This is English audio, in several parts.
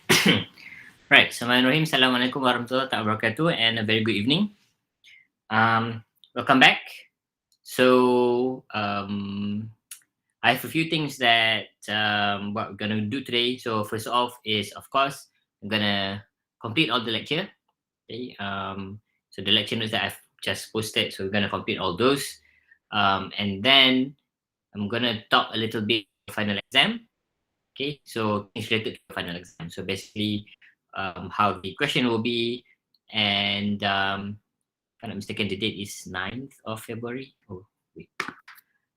Right. Bismillahirrahmanirrahim. Assalamualaikum warahmatullahi wabarakatuh, and a very good evening. Welcome back. So I have a few things that what we're gonna do today. So first off is, of course, I'm gonna complete all the lecture. Okay. So the lecture notes that I've just posted. So we're gonna complete all those. And then I'm gonna talk a little bit final exam. Okay, so things related to the final exam. So basically, how the question will be, and if I'm not mistaken, the date is 9th of February. Oh, wait,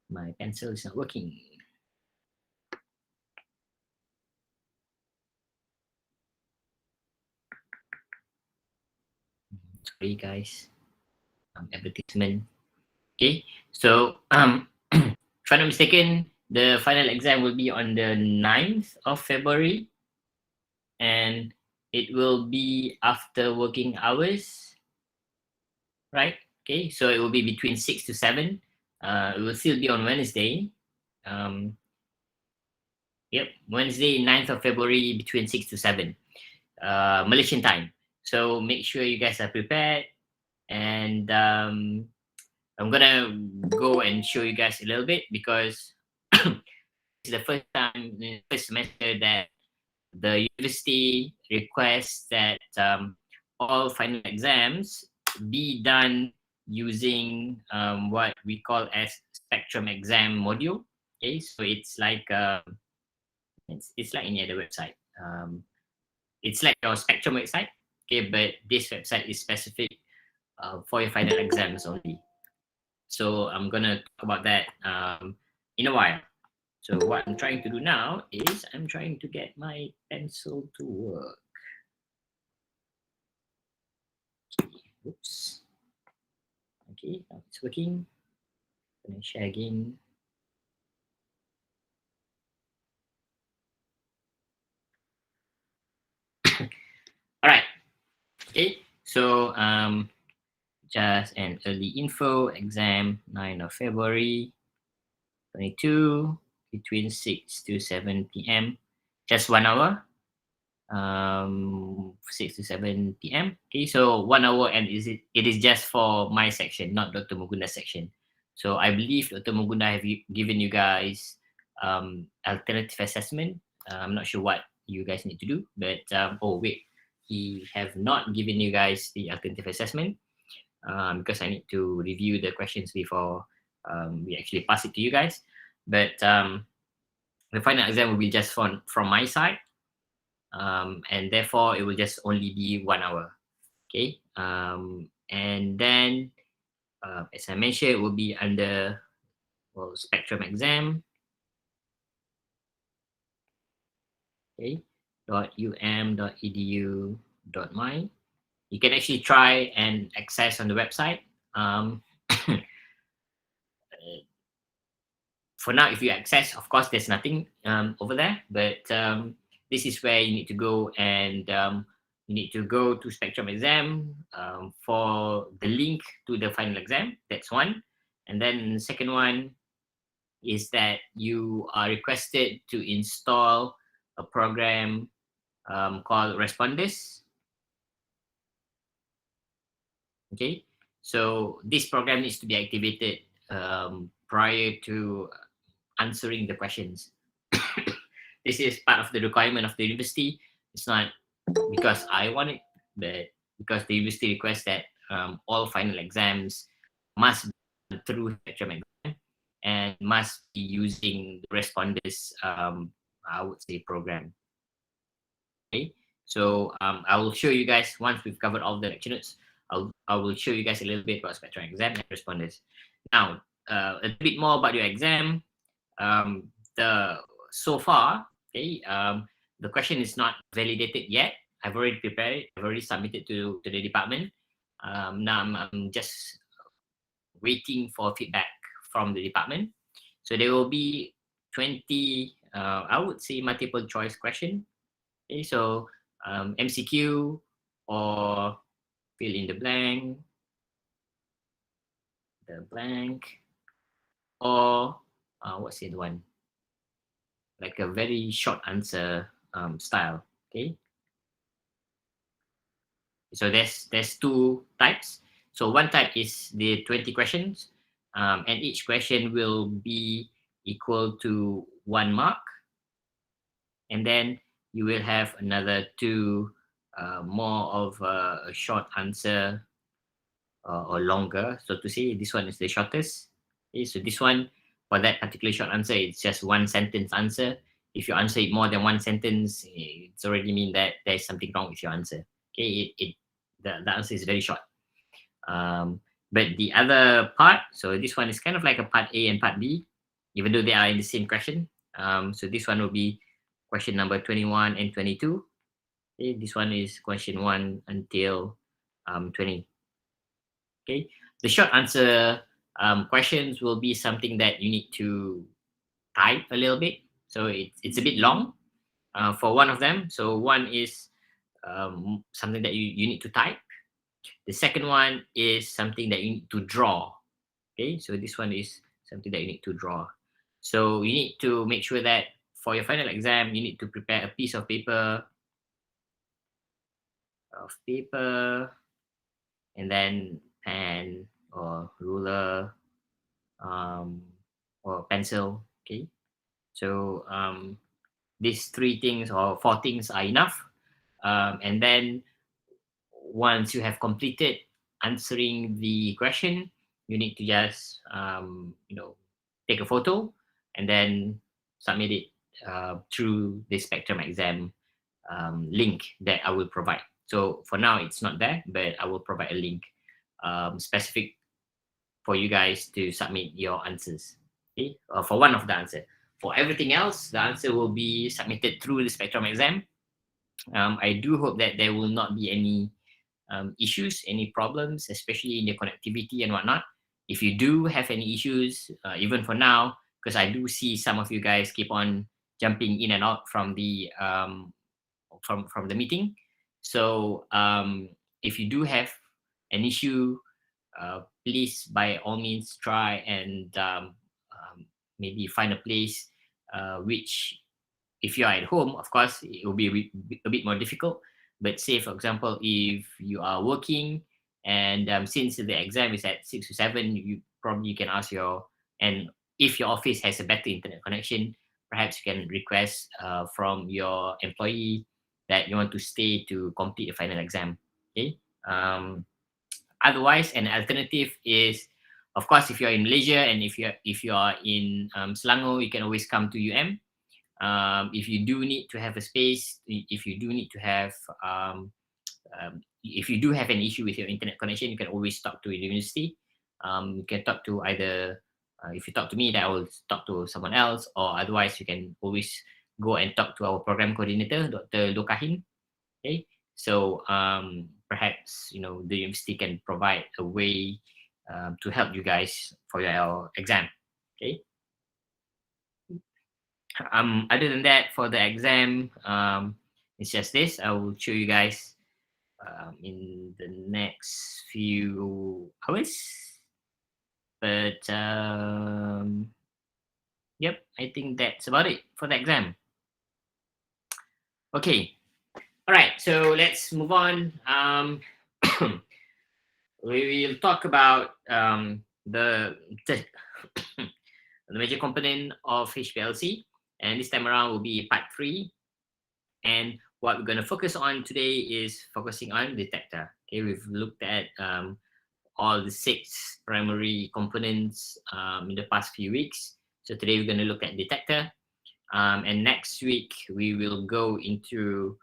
my pencil is not working. Sorry, guys. Advertisement. Okay, so if I'm not mistaken, the final exam will be on the 9th of February, and it will be after working hours, right? Okay, so it will be between 6 to 7. It will still be on Wednesday. Um, yep, Wednesday, 9th of February, between 6 to 7, Malaysian time. So make sure you guys are prepared. And I'm going to go and show you guys a little bit because it's the first time in the first semester that the university requests that all final exams be done using what we call as spectrum exam module. Okay, so it's like any other website. It's like your spectrum website. Okay, but this website is specific for your final exams only. So I'm gonna talk about that in a while. So what I'm trying to do now is I'm trying to get my pencil to work. Oops. Okay, now it's working. I'm gonna share again. All right. Okay. So just an early info exam 9 of February 22 between 6 to 7 p.m. Just 1 hour. 6 to 7 p.m. Okay, so 1 hour, and it is just for my section, not Dr. Mugunda's section. So I believe Dr. Mugunda have given you guys alternative assessment. I'm not sure what you guys need to do, but oh wait, he have not given you guys the alternative assessment because I need to review the questions before we actually pass it to you guys. But the final exam will be just from my side, and therefore it will just only be 1 hour. Okay, and then as I mentioned, it will be under spectrum exam. Okay, .um.edu.my. You can actually try and access on the website. For now, if you access, of course, there's nothing over there, but this is where you need to go, and you need to go to Spectrum Exam for the link to the final exam. That's one. And then the second one is that you are requested to install a program called Responders. Okay, so this program needs to be activated prior to answering the questions. This is part of the requirement of the university. It's not because I want it, but because the university requests that all final exams must be through spectrum exam and must be using the responders, I would say, program. Okay, so I will show you guys once we've covered all the lecture notes. I will show you guys a little bit about spectrum exam and responders. Now, a little bit more about your exam. The so far, okay, the question is not validated yet. I've already prepared it. I've already submitted to the department. Now I'm just waiting for feedback from the department. So there will be 20, I would say, multiple choice question. Okay, so MCQ or fill in the blank, or what's the other one? Like a very short answer style. Okay, So there's two types. So one type is the 20 questions, and each question will be equal to 1 mark, and then you will have another two more of a short answer or longer. So to say, this one is the shortest. Okay, so this one, for that particular short answer, it's just one sentence answer. If you answer it more than one sentence, it's already mean that there's something wrong with your answer. Okay, the answer is very short. Um, but the other part, so this one is kind of like a part A and part B, even though they are in the same question. So this one will be question number 21 and 22. Okay, this one is question 1 until 20. Okay, the short answer questions will be something that you need to type a little bit. So it's a bit long for one of them. So one is something that you need to type. The second one is something that you need to draw. Okay, so this one is something that you need to draw. So you need to make sure that for your final exam, you need to prepare a piece of paper, and then pen or ruler, um, or pencil. Okay, so these three things or four things are enough. And then once you have completed answering the question, you need to just take a photo and then submit it through the Spectrum exam link that I will provide. So for now, it's not there, but I will provide a link specific for you guys to submit your answers. Okay, for one of the answer. For everything else, the answer will be submitted through the Spectrum exam. I do hope that there will not be any issues, any problems, especially in the connectivity and whatnot. If you do have any issues, even for now, because I do see some of you guys keep on jumping in and out from the meeting. So if you do have an issue, please by all means try and maybe find a place which, if you are at home, of course, it will be a bit more difficult. But say, for example, if you are working and since the exam is at 6 to 7, you probably can ask and if your office has a better internet connection, perhaps you can request from your employee that you want to stay to complete the final exam. Okay. Otherwise, an alternative is, of course, if you're in Malaysia and if you are in Selangor, you can always come to UM. If you do need to have a space, if you do need to have if you do have an issue with your internet connection, you can always talk to the university. You can talk to either if you talk to me, then I will talk to someone else, or otherwise you can always go and talk to our program coordinator, Dr. Lokahin. Okay, so perhaps the university can provide a way to help you guys for your exam. Okay. Other than that, for the exam, it's just this. I will show you guys in the next few hours. But yep, I think that's about it for the exam. Okay. All right. So let's move on. We will talk about the major component of HPLC, and this time around will be part 3. And what we're going to focus on today is focusing on detector. Okay, we've looked at all the 6 primary components in the past few weeks. So today we're going to look at detector. And next week we will go into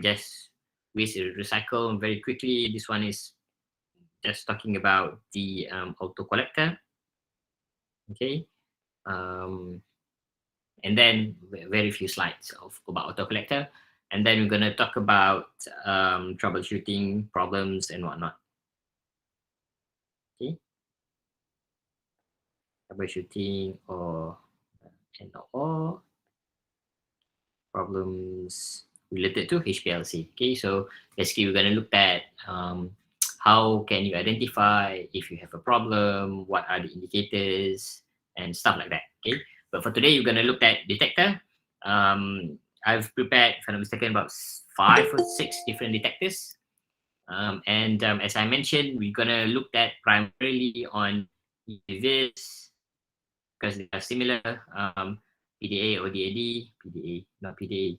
just waste and recycle very quickly. This one is just talking about the auto collector. Okay. And then very few slides about auto collector. And then we're going to talk about troubleshooting problems and whatnot. Okay. Troubleshooting or problems related to HPLC. Okay, so basically we're going to look at how can you identify if you have a problem, what are the indicators, and stuff like that. Okay, but for today, we're going to look at detector. I've prepared, if I'm not mistaken, about 5 or 6 different detectors. As I mentioned, we're gonna look at primarily on UVVIS because they are similar. PDA or DAD, PDA, not PDA.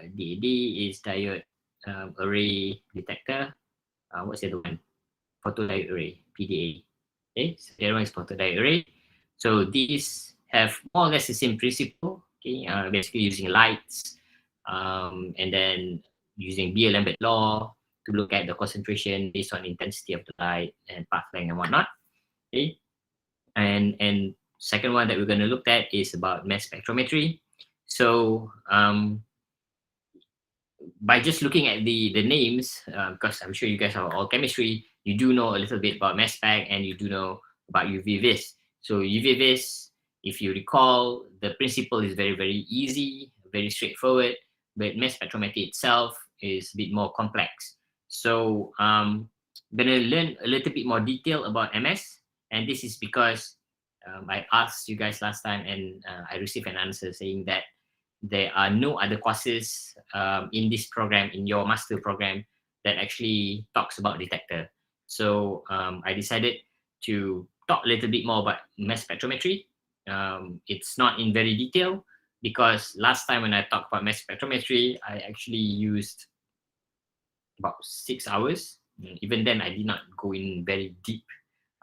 DAD is diode array detector. What's the other one? Photodiode array, PDA. Okay, so the other one is photodiode array. So these have more or less the same principle. Okay, basically using lights, and then using Beer-Lambert law to look at the concentration based on intensity of the light and path length and whatnot. Okay, and second one that we're going to look at is about mass spectrometry. So by just looking at the names, because I'm sure you guys are all chemistry, you do know a little bit about mass spec and you do know about UVVIS. So UVVIS, if you recall, the principle is very, very easy, very straightforward, but mass spectrometry itself is a bit more complex. So I'm going to learn a little bit more detail about MS, and this is because I asked you guys last time and I received an answer saying that there are no other courses in this program, in your master program, that actually talks about detector. So I decided to talk a little bit more about mass spectrometry. It's not in very detail because last time when I talked about mass spectrometry, I actually used about 6 hours. Even then, I did not go in very deep.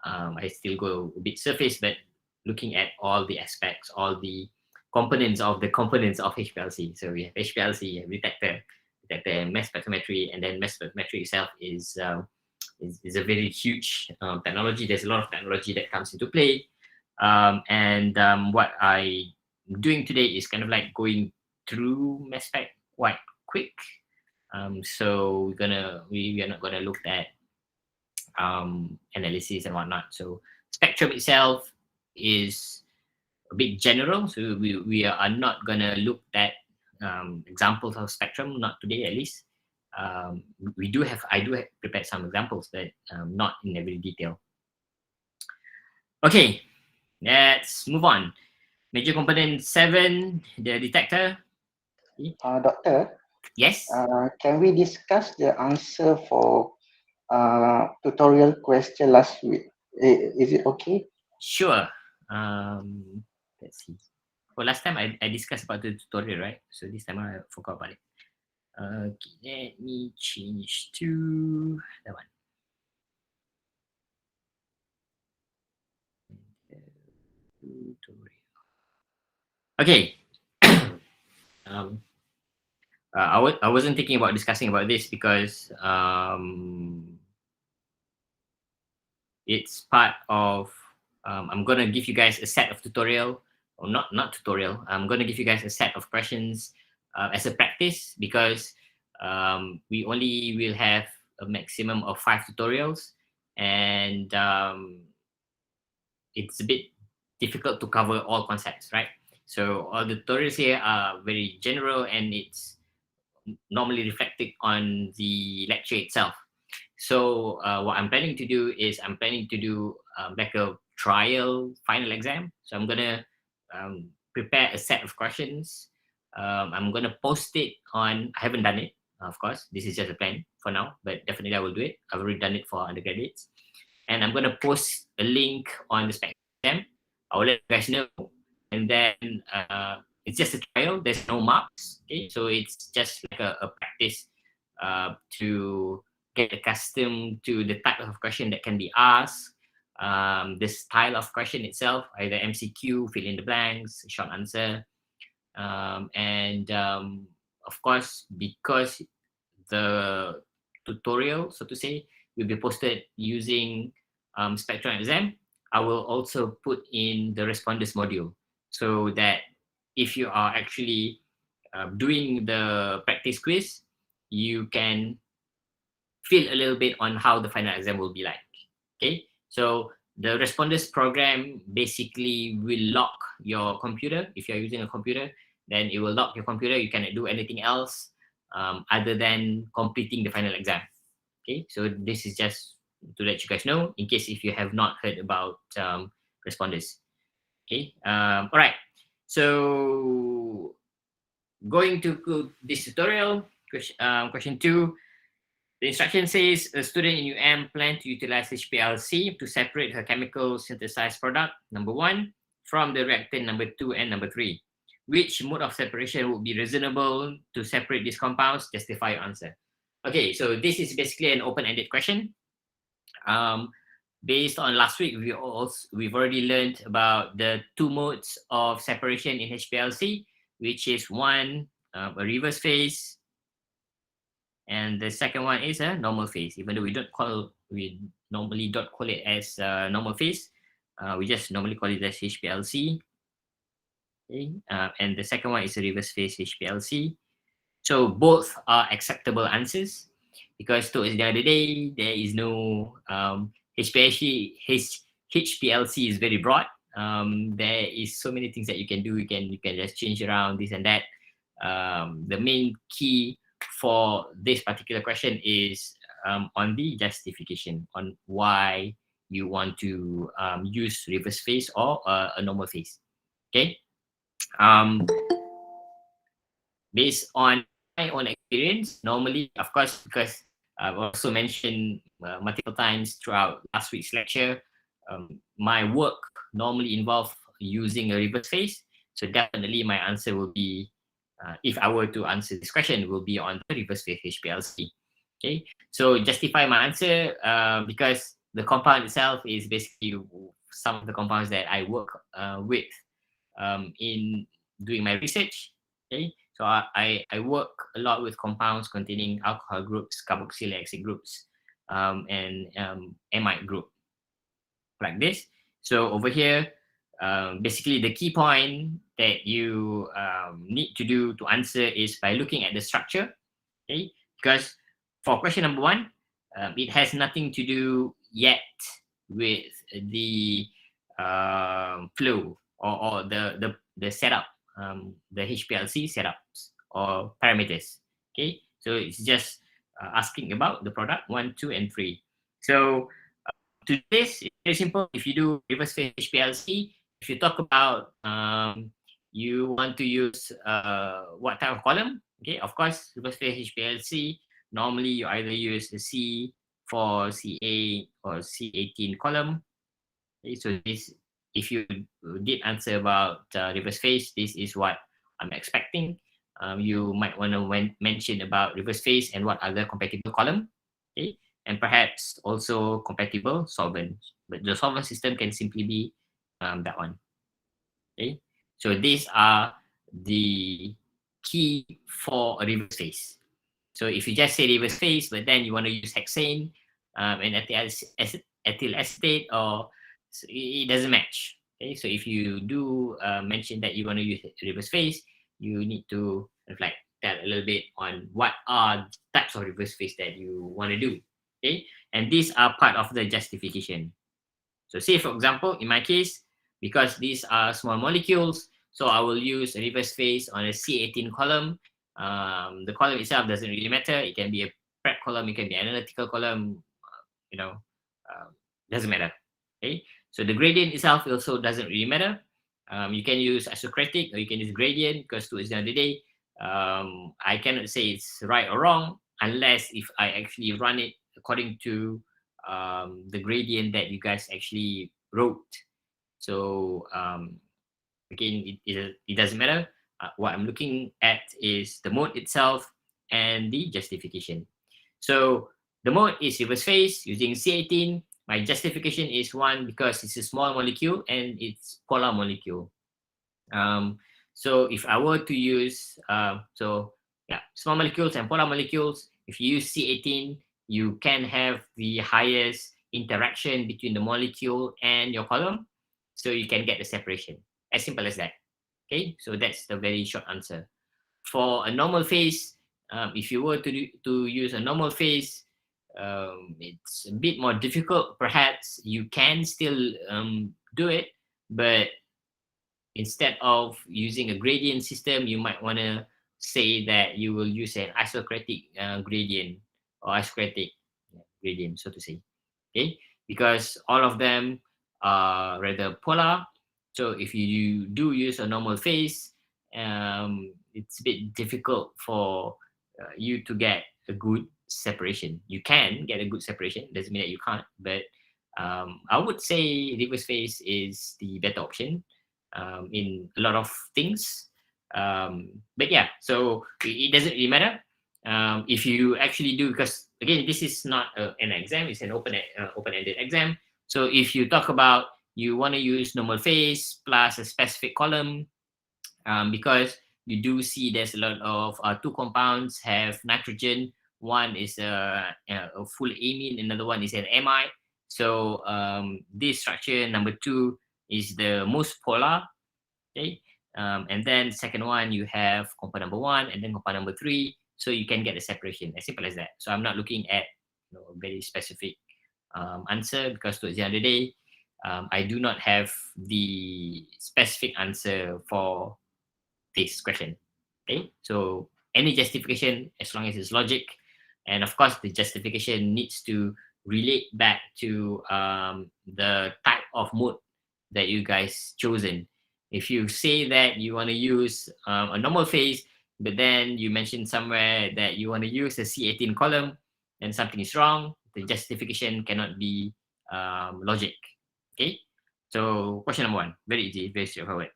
I still go a bit surface, but looking at all the aspects, all the components of HPLC. So we have HPLC, detector, and mass spectrometry, and then mass spectrometry itself is a very huge technology. There's a lot of technology that comes into play, what I'm doing today is kind of like going through mass spec quite quick. So we are not gonna look at analysis and whatnot. So spectrum itself is a bit general, so we are not gonna look at examples of spectrum, not today at least. I do have prepared some examples, but not in every detail. Okay, let's move on. Major component 7, the detector. Doctor, Yes, can we discuss the answer for tutorial question last week? Is it okay? sure. Let's see. Well, last time I discussed about the tutorial, right? So this time I forgot about it. Okay, let me change to that one. Tutorial. Okay. um, I wasn't thinking about discussing about this because it's part of. I'm gonna give you guys a set of tutorial, or not tutorial. I'm gonna give you guys a set of questions as a practice because we only will have a maximum of 5 tutorials, and it's a bit difficult to cover all concepts, right? So all the tutorials here are very general and it's normally reflected on the lecture itself. So what I'm planning to do is I'm planning to do like a trial final exam. So I'm gonna prepare a set of questions. I'm gonna post it on. I haven't done it, of course. This is just a plan for now, but definitely I will do it. I've already done it for undergraduates, and I'm gonna post a link on the spec exam. I will let you guys know, and then it's just a trial. There's no marks. Okay, so it's just like a practice to get accustomed to the type of question that can be asked, the style of question itself, either MCQ, fill in the blanks, short answer, and of course, because the tutorial, so to say, will be posted using Spectrum Exam, I will also put in the responders module so that if you are actually doing the practice quiz, you can feel a little bit on how the final exam will be like. Okay, so the responders program basically will lock your computer. If you're using a computer, then it will lock your computer. You cannot do anything else other than completing the final exam. Okay, so this is just to let you guys know in case if you have not heard about responders. Okay, all right. So going to this tutorial, question 2. The instruction says a student in UM plan to utilize HPLC to separate her chemical synthesized product, number 1, from the reactant number 2 and number 3. Which mode of separation would be reasonable to separate these compounds? Justify your answer. Okay, so this is basically an open-ended question. Based on last week, we've already learned about the 2 modes of separation in HPLC, which is one, a reverse phase, and the second one is a normal phase. Even though we normally don't call it as normal phase, we just normally call it as HPLC. Okay, and the second one is a reverse phase HPLC. So both are acceptable answers, because towards the end of the day, there is no HPLC is very broad. There is so many things that you can do. You can just change around this and that. The main key for this particular question is on the justification on why you want to use reverse phase or a normal phase. Okay. Um, Based on my own experience, normally, of course, because I've also mentioned multiple times throughout last week's lecture, my work normally involve using a reverse phase. So definitely my answer will be, if I were to answer this question, will be on the reverse phase HPLC. Okay, so justify my answer because the compound itself is basically some of the compounds that I work with in doing my research. Okay, so I work a lot with compounds containing alcohol groups, carboxylic acid groups, and amide group, like this. So over here, basically the key point that you need to do to answer is by looking at the structure. Okay, because for question number 1, it has nothing to do yet with the flow or the setup, the HPLC setups or parameters. Okay, so it's just asking about the product 1, 2, and 3. So to this, it's very simple. If you do reverse phase HPLC, if you talk about you want to use what type of column, okay, of course, reverse phase HPLC, normally you either use the C for CA or C18 column. Okay, so this, if you did answer about reverse phase, this is what I'm expecting. You might want to mention about reverse phase and what other compatible column. Okay, and perhaps also compatible solvents. But the solvent system can simply be that one. Okay, so these are the key for a reverse phase. So if you just say reverse phase, but then you want to use hexane and ethyl acetate, or it doesn't match. Okay, so if you do mention that you want to use reverse phase, you need to reflect that a little bit on what are the types of reverse phase that you want to do. Okay, and these are part of the justification. So say, for example, in my case, because these are small molecules, so I will use a reverse phase on a C18 column. The column itself doesn't really matter. It can be a prep column, it can be an analytical column, you know, doesn't matter. Okay, so the gradient itself also doesn't really matter. You can use isocratic or you can use gradient, because towards the end of the day, I cannot say it's right or wrong unless if I actually run it according to the gradient that you guys actually wrote. So again, it doesn't matter. What I'm looking at is the mode itself and the justification. So the mode is reverse phase using C18. My justification is 1, because it's a small molecule and it's polar molecule. So if I were to use, small molecules and polar molecules, if you use C18, you can have the highest interaction between the molecule and your column. So you can get the separation. As simple as that. Okay, so that's the very short answer. For a normal phase, if you were to use a normal phase, it's a bit more difficult. Perhaps you can still do it, but instead of using a gradient system, you might want to say that you will use an isocratic gradient or isocratic gradient, so to say. Okay, because all of them are rather polar. So if you do use a normal phase, it's a bit difficult for you to get a good separation. You can get a good separation, doesn't mean that you can't, but I would say reverse phase is the better option in a lot of things. But yeah, so it doesn't really matter if you actually do, because again, this is not an exam; it's an open-ended exam. So if you talk about you want to use normal phase plus a specific column, because you do see there's a lot of two compounds have nitrogen. One is a full amine, another one is an amide. So this structure number 2 is the most polar. Okay, and then second one you have compound number 1, and then compound number 3. So you can get a separation, as simple as that. So I'm not looking at a very specific answer, because towards the end of the day, I do not have the specific answer for this question. Okay, so any justification, as long as it's logic, and of course the justification needs to relate back to the type of mode that you guys chosen. If you say that you want to use a normal phase, but then you mentioned somewhere that you want to use a C18 column, then something is wrong. The justification cannot be logic. Okay, so question number 1, very easy, very straightforward.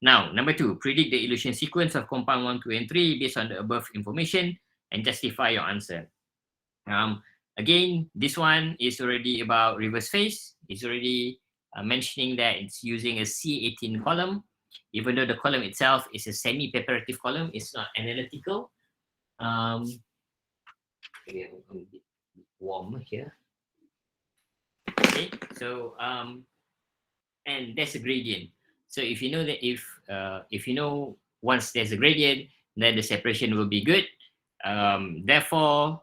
Now, number 2, predict the elution sequence of compound 1, 2, and 3 based on the above information and justify your answer. Again, this one is already about reverse phase. It's already mentioning that it's using a C18 column, even though the column itself is a semi-preparative column. It's not analytical. Maybe I'm a bit warm here. Okay, so and there's a gradient. So if you know that if you know once there's a gradient, then the separation will be good. Therefore,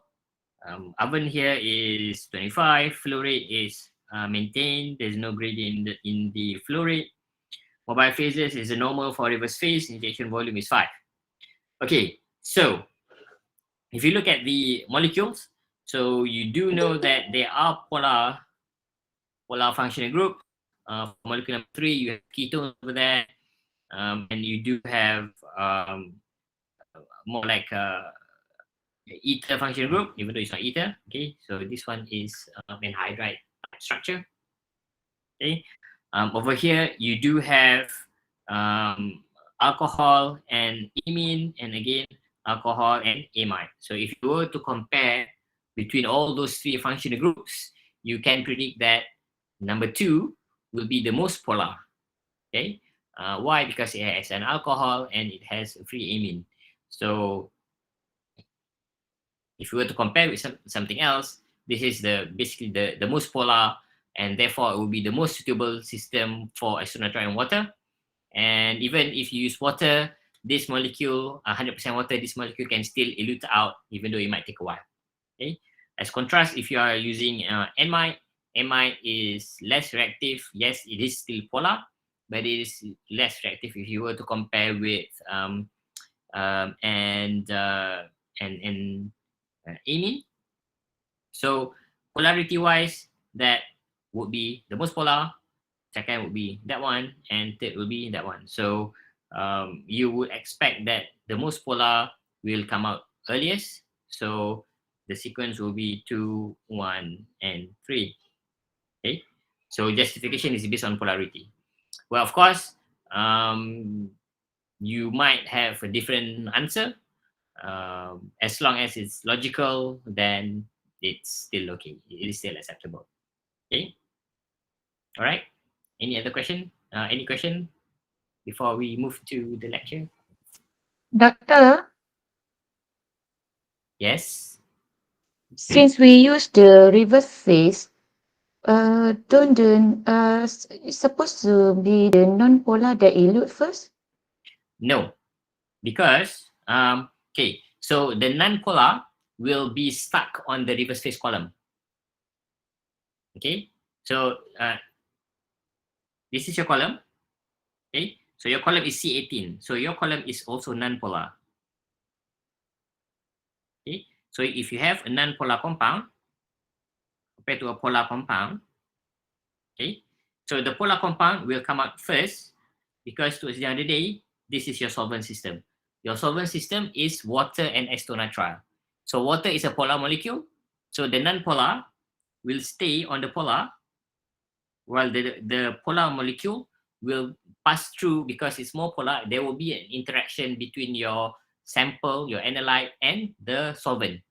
oven here is 25, flow rate is maintained. There's no gradient in the flow rate. Mobile phases is a normal for reverse phase. Injection volume is 5. Okay, so if you look at the molecules, so you do know that there are polar functional groups. For molecule number 3, you have ketones over there, and you do have more like ether functional group, even though it's not ether. Okay, so this one is anhydride structure. Okay, over here you do have alcohol and amine, and again alcohol and amide. So if you were to compare between all those 3 functional groups, you can predict that number 2 will be the most polar. Okay, why? Because it has an alcohol and it has a free amine. So if we were to compare with something else, this is basically the most polar, and therefore it will be the most suitable system for isonitrile and water. And even if you use water, this molecule, 100% water, this molecule can still elute out, even though it might take a while. Okay. As contrast, if you are using amide is less reactive. Yes, it is still polar, but it is less reactive if you were to compare with amine. So polarity wise, that would be the most polar, second would be that one, and third would be that one. So you would expect that the most polar will come out earliest. So the sequence will be 2, 1, and 3. Okay, so justification is based on polarity. Well, of course, you might have a different answer. As long as it's logical, then it's still okay. It is still acceptable. Okay. All right. Any other question? Any question before we move to the lecture? Doctor, Yes. since we use the reverse phase, don't it's supposed to be the non-polar that elute first? No, because okay. So the non-polar will be stuck on the reverse phase column. Okay. So this is your column. Okay. So your column is C18. So your column is also non-polar. Okay. So if you have a non-polar compound compared to a polar compound, okay, so the polar compound will come out first, because towards the end of the day, this is your solvent system. Your solvent system is water and acetonitrile. So water is a polar molecule. So the non-polar will stay on the polar, while the polar molecule will pass through. Because it's more polar, there will be an interaction between your sample, your analyte, and the solvent.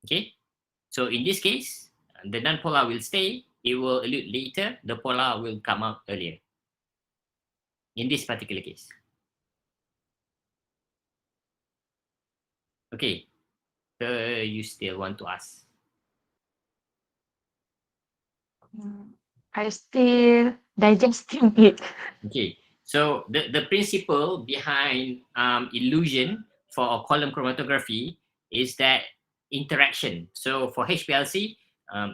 Okay, so in this case, the non-polar will stay, it will elute later, the polar will come out earlier. In this particular case. Okay, so you still want to ask? I still digesting it. Okay, so the principle behind illusion for a column chromatography is that interaction. So for HPLC,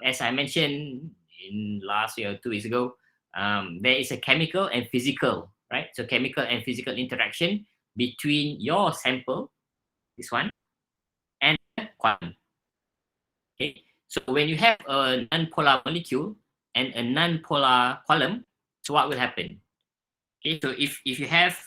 as I mentioned in last year or 2 weeks ago, there is a chemical and physical, right? So chemical and physical interaction between your sample, this one, and the column. Okay, so when you have a non-polar molecule and a non-polar column, so what will happen? Okay, so if you have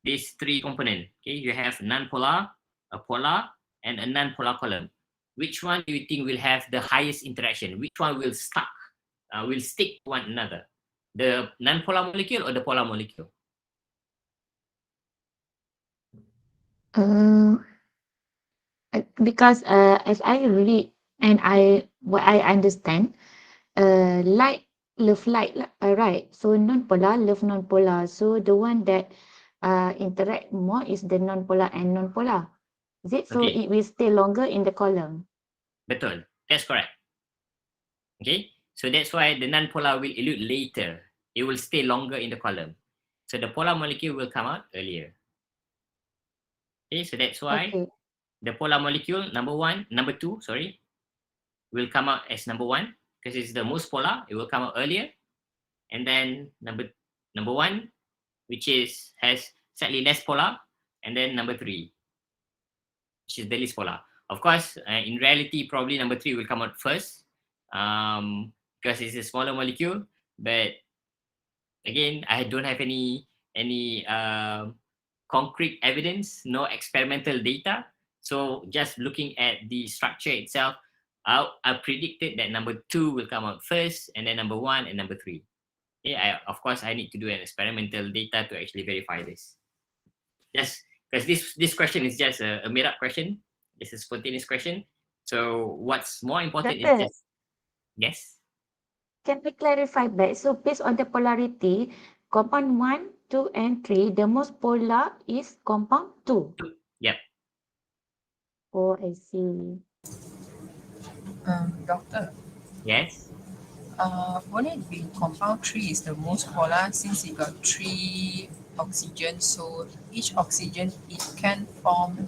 these three components, okay, you have non-polar, a polar, and a non-polar column. Which one do you think will have the highest interaction? Which one will stick to one another? The non-polar molecule or the polar molecule? Uh, because as I read and what I understand, light love light, right? So non-polar love non-polar. So the one that interact more is the non-polar and non-polar. Is it? So Okay, it will stay longer in the column. betul. That's correct. Okay, so that's why the non-polar will elute later. It will stay longer in the column. So the polar molecule will come out earlier. Okay, so that's why Okay. the polar molecule, number two, sorry, will come out as number one because it's the most polar. It will come out earlier, and then number one, which has slightly less polar, and then number three, which is the least polar. Of course, in reality, probably number three will come out first, because it's a smaller molecule. But again, I don't have any concrete evidence, no experimental data. So just looking at the structure itself, I predicted that number two will come out first, and then number one and number three. Yeah, of course, I need to do an experimental data to actually verify this. Just because this question is just a made up question. It's a spontaneous question. So what's more important is Doctor, just yes. can I clarify back? So based on the polarity, compound 1, 2, and 3, the most polar is compound 2. Yep. Oh, I see. Doctor, Yes. won't it be compound 3 is the most polar since it got 3 oxygen, so each oxygen it can form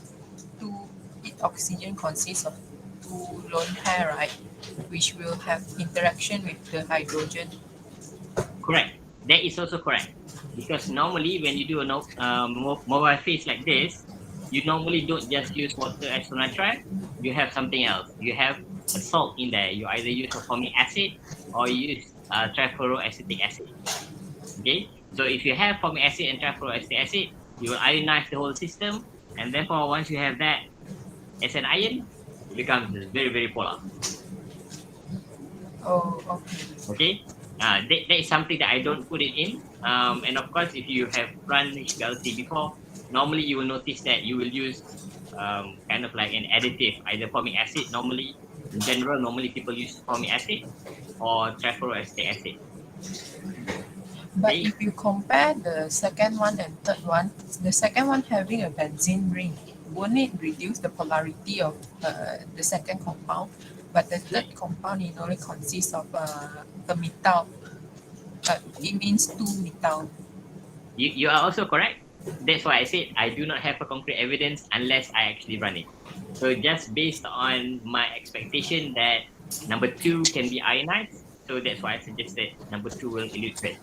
two, each oxygen consists of 2 lone pair, right? Which will have interaction with the hydrogen. Correct. That is also correct. Because normally when you do a mobile phase like this, you normally don't just use water as nitride. You have something else. You have a salt in there. You either use a formic acid or you use trifluoroacetic acid. Okay. So if you have formic acid and trifluoroacetic acid, you will ionize the whole system, and therefore once you have that as an ion, it becomes very very polar. Oh, okay. Okay, that is something that I don't put it in. And of course, if you have run HPLC before, normally you will notice that you will use kind of like an additive, either formic acid. In general, normally people use formic acid or trifluoroacetic acid. But Okay, if you compare the second one and third one, the second one having a benzene ring, won't it reduce the polarity of the second compound? But the third compound it only consists of a methyl. It means 2 methyl. you are also correct. That's why I said I do not have a concrete evidence unless I actually run it. So just based on my expectation that number two can be ionized, so that's why I suggested number two will elute first.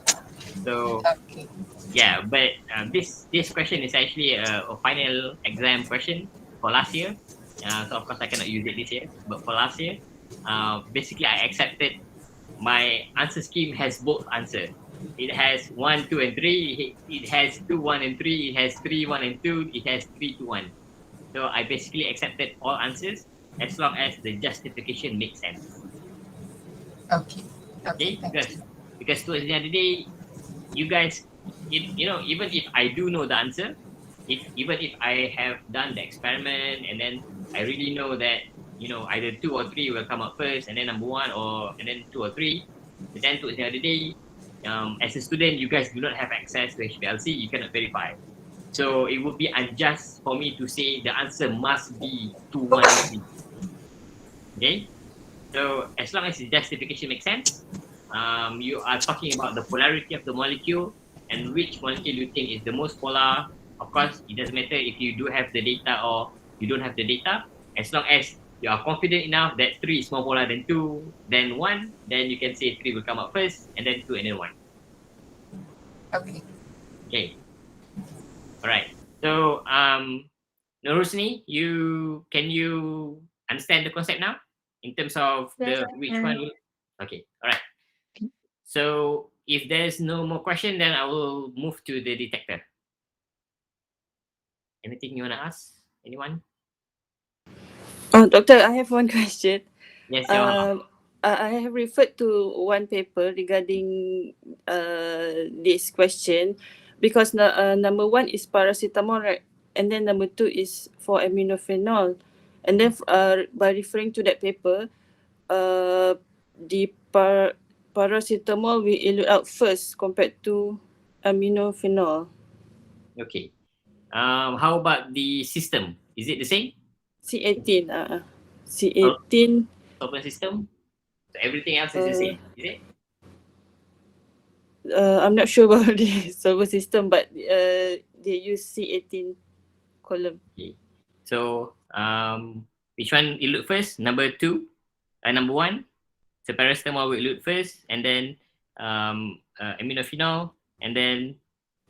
So Okay. yeah, but this question is actually a final exam question for last year. So of course I cannot use it this year, but for last year, basically I accepted my answer scheme has both answer. It has 1, 2, and 3. It has 2, 1, and 3. It has 3, 1, and 2. It has 3, 2, 1. So I basically accepted all answers as long as the justification makes sense. Okay. Okay, Okay, thank you. because towards the end of the day, you guys, even if I do know the answer, even if I have done the experiment and then I really know that either 2 or 3 will come up first and then number 1 and then 2 or 3, but then towards the end of the day, as a student, you guys do not have access to HPLC, you cannot verify. So it would be unjust for me to say the answer must be 2, 1, and 3. Okay, so as long as the justification makes sense, you are talking about the polarity of the molecule and which molecule you think is the most polar. Of course, it doesn't matter if you do have the data or you don't have the data. As long as you are confident enough that 3 is more polar than 2, then 1, then you can say 3 will come out first, and then 2, and then 1. Okay. Okay. All right. So, Nurusni, can you understand the concept now in terms of Yes, which one? Okay. All right. So if there's no more question, then I will move to the detector. Anything you want to ask? Anyone? Oh, Doctor, I have one question. Yes, your honor. I have referred to one paper regarding this question because number one is paracetamol, right? And then number two is for aminophenol. And then by referring to that paper, the paracetamol will elute out first compared to aminophenol. Okay. How about the system? Is it the same? C18, C18. Open system? So everything else is the same, is it? I'm not sure about the server system, but they use C18 column. Okay. So which one elute first? Number 2, number 1. So paracetamol will elute first, and then aminophenol, and then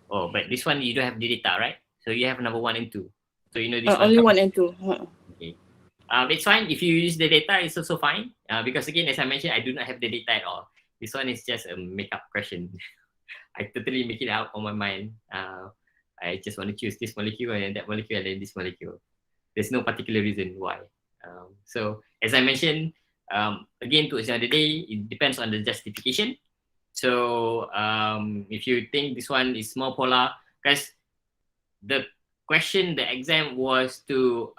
but this one you don't have the data, right? So you have number 1 and 2. So this one Only comes. 1 and 2. Okay. It's fine if you use the data. It's also fine because again, as I mentioned, I do not have the data at all. This one is just a makeup question. I totally make it out on my mind. I just want to choose this molecule and that molecule and then this molecule. There's no particular reason why. So as I mentioned, again, towards the end of the day, it depends on the justification. So if you think this one is more polar, because the question, the exam was to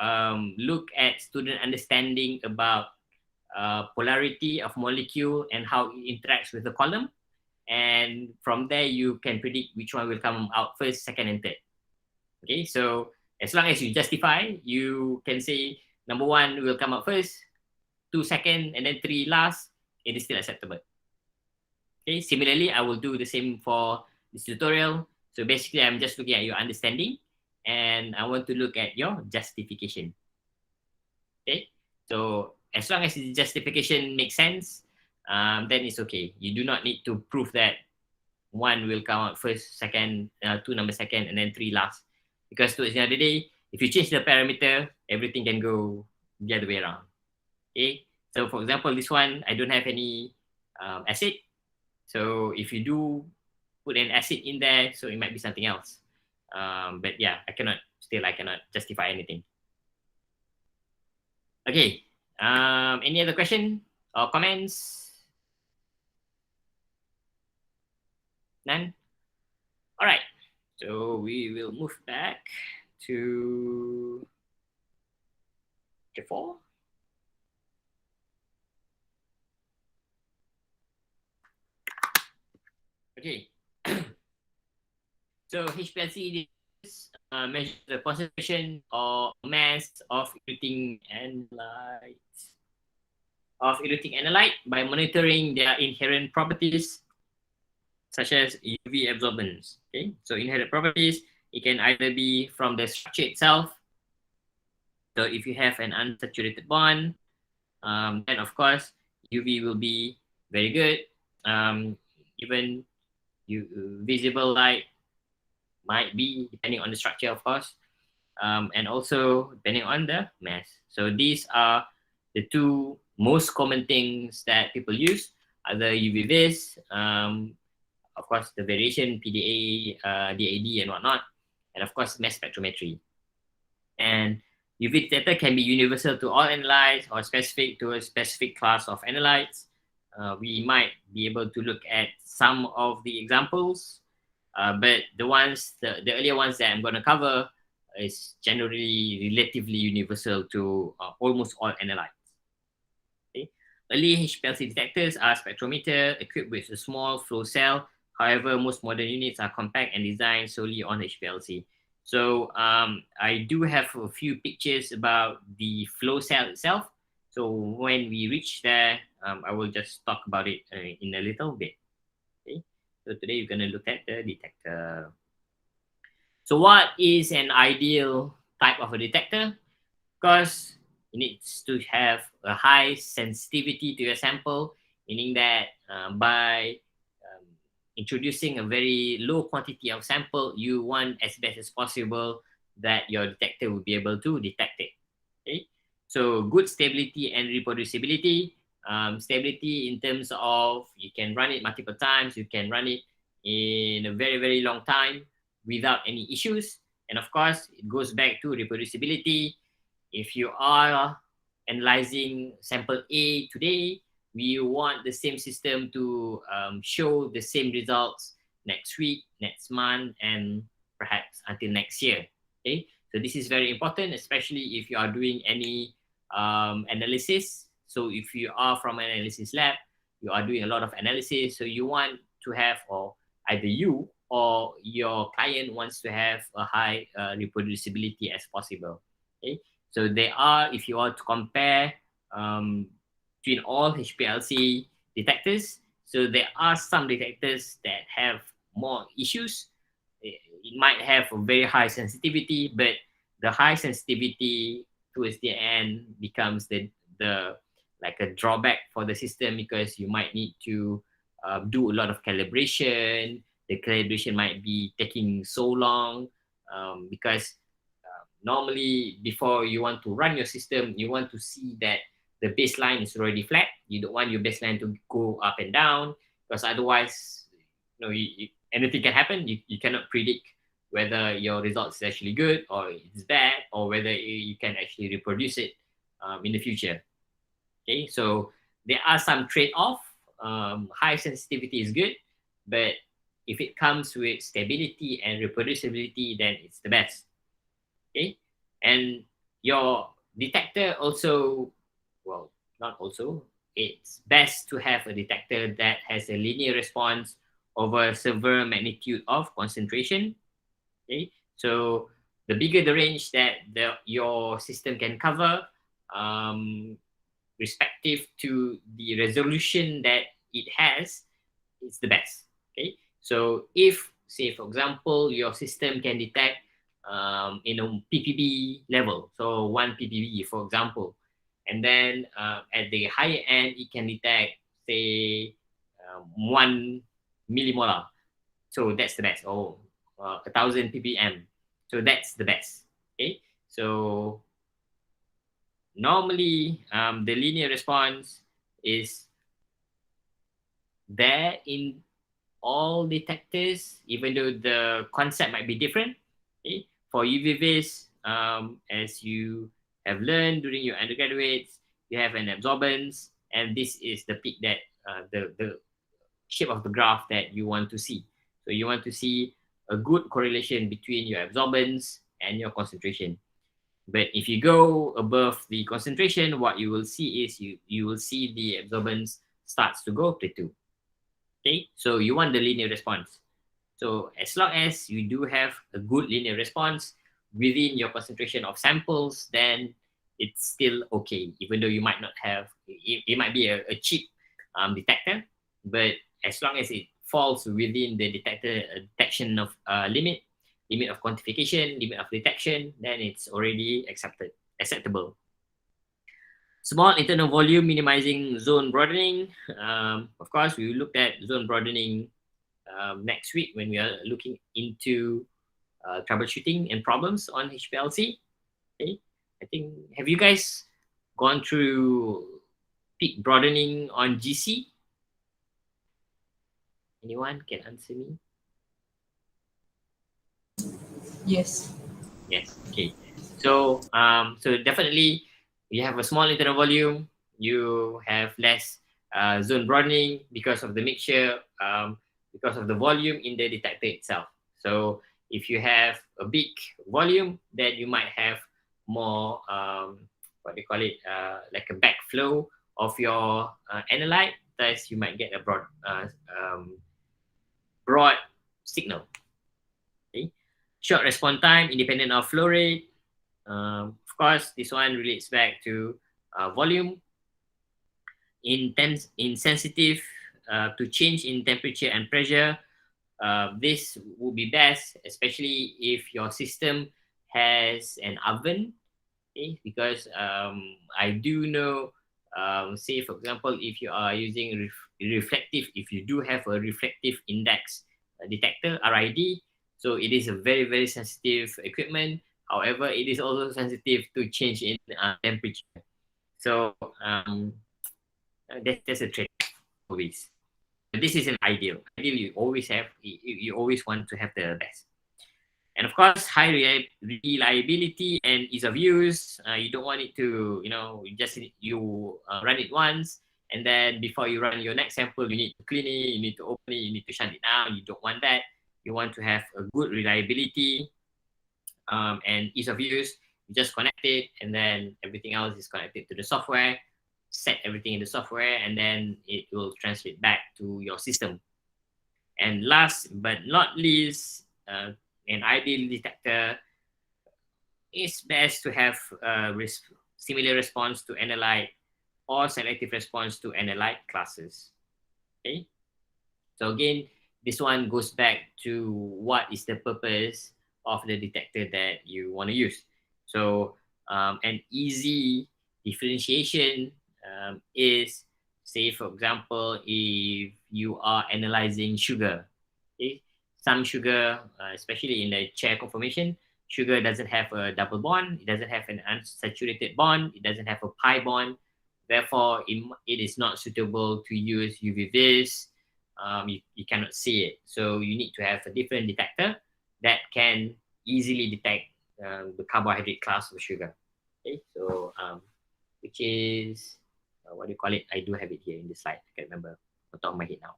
look at student understanding about polarity of molecule and how it interacts with the column. And from there, you can predict which one will come out first, second, and third. Okay, so as long as you justify, you can say number 1 will come out first, 2 second, and then 3 last. It is still acceptable. Okay, similarly, I will do the same for this tutorial. So basically, I'm just looking at your understanding and I want to look at your justification. Okay, so as long as the justification makes sense, then it's okay. You do not need to prove that 1 will come out first, second, 2 number second, and then 3 last. Because towards the end of the day, if you change the parameter, everything can go the other way around. Okay, so for example, this one, I don't have any acid. So if you do put an acid in there, so it might be something else. But yeah, I cannot justify anything. Okay, any other question or comments? None? All right, so we will move back to chapter 4. Okay. So HPLC measures the concentration or mass of eluting analyte by monitoring their inherent properties such as UV absorbance. Okay, so inherent properties, it can either be from the structure itself. So if you have an unsaturated bond, then of course UV will be very good. Even visible light might be depending on the structure, of course, and also depending on the mass. So these are the 2 most common things that people use, either UVVIS, of course, the variation, PDA, DAD, and whatnot, and of course, mass spectrometry. And UV detector can be universal to all analytes or specific to a specific class of analytes. We might be able to look at some of the examples, but the earlier ones that I'm going to cover is generally relatively universal to almost all analytes. Okay. Early HPLC detectors are spectrometer equipped with a small flow cell. However, most modern units are compact and designed solely on HPLC. So I do have a few pictures about the flow cell itself. So when we reach there, I will just talk about it in a little bit. Okay. So today we're going to look at the detector. So what is an ideal type of a detector? Because it needs to have a high sensitivity to your sample, meaning that by introducing a very low quantity of sample, you want as best as possible that your detector will be able to detect it. Okay, so good stability and reproducibility. Stability in terms of you can run it multiple times, you can run it in a very, very long time without any issues. And of course, it goes back to reproducibility. If you are analyzing sample A today, we want the same system to show the same results next week, next month, and perhaps until next year. Okay, so this is very important, especially if you are doing any analysis. So if you are from an analysis lab, you are doing a lot of analysis, so you want to have, or either you or your client wants to have a high reproducibility as possible. Okay, so they are, if you are to compare between all HPLC detectors, so there are some detectors that have more issues. It might have a very high sensitivity, but the high sensitivity towards the end becomes the like a drawback for the system, because you might need to do a lot of calibration. The calibration might be taking so long because normally before you want to run your system, you want to see that the baseline is already flat. You don't want your baseline to go up and down, because otherwise, anything can happen. You cannot predict whether your results is actually good or it's bad, or whether you can actually reproduce it in the future. Okay, so there are some trade-off. High sensitivity is good, but if it comes with stability and reproducibility, then it's the best. Okay, and your detector also, well, not also, it's best to have a detector that has a linear response over severe magnitude of concentration. Okay, so the bigger the range that your system can cover, respective to the resolution that it has, it's the best. Okay, so if, say for example, your system can detect in a ppb level, so 1 ppb for example, and then at the higher end it can detect, say 1 millimolar, so that's the best, or 1000 ppm, so that's the best. Okay, so normally the linear response is there in all detectors, even though the concept might be different. Okay? For UVVIS, as you have learned during your undergraduates, you have an absorbance, and this is the peak that the shape of the graph that you want to see. So you want to see a good correlation between your absorbance and your concentration. But if you go above the concentration, what you will see is you will see the absorbance starts to go plateau. Okay, so you want the linear response. So as long as you do have a good linear response within your concentration of samples, then it's still okay, even though you might not have, it might be a cheap detector, but as long as it falls within the detection of limit of quantification, limit of detection, then it's already acceptable. Small internal volume minimizing zone broadening. Of course, we looked at zone broadening next week when we are looking into troubleshooting and problems on HPLC. Okay, I think, have you guys gone through peak broadening on GC? Anyone can answer me? Yes. Yes. Okay. So so definitely you have a small internal volume, you have less zone broadening because of the mixture, because of the volume in the detector itself. So if you have a big volume, then you might have more what they call it, like a backflow of your analyte. Thus, you might get a broad signal. Okay? Short response time, independent of flow rate. Of course, this one relates back to volume, insensitive to change in temperature and pressure. This would be best, especially if your system has an oven. Okay? Because I do know, say for example, if you are using reflective, if you do have a reflective index detector, RID, so it is a very, very sensitive equipment. However, it is also sensitive to change in temperature. So that's a trade always. But this is an ideal. Ideal, you always have, you always want to have the best. And of course, high reliability and ease of use. You don't want it to, you run it once, and then before you run your next sample, you need to clean it, you need to open it, you need to shut it down. You don't want that. You want to have a good reliability and ease of use. You just connect it, and then everything else is connected to the software. Set everything in the software, and then it will translate back to your system. And last but not least, an ideal detector is best to have similar response to analyte or selective response to analyte classes. Okay. So again, this one goes back to what is the purpose of the detector that you want to use. So an easy differentiation is, say for example, if you are analyzing sugar. Okay? Some sugar, especially in the chair conformation, sugar doesn't have a double bond, it doesn't have an unsaturated bond, it doesn't have a pi bond. Therefore, it is not suitable to use UVVIS. You cannot see it. So you need to have a different detector that can easily detect the carbohydrate class of sugar. Okay, so which is, what do you call it? I do have it here in the slide. I can't remember off the top of my head now.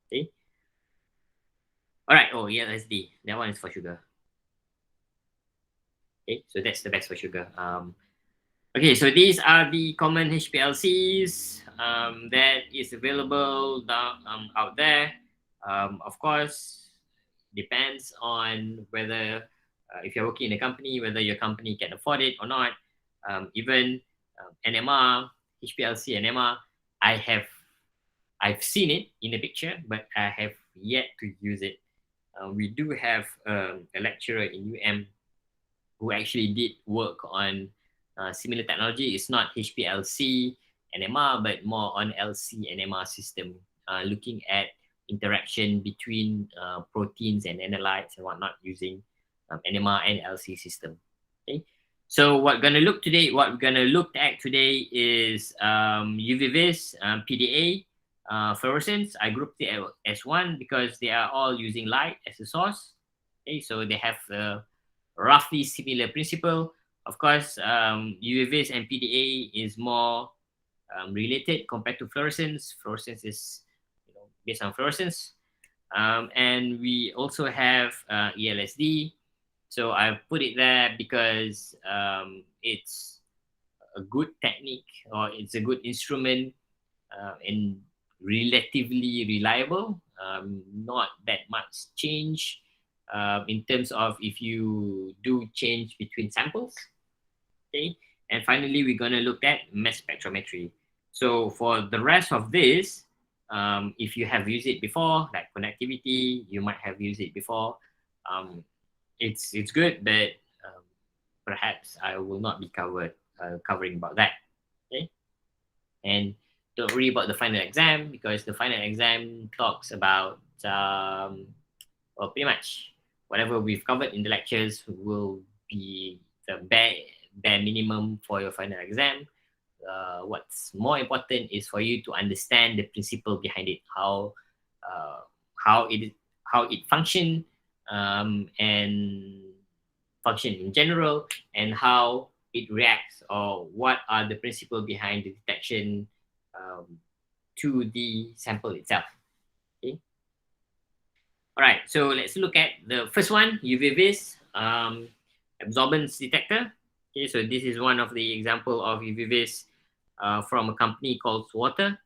Okay. All right. Oh, yeah, LSD. That one is for sugar. Okay, so that's the best for sugar. Okay, so these are the common HPLCs that is available out there. Of course, depends on whether if you're working in a company, whether your company can afford it or not. Even NMR, HPLC, NMR, I've seen it in a picture, but I have yet to use it. We do have a lecturer in who actually did work on similar technology. It's not HPLC NMR, but more on LC NMR system, looking at interaction between proteins and analytes and whatnot using NMR and LC system. Okay. So what we're gonna look at today is UVVIS, PDA, fluorescence. I grouped it as one because they are all using light as a source. Okay, so they have roughly similar principle. Of course, UVVIS and PDA is more related compared to fluorescence. Fluorescence is based on fluorescence. And we also have ELSD. So I put it there because it's a good technique, or it's a good instrument and relatively reliable. Not that much change in terms of if you do change between samples. Okay, and finally we're going to look at mass spectrometry. So for the rest of this, if you have used it before, like connectivity, you might have used it before. It's good, but perhaps I will not be covering about that. Okay, and don't worry about the final exam, because the final exam talks about well, pretty much whatever we've covered in the lectures will be the bare minimum for your final exam. What's more important is for you to understand the principle behind it, how it functions, and function in general and how it reacts, or what are the principles behind the detection to the sample itself. Okay. All right, so let's look at the first one, UVVIS absorbance detector. Okay, so this is one of the example of UVVIS from a company called Water,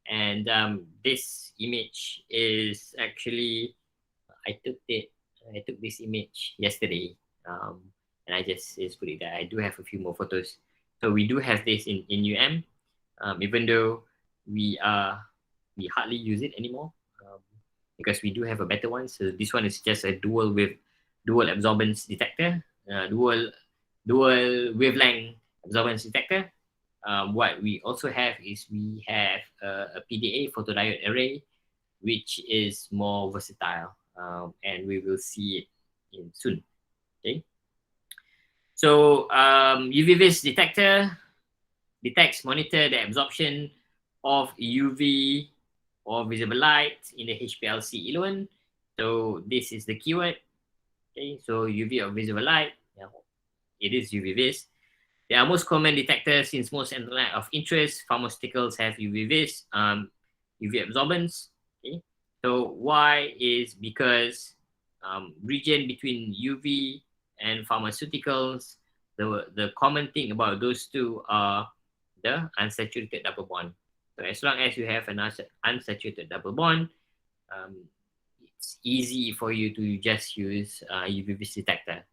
and this image is actually I took this image yesterday, and I just put it there. I do have a few more photos. So we do have this in UM, even though we hardly use it anymore, because we do have a better one. So this one is just a dual absorbance detector, dual wavelength absorbance detector. What we also have is we have a PDA photodiode array, which is more versatile, and we will see it in soon. Okay. So UVVIS detector detects, monitor the absorption of UV or visible light in the HPLC eluent. So this is the keyword. Okay, so UV or visible light, it is UVVIS. They are most common detectors since most analyte of interest. Pharmaceuticals have UVVIS, UV absorbance. Okay, so why is because region between UV and pharmaceuticals, the common thing about those two are the unsaturated double bond. So as long as you have an unsaturated double bond, it's easy for you to just use UVVIS detector.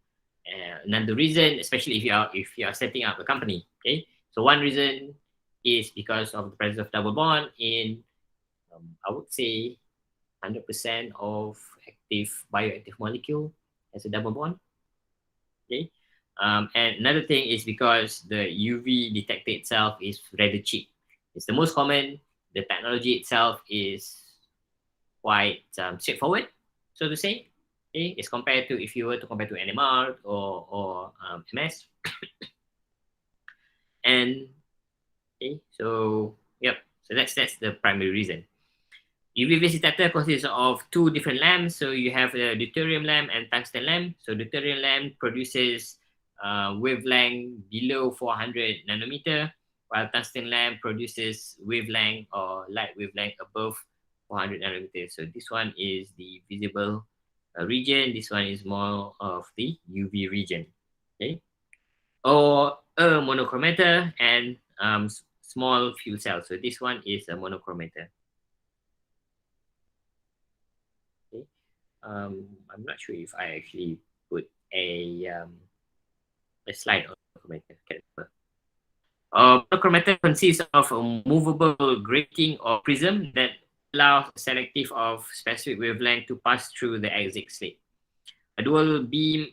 Another reason, especially if you are setting up a company, okay. So one reason is because of the presence of double bond in, I would say, 100% of active bioactive molecule has a double bond. Okay. And another thing is because the UV detector itself is rather cheap. It's the most common. The technology itself is quite straightforward, so to say. Okay, as compared to if you were to compare to NMR or MS. And okay, so yep, so that's the primary reason. UVVIS detector consists of two different lamps. So you have a deuterium lamp and tungsten lamp. So deuterium lamp produces wavelength below 400 nanometer, while tungsten lamp produces wavelength or light wavelength above 400 nanometers. So this one is the visible region. This one is more of the UV region. Okay, or a monochromator and small fuel cell. So this one is a monochromator. Okay. I'm not sure if I actually put a slide on monochromator. Monochromator consists of a movable grating or prism that allows selective of specific wavelength to pass through the exit slit. A dual beam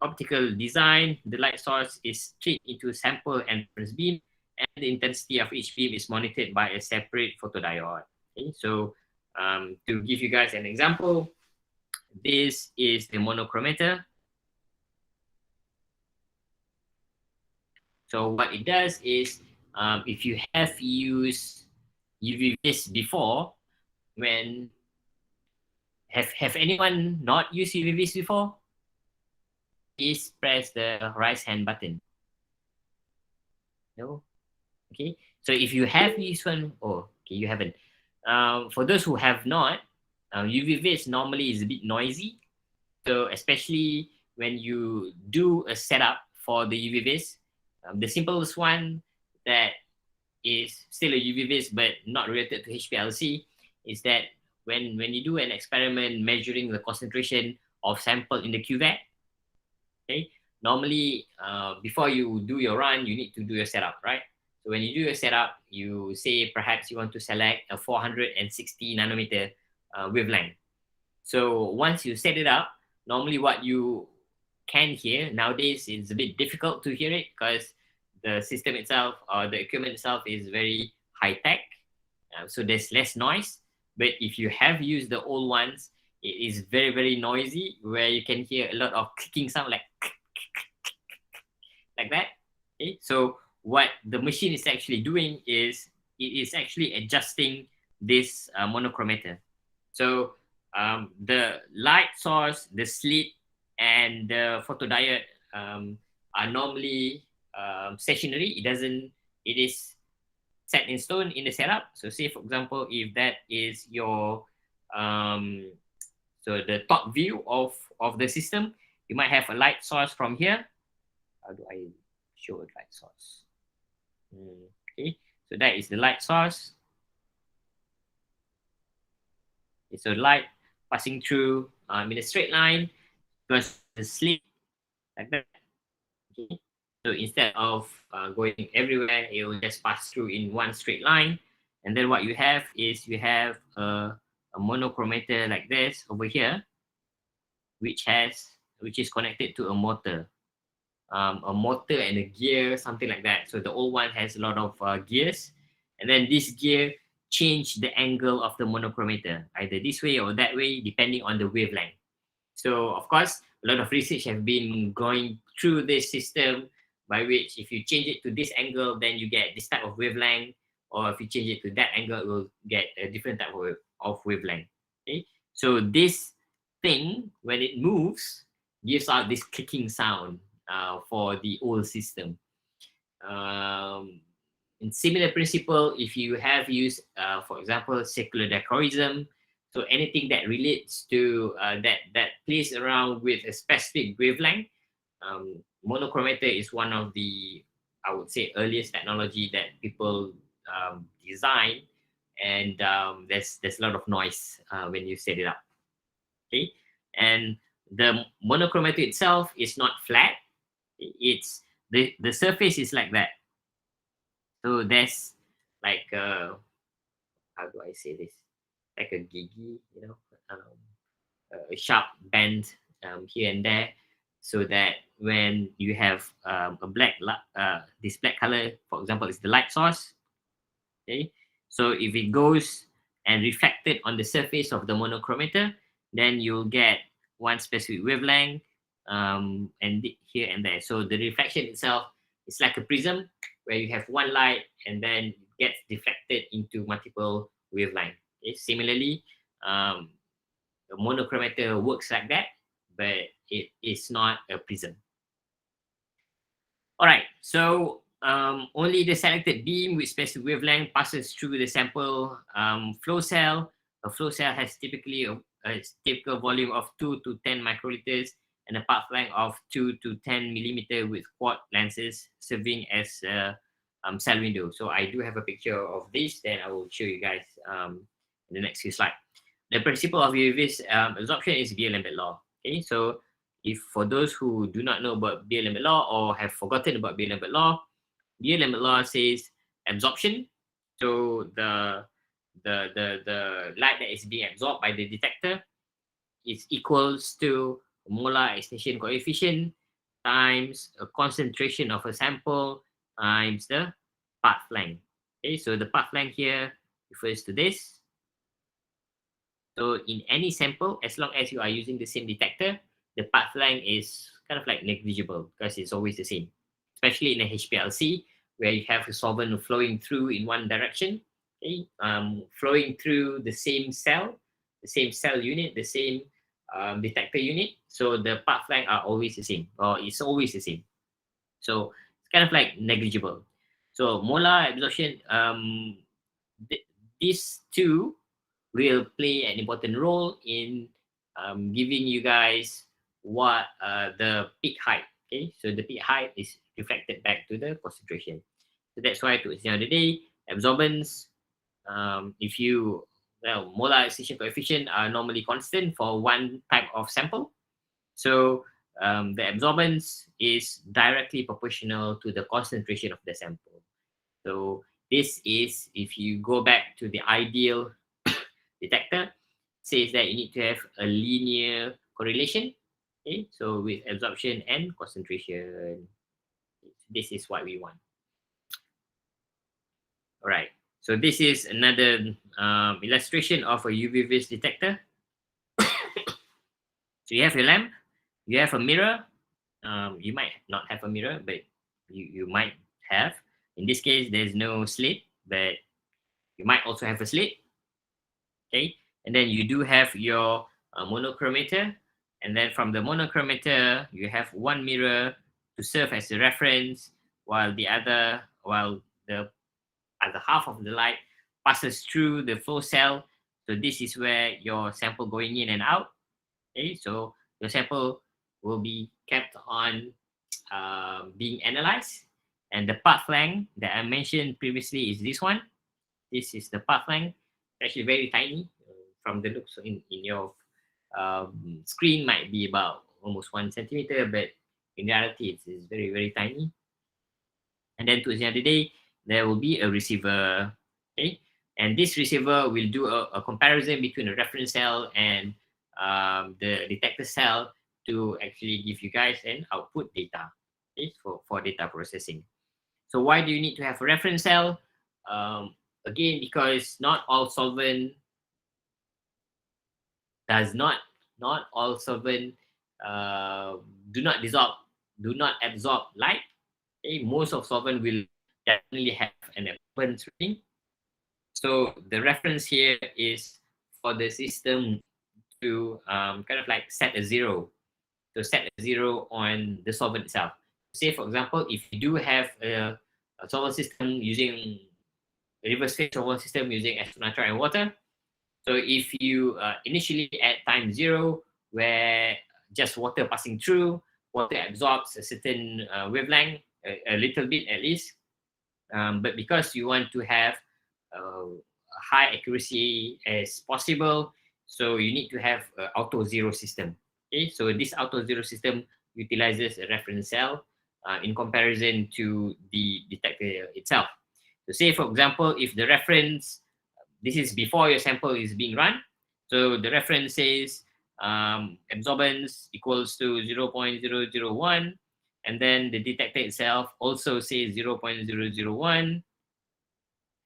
optical design, the light source is split into sample and reference beam, and the intensity of each beam is monitored by a separate photodiode. Okay, so to give you guys an example, this is the monochromator. So what it does is, if you have used UVVIS before, when have anyone not used UVVIS before? Please press the raise hand button. No? Okay. So if you have used one, oh, okay, you haven't. For those who have not, UVVIS normally is a bit noisy. So especially when you do a setup for the UVVIS, the simplest one that is still a UVVIS but not related to HPLC is that when you do an experiment measuring the concentration of sample in the cuvette, okay, normally before you do your run, you need to do your setup, right? So when you do your setup, you say perhaps you want to select a 460 nanometer wavelength. So once you set it up, normally what you can hear nowadays, it's a bit difficult to hear it because the system itself or the equipment itself is very high tech, so there's less noise. But if you have used the old ones, it is very, very noisy, where you can hear a lot of clicking sound, like that. Okay, so what the machine is actually doing is it is actually adjusting this monochromator. So the light source, the slit, and the photodiode are normally stationary. It is set in stone in the setup. So say for example, if that is your so the top view of the system, you might have a light source from here. How do I show a light source? Okay, so that is the light source. It's a light passing through in a straight line because the slit like that. Okay. So instead of going everywhere, it will just pass through in one straight line. And then what you have is you have a monochromator like this over here, which is connected to a motor and a gear, something like that. So the old one has a lot of gears, and then this gear change the angle of the monochromator, either this way or that way, depending on the wavelength. So of course, a lot of research have been going through this system, by which if you change it to this angle, then you get this type of wavelength, or if you change it to that angle, it will get a different type of wavelength. Okay, so this thing, when it moves, gives out this clicking sound for the old system. In similar principle, if you have used, for example, circular dichroism, so anything that relates to that plays around with a specific wavelength, monochromator is one of the, I would say, earliest technology that people design, and there's a lot of noise when you set it up. Okay, and the monochromator itself is not flat. It's the surface is like that. So there's like how do I say this? Like a gigi, a sharp bend here and there, so that when you have this black color, for example, is the light source. Okay, so if it goes and reflected on the surface of the monochromator, then you'll get one specific wavelength, here and there. So the reflection itself is like a prism, where you have one light and then it gets deflected into multiple wavelengths. Okay? Similarly, the monochromator works like that, but it is not a prism. All right, so only the selected beam with specific wavelength passes through the sample flow cell. A flow cell has typically a typical volume of 2 to 10 microliters and a path length of 2 to 10 millimeter with quad lenses serving as a cell window. So I do have a picture of this, then I will show you guys in the next few slides. The principle of UVVIS absorption is Beer-Lambert law. Okay, so if for those who do not know about Beer-Lambert law or have forgotten about Beer-Lambert law says absorption. So the light that is being absorbed by the detector is equals to molar extinction coefficient times a concentration of a sample times the path length. Okay, so the path length here refers to this. So in any sample, as long as you are using the same detector, the path length is kind of like negligible because it's always the same, especially in a HPLC where you have a solvent flowing through in one direction, okay? Flowing through the same cell unit, the same detector unit. So the path length are always the same, or it's always the same. So it's kind of like negligible. So molar absorption, these two will play an important role in giving you guys what the peak height. Okay, so the peak height is reflected back to the concentration. So that's why, to the end of the day, absorbance, molar extinction coefficient are normally constant for one type of sample. So the absorbance is directly proportional to the concentration of the sample. So this is, if you go back to the ideal detector, says that you need to have a linear correlation. Okay, so with absorption and concentration, this is what we want. All right, so this is another illustration of a UVVIS detector. So you have your lamp, you have a mirror. You might not have a mirror, but you might have. In this case, there's no slit, but you might also have a slit. Okay, and then you do have your monochromator. And then from the monochromator, you have one mirror to serve as a reference, while the other half of the light passes through the flow cell. So this is where your sample going in and out. Okay, so your sample will be kept on being analyzed, and the path length that I mentioned previously is this one. This is the path length. Actually very tiny from the looks in your screen might be about almost 1 centimeter, but in reality it's very, very tiny. And then towards the end of the day, there will be a receiver. Okay, and this receiver will do a comparison between the reference cell and the detector cell to actually give you guys an output data, okay, for data processing. So why do you need to have a reference cell? Again, because not all solvent do not absorb light. Okay, most of solvent will definitely have an absorbance rating. So the reference here is for the system to kind of like set a zero. To set a zero on the solvent itself. Say, for example, if you do have a solvent system using a reverse phase solvent system using acetic nitrite and water. So if you initially at time 0, where just water passing through, water absorbs a certain wavelength, a little bit at least, but because you want to have high accuracy as possible, so you need to have an auto zero system. Okay, so this auto zero system utilizes a reference cell in comparison to the detector itself. So say, for example, if the reference, this is before your sample is being run, so the reference says absorbance equals to 0.001, and then the detector itself also says 0.001.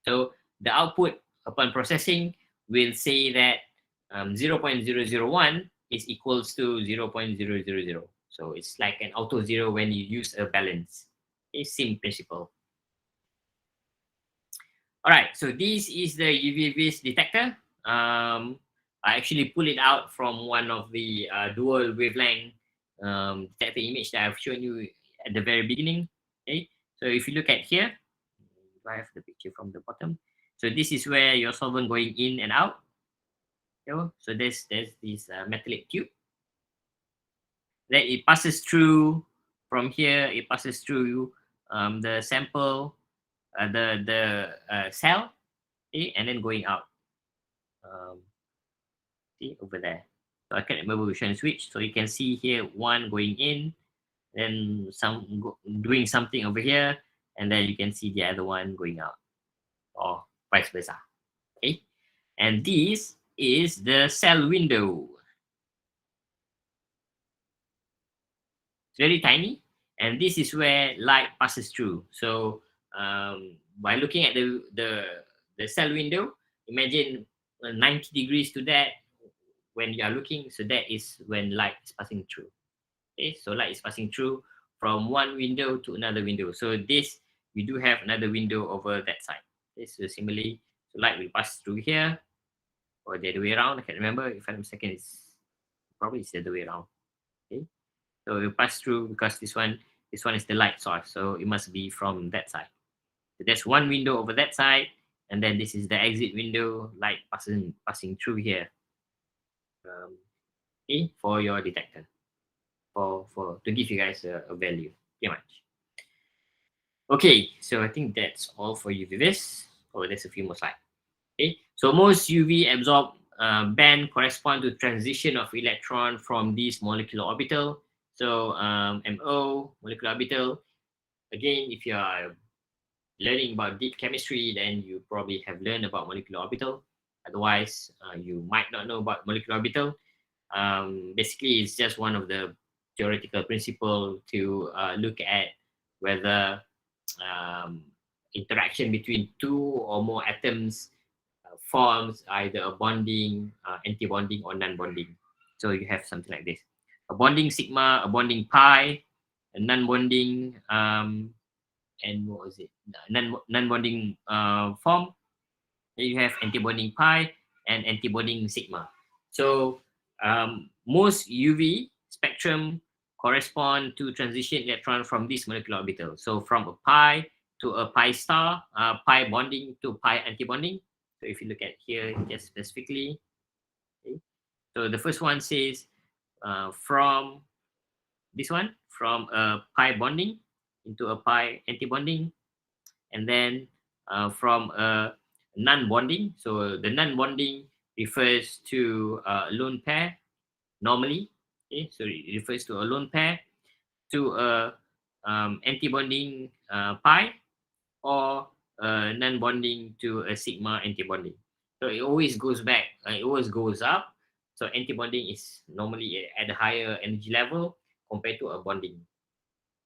So the output upon processing will say that 0.001 is equals to 0.000. So it's like an auto zero when you use a balance. A same principle. All right, so this is the UVVIS detector. I actually pulled it out from one of the dual wavelength detector image that I've shown you at the very beginning. Okay, so if you look at here, I have the picture from the bottom. So this is where your solvent going in and out. So there's this metallic tube. Then it passes through from here. It passes through the sample, the cell, okay, and then going out. See over there. So I can't remember which one is which. So you can see here one going in, then doing something over here, and then you can see the other one going out, or vice versa. Okay, and this is the cell window. It's very tiny, and this is where light passes through. So by looking at the cell window, imagine 90 degrees to that when you are looking. So that is when light is passing through. Okay, so light is passing through from one window to another window. So this, we do have another window over that side. Okay, so similarly, so light will pass through here, or the other way around. I can't remember. If I'm mistaken, it's probably the other way around. Okay, so it will pass through because this one is the light source, so it must be from that side. So there's one window over that side, and then this is the exit window, light passing through here. Okay, for your detector, for to give you guys a value, pretty much. Okay, so I think that's all for UVVIS. Oh, there's a few more slides. Okay, so most UV absorb band correspond to transition of electron from this molecular orbital. So MO, molecular orbital. Again, if you are learning about deep chemistry, then you probably have learned about molecular orbital. Otherwise, you might not know about molecular orbital. Basically, it's just one of the theoretical principle to look at whether interaction between two or more atoms forms either a bonding, anti-bonding, or non-bonding. So you have something like this: a bonding sigma, a bonding pi, a non-bonding, and what was it? Non-bonding form. Then you have anti-bonding pi and anti-bonding sigma. So most UV spectrum correspond to transition electron from this molecular orbital. So from a pi to a pi star, pi bonding to pi antibonding. So if you look at here just specifically, okay. So the first one says from this one, from a pi bonding into a pi antibonding, and then from a non-bonding. So the non-bonding refers to a lone pair normally. Okay, so it refers to a lone pair, to a antibonding pi, or non-bonding to a sigma antibonding. So it always goes back, it always goes up. So antibonding is normally at a higher energy level compared to a bonding.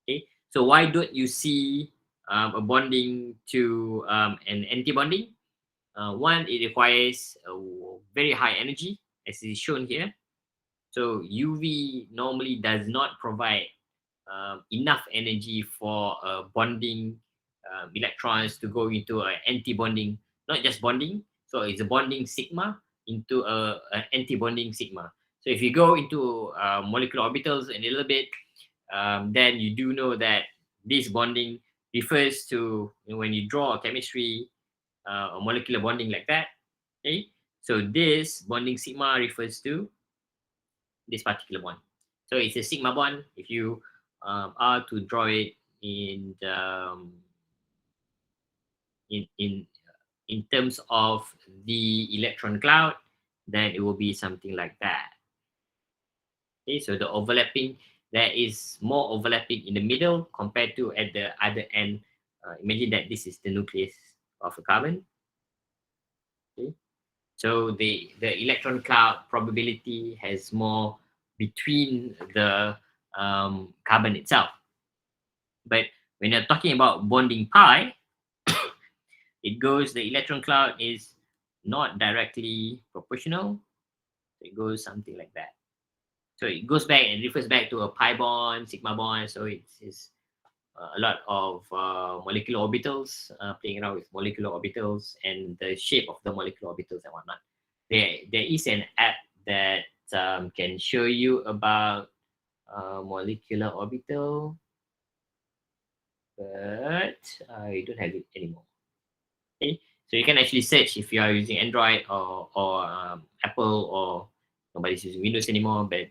Okay, so why don't you see a bonding to an antibonding? One, it requires a very high energy, as is shown here. So UV normally does not provide enough energy for bonding electrons to go into an anti-bonding, not just bonding. So it's a bonding sigma into an anti-bonding sigma. So if you go into molecular orbitals in a little bit, then you do know that this bonding refers to, when you draw a chemistry, a molecular bonding like that. Okay, so this bonding sigma refers to this particular bond. So it's a sigma bond. If you are to draw it in in terms of the electron cloud, then it will be something like that. Okay, so the overlapping, there is more overlapping in the middle compared to at the other end. Imagine that this is the nucleus of a carbon. Okay, so the electron cloud probability has more between the carbon itself. But when you're talking about bonding pi, it goes, the electron cloud is not directly proportional. So it goes something like that. So it goes back and refers back to a pi bond, sigma bond. So it's a lot of molecular orbitals, playing around with molecular orbitals and the shape of the molecular orbitals and whatnot. There is an app that can show you about molecular orbital, but I don't have it anymore. Okay, so you can actually search if you are using Android or Apple, or nobody's using Windows anymore, but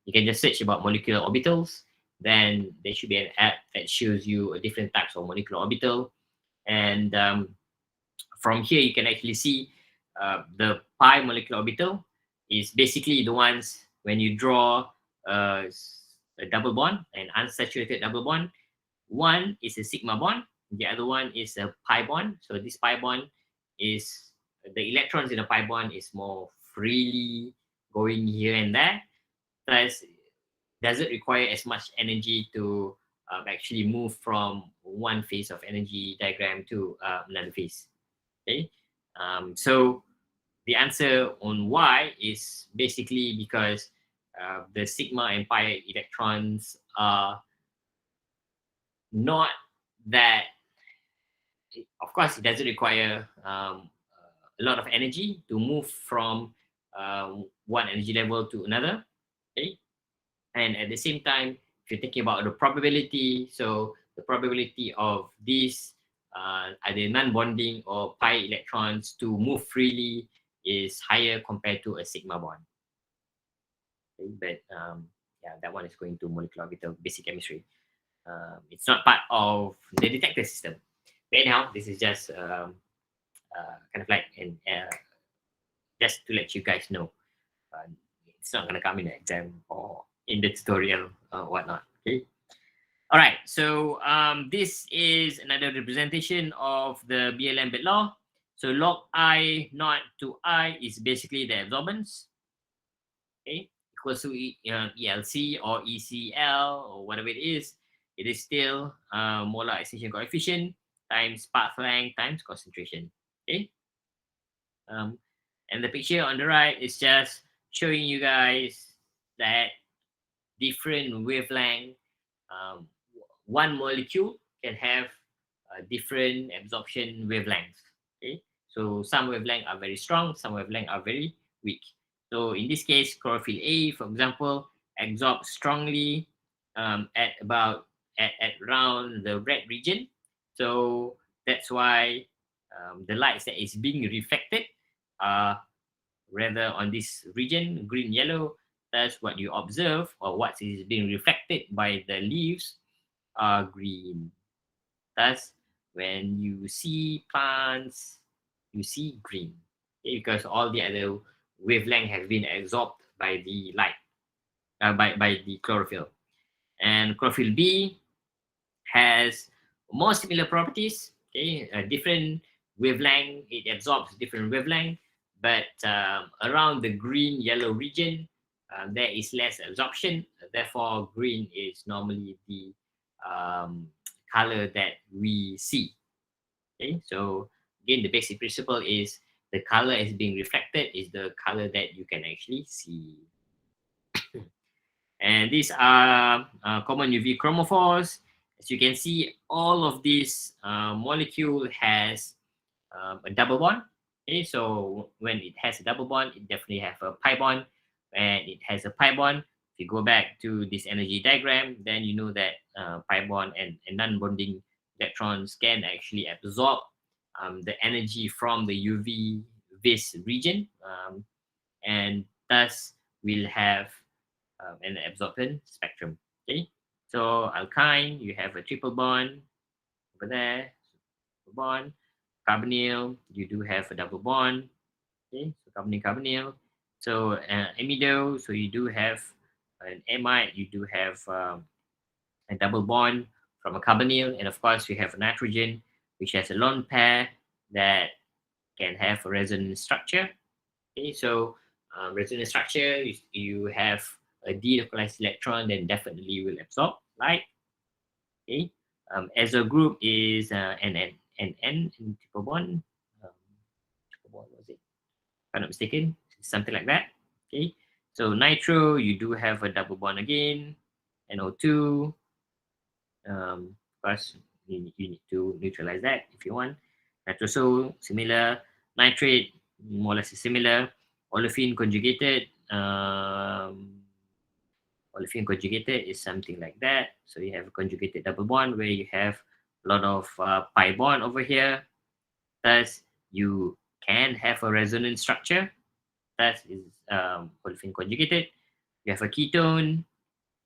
you can just search about molecular orbitals. Then there should be an app that shows you different types of molecular orbital, and from here you can actually see the pi molecular orbital is basically the ones when you draw a double bond, an unsaturated double bond. One is a sigma bond, the other one is a pi bond. So this pi bond is, the electrons in the pi bond is more freely going here and there, thus doesn't require as much energy to actually move from one phase of energy diagram to another phase. Okay, so the answer on why is basically because the sigma and pi electrons are not that, of course it doesn't require a lot of energy to move from one energy level to another. Okay, and at the same time, if you're thinking about the probability, so the probability of these either non-bonding or pi electrons to move freely is higher compared to a sigma bond. Okay, but yeah, that one is going to molecular orbital basic chemistry. It's not part of the detector system. But anyhow, this is just kind of like just to let you guys know. It's not going to come in the exam or in the tutorial or whatnot. Okay. All right. So this is another representation of the BLM bit law. So log I naught to I is basically the absorbance. Okay. Equals to ELC or ECL or whatever it is. It is still molar extinction coefficient times path length times concentration. Okay. And the picture on the right is just showing you guys that different wavelength, one molecule can have different absorption wavelengths. Okay, so some wavelengths are very strong, some wavelengths are very weak. So in this case, chlorophyll A, for example, absorbs strongly at around the red region. So that's why the lights that is being reflected are rather on this region, green, yellow. That's what you observe, or what is being reflected by the leaves are green. Thus, when you see plants, you see green, okay, because all the other wavelength have been absorbed by the light, by the chlorophyll. And chlorophyll B has more similar properties. Okay, a different wavelength, it absorbs different wavelength, but around the green yellow region, there is less absorption. Therefore, green is normally the um, color that we see. Okay, so again, the basic principle is the color is being reflected is the color that you can actually see. And these are common UV chromophores. As you can see, all of these molecule has a double bond. Okay, so when it has a double bond, it definitely have a pi bond. And it has a pi bond, if you go back to this energy diagram, then you know that pi bond and non-bonding electrons can actually absorb the energy from the UV-vis region, and thus will have an absorption spectrum. Okay, so alkyne, you have a triple bond over there, triple bond. Carbonyl, you do have a double bond. Okay, so carbonyl, carbonyl. So amido, so you do have an amide, you do have a double bond from a carbonyl, and of course you have nitrogen, which has a lone pair that can have a resonance structure. Okay, so resonance structure, you have a delocalized electron, then definitely will absorb light. Okay, as a group is an N in triple bond. Triple bond was it? If I'm not mistaken, something like that. Okay, so nitro, you do have a double bond again, NO2. Of course, you need to neutralize that if you want. Nitroso, similar. Nitrate, more or less similar. Olefin conjugated. Olefin conjugated is something like that. So you have a conjugated double bond where you have a lot of pi bond over here. Thus, you can have a resonance structure. That is olefin conjugated. You have a ketone,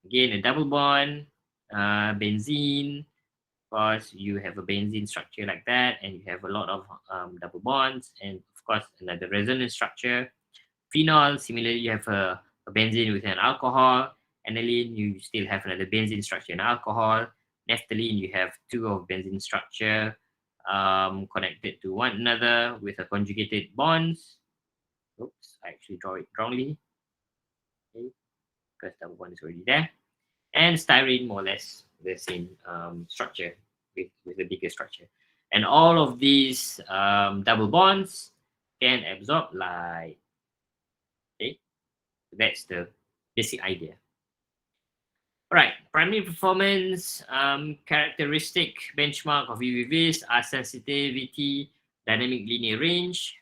again a double bond, benzene. Of course, you have a benzene structure like that, and you have a lot of double bonds, and of course another resonance structure. Phenol, similarly, you have a benzene with an alcohol. Aniline, you still have another benzene structure and alcohol. Naphthalene, you have two of benzene structure connected to one another with a conjugated bonds. Oops, I actually draw it wrongly. Okay, because double bond is already there. And styrene, more or less the same structure with a bigger structure. And all of these double bonds can absorb light. Okay, that's the basic idea. All right, primary performance characteristic benchmark of UVVIS are sensitivity, dynamic linear range.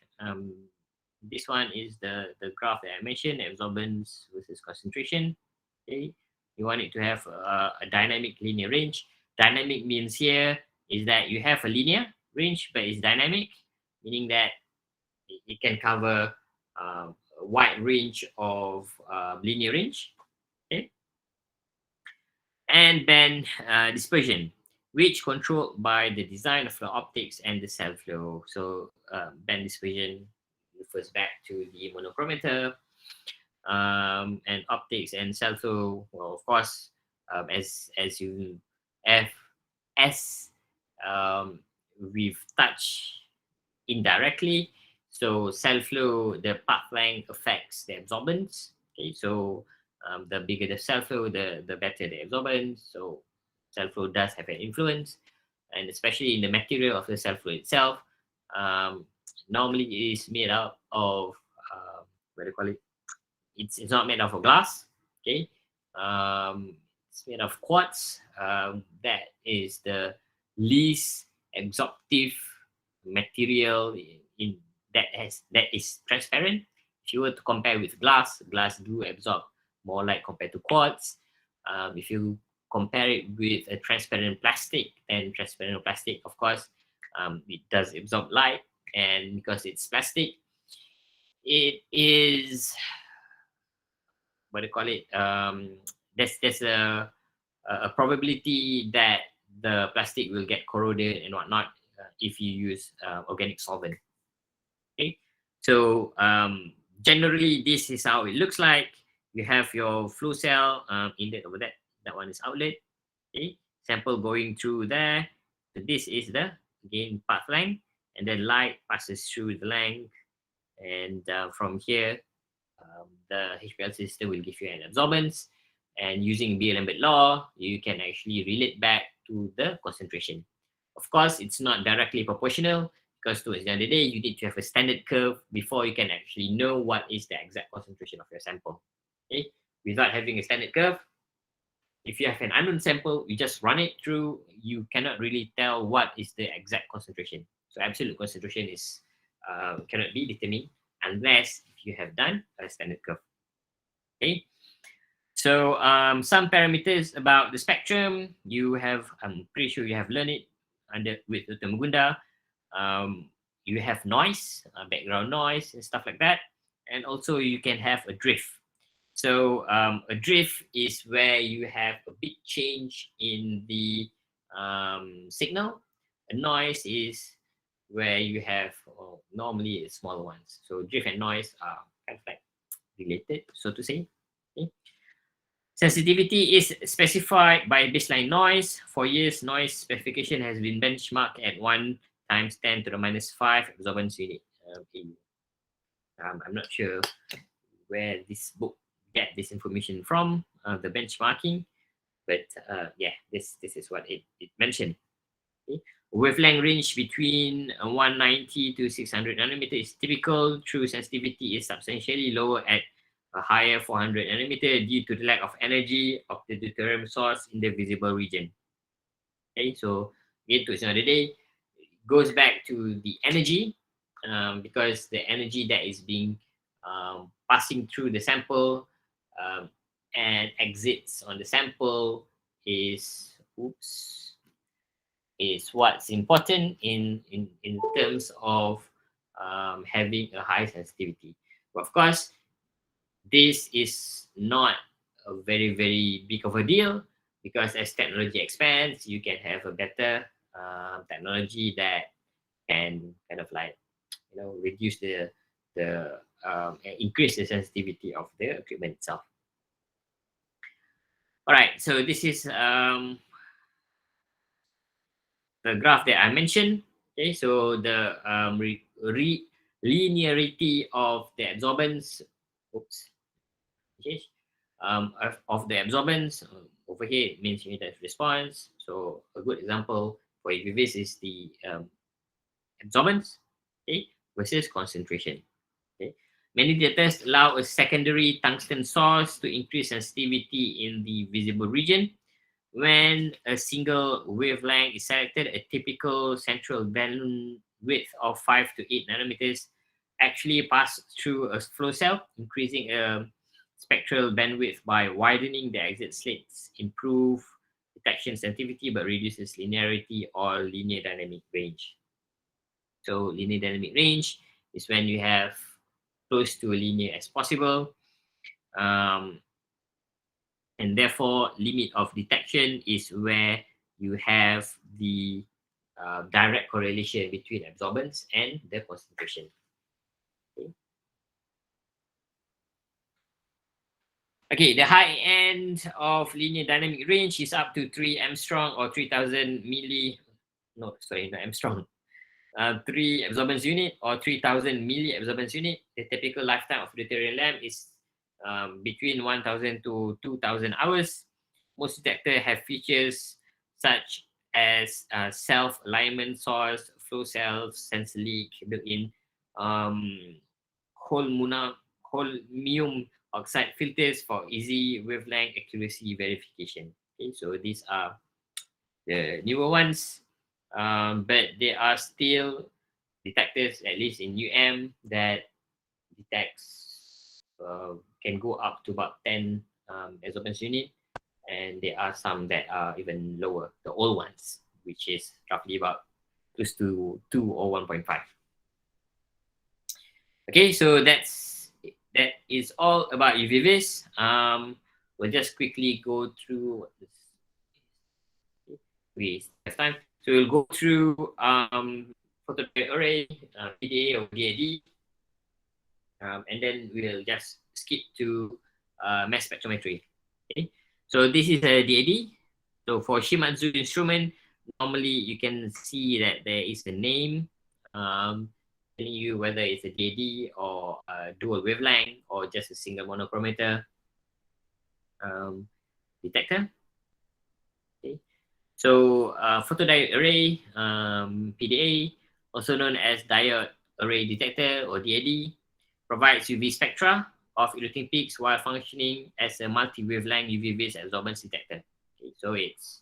This one is the graph that I mentioned, absorbance versus concentration. Okay, you want it to have a dynamic linear range. Dynamic means here is that you have a linear range, but it's dynamic, meaning that it can cover a wide range of linear range. Okay, and band dispersion, which controlled by the design of the optics and the cell flow. So band dispersion refers back to the monochromator, and optics and cell flow. Well, of course, as you have as we've touched indirectly. So cell flow, the path length affects the absorbance. Okay, so the bigger the cell flow, the better the absorbance. So cell flow does have an influence, and especially in the material of the cell flow itself. Um, Normally, it is made out of what do you call it? It's not made out of glass. Okay, it's made of quartz. That is the least absorptive material in that is transparent. If you were to compare with glass, glass do absorb more light compared to quartz. If you compare it with a transparent plastic, then transparent plastic, of course, it does absorb light, and because it's plastic, it is, what do you call it? There's a probability that the plastic will get corroded and whatnot if you use organic solvent. Okay, so generally this is how it looks like. You have your flow cell inlet over there. That one is outlet. Okay, sample going through there. So this is the again path length, and then light passes through the length, and from here the HPLC system will give you an absorbance, and using Beer-Lambert law, you can actually relate back to the concentration. Of course, it's not directly proportional, because towards the end of the day, you need to have a standard curve before you can actually know what is the exact concentration of your sample. Okay, without having a standard curve, if you have an unknown sample, you just run it through, you cannot really tell what is the exact concentration. So absolute concentration is cannot be determined unless if you have done a standard curve. Okay, so some parameters about the spectrum, you have, I'm pretty sure you have learned it under with Dr. Mugunda. You have noise, background noise and stuff like that, and also you can have a drift. So a drift is where you have a big change in the signal. A noise is where you have normally smaller ones. So drift and noise are kind of like related, so to say. Okay. Sensitivity is specified by baseline noise. For years, noise specification has been benchmarked at 1 times 10 to the minus 5 absorbance unit. I'm not sure where this book get this information from, the benchmarking, but yeah, this is what it mentioned. Okay. Wavelength range between 190 to 600 nanometer is typical. True sensitivity is substantially lower at a higher 400 nanometer due to the lack of energy of the deuterium source in the visible region. Okay, so again, to the end of the day, it goes back to the energy, because the energy that is being passing through the sample and exits on the sample is what's important in terms of having a high sensitivity. But of course, this is not a very, very big of a deal, because as technology expands, you can have a better technology that can kind of like, reduce the increase the sensitivity of the equipment itself. All right, so this is the graph that I mentioned. Okay, so the linearity of the absorbance. Okay, of the absorbance over here it means unit of response. So a good example for UVVIS is the absorbance, okay, versus concentration. Okay, many detectors allow a secondary tungsten source to increase sensitivity in the visible region. When a single wavelength is selected, a typical central bandwidth of 5 to 8 nanometers actually pass through a flow cell, increasing spectral bandwidth by widening the exit slits, improve detection sensitivity, but reduces linearity or linear dynamic range. So linear dynamic range is when you have close to a linear as possible. And therefore, limit of detection is where you have the direct correlation between absorbance and the concentration. Okay. Okay, the high end of linear dynamic range is up to 3 Armstrong or 3000 milli, no, sorry, not Armstrong, 3 absorbance unit or 3000 milli absorbance unit. The typical lifetime of deuterium lamp is between 1000 to 2000 hours. Most detectors have features such as self-alignment source, flow cells, sensor leak, built-in holmium oxide filters for easy wavelength accuracy verification. Okay, so these are the newer ones, but there are still detectors, at least in UM, that detects can go up to about 10 absorbance unit, and there are some that are even lower, the old ones, which is roughly about close to 2 or 1.5. Okay, so that is all about UVVIS. We'll just quickly go through what this. We have time, so we'll go through photodiode array, PDA or DAD, and then we'll just skip to mass spectrometry. Okay, so this is a DAD. So for Shimadzu instrument, normally you can see that there is a name telling you whether it's a DAD or a dual wavelength or just a single monochromator detector. Okay, so photodiode array, PDA, also known as diode array detector or DAD, provides UV spectra of eluting peaks while functioning as a multi-wavelength UV-vis absorbance detector. Okay, so it's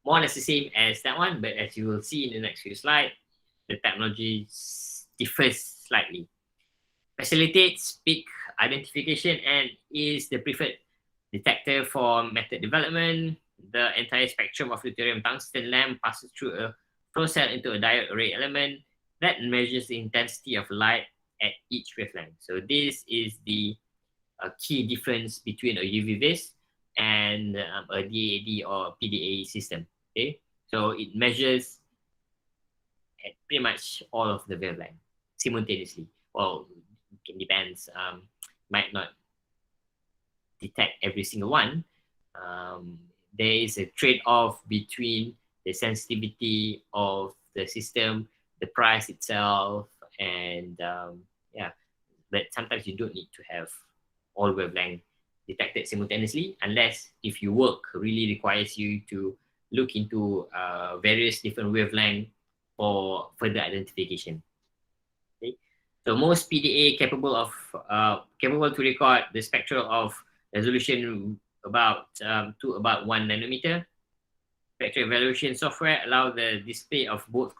more or less the same as that one, but as you will see in the next few slides, the technology differs slightly. Facilitates peak identification and is the preferred detector for method development. The entire spectrum of deuterium tungsten lamp passes through a flow cell into a diode array element that measures the intensity of light at each wavelength. So this is the key difference between a UV-vis and a DAD or PDA system. Okay, so it measures at pretty much all of the wavelength simultaneously. Well, it depends. Might not detect every single one. There is a trade-off between the sensitivity of the system, the price itself, and yeah. But sometimes you don't need to have all wavelength detected simultaneously, unless if your work really requires you to look into various different wavelength for further identification. Okay, so most PDA capable to record the spectral of resolution about to about 1 nanometer. Spectral evaluation software allow the display of both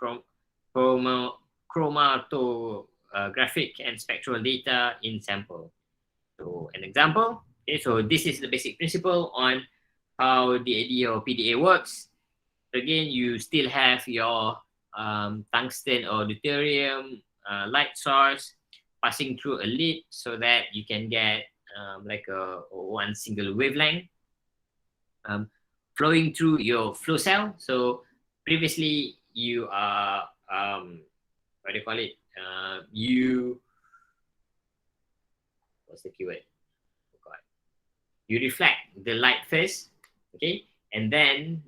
chromatographic and spectral data in sample. So an example, okay, so this is the basic principle on how DAD or PDA works. Again, you still have your tungsten or deuterium light source passing through a lid so that you can get like a one single wavelength flowing through your flow cell. So previously you are what do you call it? What's the keyword? You reflect the light first, okay, and then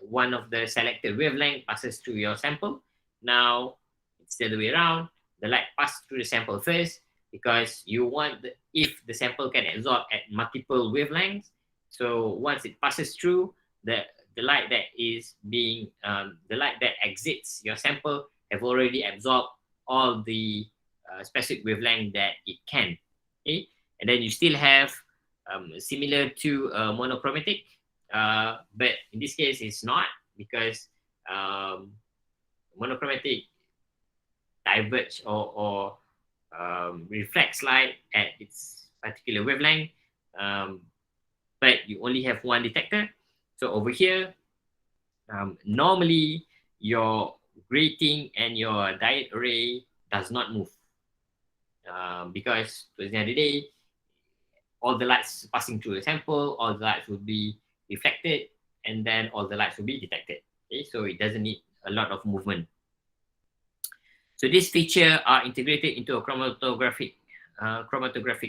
one of the selected wavelength passes through your sample. Now it's the other way around. The light passes through the sample first because you want if the sample can absorb at multiple wavelengths. So once it passes through, the light that is being the light that exits your sample have already absorbed all the specific wavelength that it can. Okay, and then you still have similar to monochromatic, but in this case it's not, because monochromatic diverge or reflects light at its particular wavelength, but you only have one detector. So over here, normally your grating and your diode array does not move because towards the end of the day, all the lights passing through the sample, all the lights will be reflected, and then all the lights will be detected. Okay, so it doesn't need a lot of movement. So this feature are integrated into a chromatographic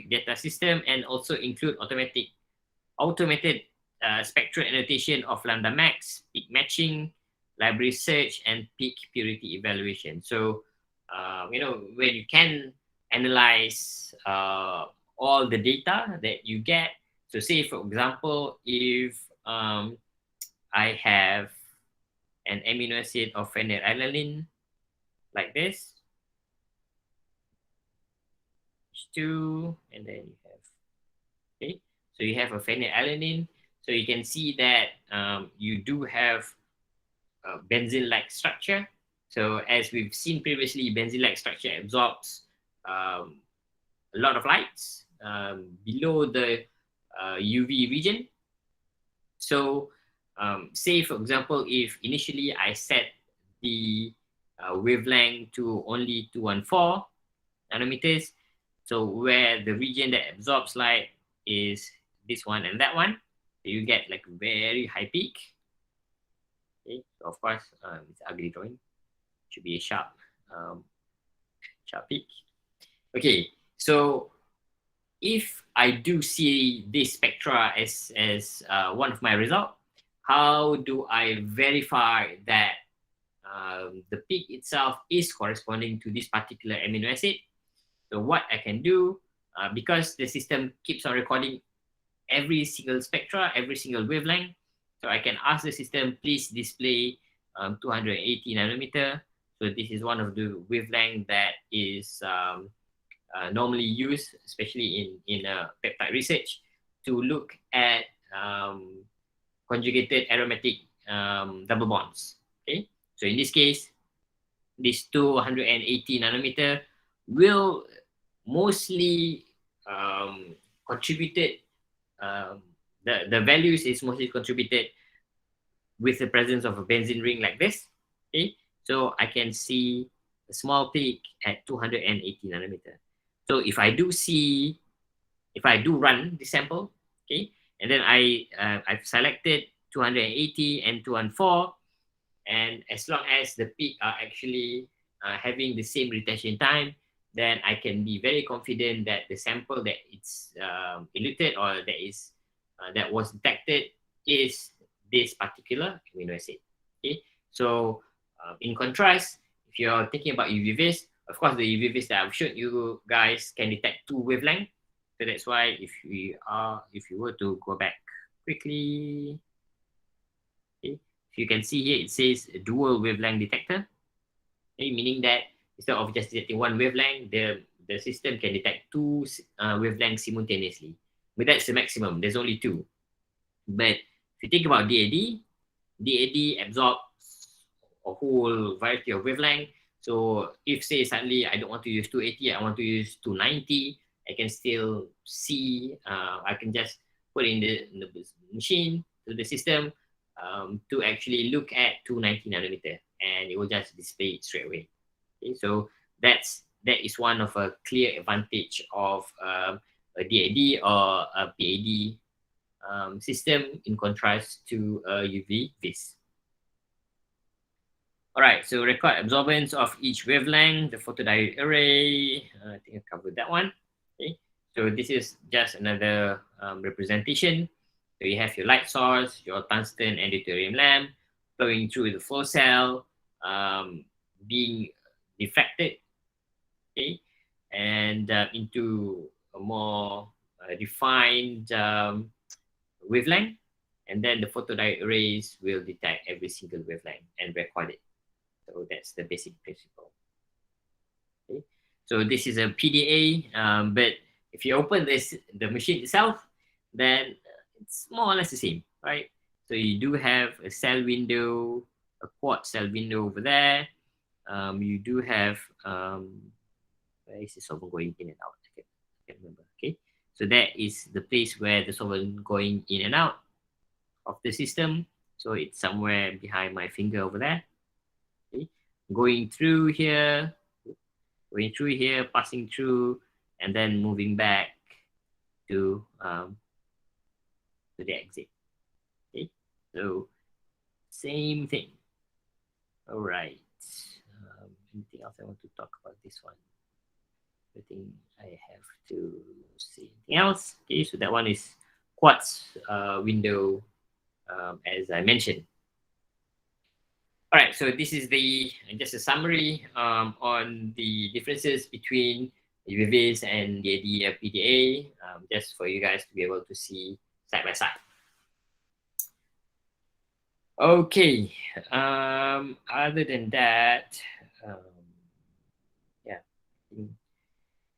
data system and also include automated spectral annotation of lambda max, peak matching, library search, and peak purity evaluation. So when you can analyze all the data that you get. So say, for example, if I have an amino acid of phenylalanine like this, H2, and then you have, okay, so you have a phenylalanine. So you can see that you do have a benzene-like structure. So as we've seen previously, benzene-like structure absorbs a lot of lights. below the UV region. So say for example, if initially I set the wavelength to only 214 nanometers, so where the region that absorbs light is this one and that one, you get like a very high peak. Okay, so of course it's ugly drawing, should be a sharp peak. Okay, so if I do see this spectra as one of my results, how do I verify that the peak itself is corresponding to this particular amino acid? So what I can do, because the system keeps on recording every single spectra, every single wavelength, so I can ask the system, please display 280 nanometer. So this is one of the wavelength that is normally used, especially in peptide research, to look at conjugated aromatic double bonds. Okay, so in this case, this 280 nanometer will mostly contributed, the values is mostly contributed with the presence of a benzene ring like this. Okay, so I can see a small peak at 280 nanometer. So if I do run the sample, okay, and then I've selected 280 and 214, and as long as the peak are actually having the same retention time, then I can be very confident that the sample that it's eluted or that was detected is this particular amino acid. Okay, so in contrast, if you're thinking about UVVIS, of course the UVVIS that I've showed you guys can detect two wavelengths. So that's why if you were to go back quickly, okay, if you can see here, it says dual wavelength detector, okay, meaning that instead of just detecting one wavelength, the system can detect two wavelengths simultaneously. But that's the maximum. There's only two. But if you think about DAD absorbs a whole variety of wavelength. So if say suddenly I don't want to use 280, I want to use 290, I can still see, I can just put in the machine to the system to actually look at 290 nanometer, and it will just display it straight away. Okay, so that is one of a clear advantage of a DAD or a PAD system in contrast to UVVIS. All right, so record absorbance of each wavelength, the photodiode array. I think I covered that one. Okay, so this is just another representation. So you have your light source, your tungsten and deuterium lamp flowing through the flow cell, being diffracted, okay, and into a more defined wavelength, and then the photodiode arrays will detect every single wavelength and record it. So that's the basic principle. Okay, so this is a PDA, but if you open the machine itself, then it's more or less the same, right? So you do have a cell window, a quad cell window over there. You do have where is the solvent going in and out? I can't remember. Okay, so that is the place where the solvent going in and out of the system. So it's somewhere behind my finger over there. Okay, going through here, passing through, and then moving back to the exit. Okay, so same thing. All right. Anything else I want to talk about this one? I think I have to say anything else. Okay, so that one is quartz window, as I mentioned. All right, so this is just a summary on the differences between UVVIS and the PDA, just for you guys to be able to see side by side. Okay, other than that, yeah,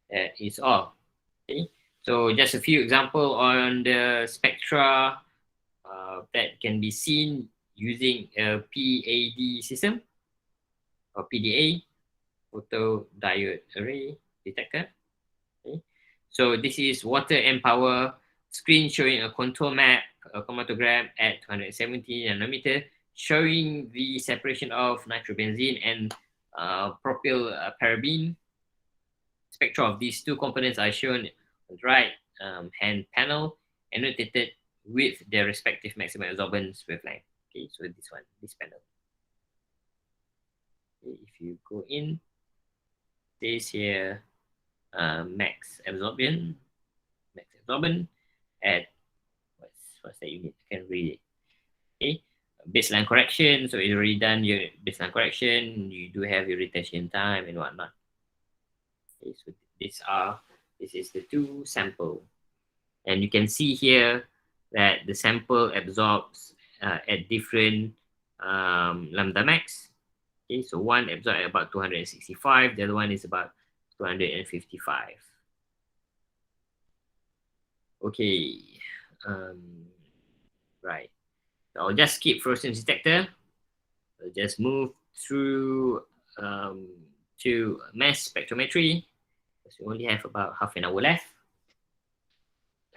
that is all. Okay, so just a few examples on the spectra that can be seen using a PAD system or PDA, photodiode array detector. Okay, So this is water and power screen showing a contour map, a chromatogram at 270 nanometer, showing the separation of nitrobenzene and propyl parabene. Spectra of these two components are shown on the right hand panel, annotated with their respective maximum absorbance wavelength. Okay, so this panel. Okay, if you go in, says here max absorption at what's that unit? I can read it. Okay, baseline correction. So it's already done your baseline correction. You do have your retention time and whatnot. Okay, so this is the two sample, and you can see here that the sample absorbs at different lambda max. Okay, so one absorbs at about 265, the other one is about 255. Okay, right. So I'll just skip fluorescence detector. I'll just move through to mass spectrometry. Because we only have about half an hour left.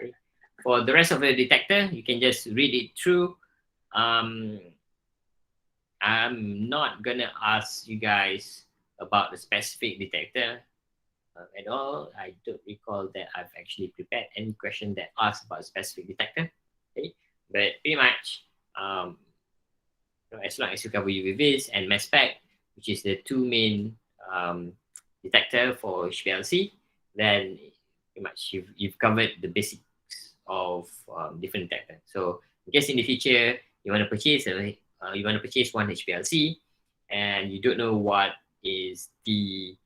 Okay. For the rest of the detector, you can just read it through. I'm not gonna ask you guys about the specific detector at all. I don't recall that I've actually prepared any question that asks about a specific detector. Okay, but pretty much, as long as you cover UVVIS and mass spec, which is the two main detector for HPLC, then pretty much you've covered the basics of different detectors. So in case in the future you want to purchase one HPLC and you don't know what is the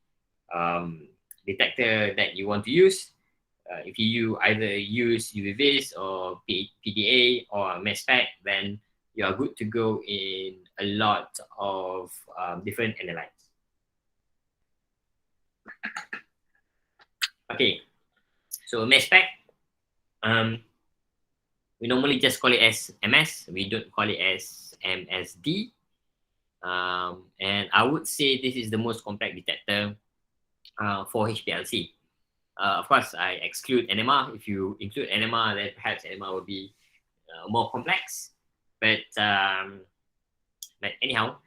detector that you want to use, if you either use UVVIS or PDA or mass spec, then you are good to go in a lot of different analytes. Okay, so mass spec, we normally just call it as MS. We don't call it as MSD. And I would say this is the most complex detector for HPLC. Of course, I exclude NMR. If you include NMR, then perhaps NMR will be more complex. But anyhow,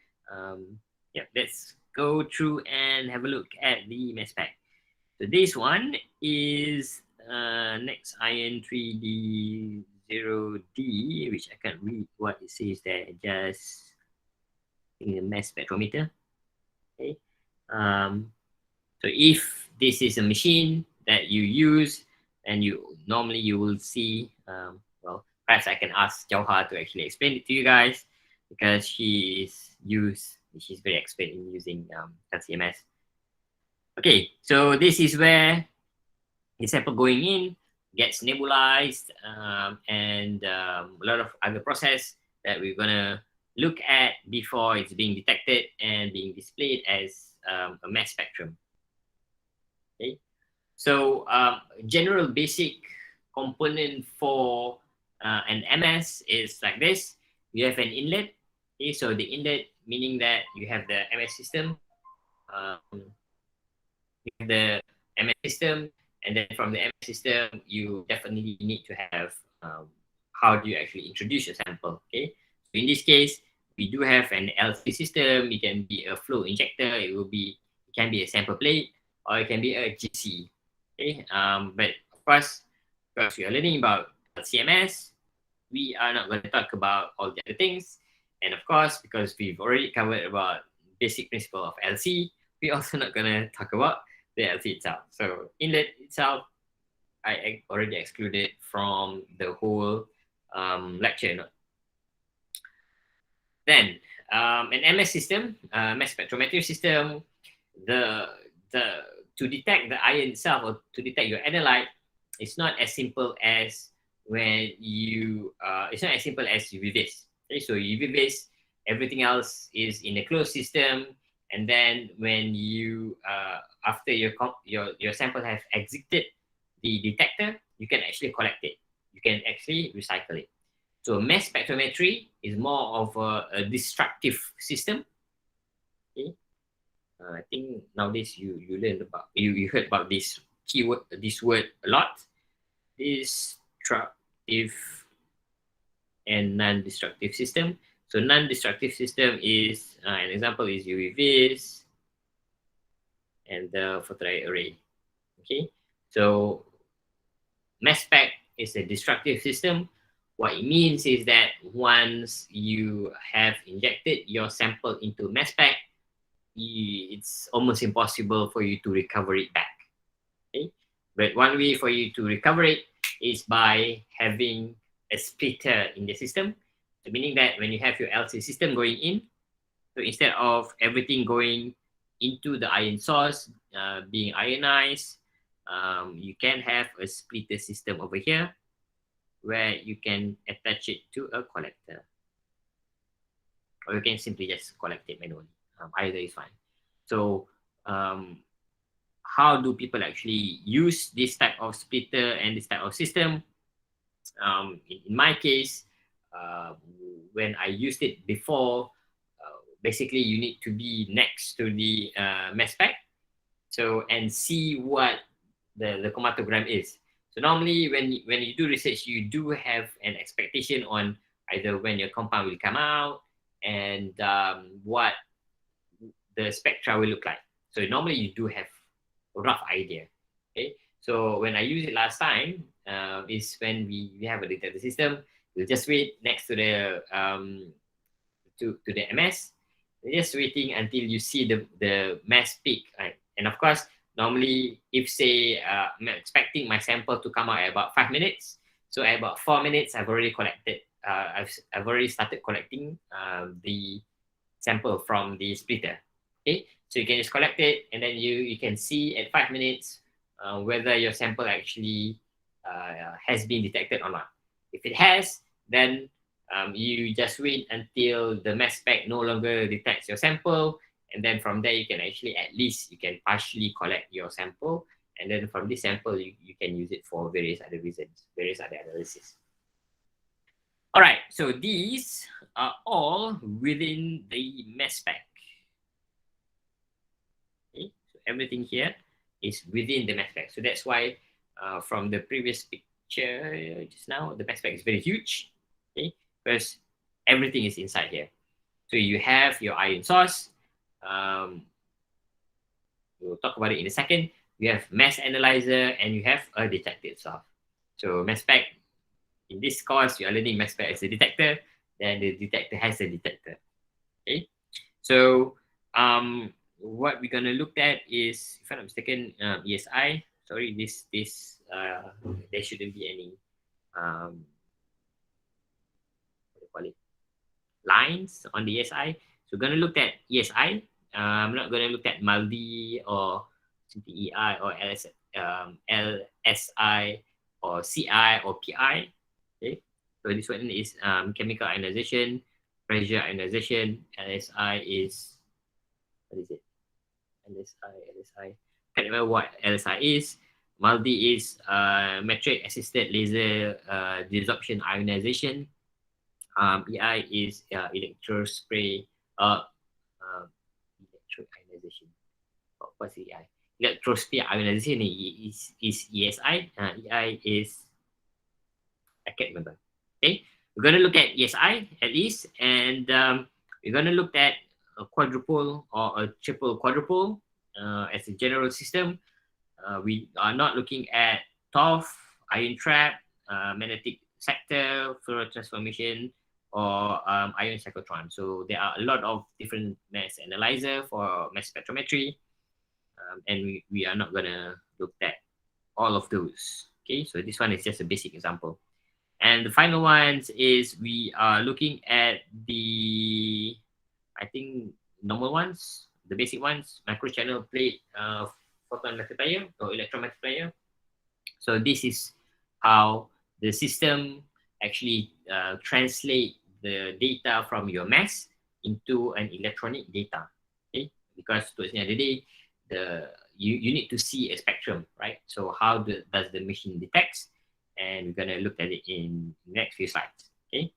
yeah, let's go through and have a look at the mass spec. So this one is next iron 3D0D, which I can't read what it says there. Just in the mass spectrometer. Okay. So if this is a machine that you use, and you will see, well, perhaps I can ask Jauha to actually explain it to you guys, because she's very expert in using LCMS. Okay, so this is where the sample going in gets nebulized, and a lot of other process that we're gonna look at before it's being detected and being displayed as a mass spectrum. Okay, so general basic component for an MS is like this. You have an inlet. Okay, so the inlet meaning that you have the MS system, and then from the MS system, you definitely need to have how do you actually introduce your sample. Okay, so in this case, we do have an LC system. It can be a flow injector. It can be a sample plate, or it can be a GC. Okay, but of course, because we are learning about LCMS, we are not going to talk about all the other things. And of course, because we've already covered about basic principle of LC, we're also not going to talk about the LC itself. So inlet itself, I already excluded from the whole lecture. Then an MS system, mass spectrometry system, to detect the ion itself or to detect your analyte, it's not as simple as it's not as simple as UVVIS. Okay, so UVVIS, everything else is in a closed system, and then when you after your sample have exited the detector, you can actually collect it. You can actually recycle it. So mass spectrometry is more of a destructive system. Okay, I think nowadays you heard about this this word a lot. Destructive and non-destructive system. So non-destructive system is an example is UVVIS and the photodiode array. Okay, so mass spec is a destructive system. What it means is that once you have injected your sample into mass spec, it's almost impossible for you to recover it back. Okay, but one way for you to recover it is by having a splitter in the system. So meaning that when you have your LC system going in, so instead of everything going into the ion source being ionized, you can have a splitter system over here where you can attach it to a collector, or you can simply just collect it manually. Either is fine. So how do people actually use this type of splitter and this type of system? In my case, when I used it before, basically you need to be next to the mass spec, so and see what the chromatogram is. So normally when you do research, you do have an expectation on either when your compound will come out and what the spectra will look like. So normally you do have a rough idea. Okay, so when I used it last time, is when we have a detector system. We'll just wait next to the to the MS. We're just waiting until you see the mass peak, right? And of course, normally if say I'm expecting my sample to come out at about 5 minutes, so at about 4 minutes I've already collected. I've already started collecting the sample from the splitter. Okay, so you can just collect it, and then you can see at 5 minutes whether your sample actually has been detected or not. If it has, then you just wait until the mass spec no longer detects your sample, and then from there you can actually at least you can partially collect your sample, and then from this sample you can use it for various other reasons, various other analysis. All right, so these are all within the mass spec. Okay, so everything here is within the mass spec. So that's why from the previous picture just now, the mass spec is very huge. Okay, because everything is inside here. So you have your ion source. We'll talk about it in a second. You have mass analyzer and you have a detector itself. So mass spec, in this course, you are learning mass spec as a detector, then the detector has a detector. Okay, so what we're gonna look at is, if I'm not mistaken, ESI. Sorry, this there shouldn't be any what do you call it, lines on the ESI. So we're gonna look at ESI. I'm not gonna look at MALDI or CTEI or LSI or CI or PI. Okay, so this one is chemical ionization, pressure ionization. LSI is, what is it? LSI. Can't remember what LSI is. MALDI is metric assisted laser desorption ionization. EI is electrospray electroionization. What's EI? Electrospray ionization is ESI. EI is, I can't remember. Okay, we're going to look at ESI at least, and we're going to look at a quadruple or a triple quadruple as a general system. We are not looking at TOF, ion trap, magnetic sector, fluoro transformation, or ion cyclotron. So there are a lot of different mass analyzer for mass spectrometry, and we are not going to look at all of those. Okay, so this one is just a basic example. And the final ones is we are looking at the, I think, normal ones, the basic ones, microchannel plate photon multiplier or electron multiplier. So this is how the system actually translate the data from your mass into an electronic data. Okay, because towards the end of the day, you need to see a spectrum, right? So how does the machine detect? And we're gonna look at it in the next few slides. Okay,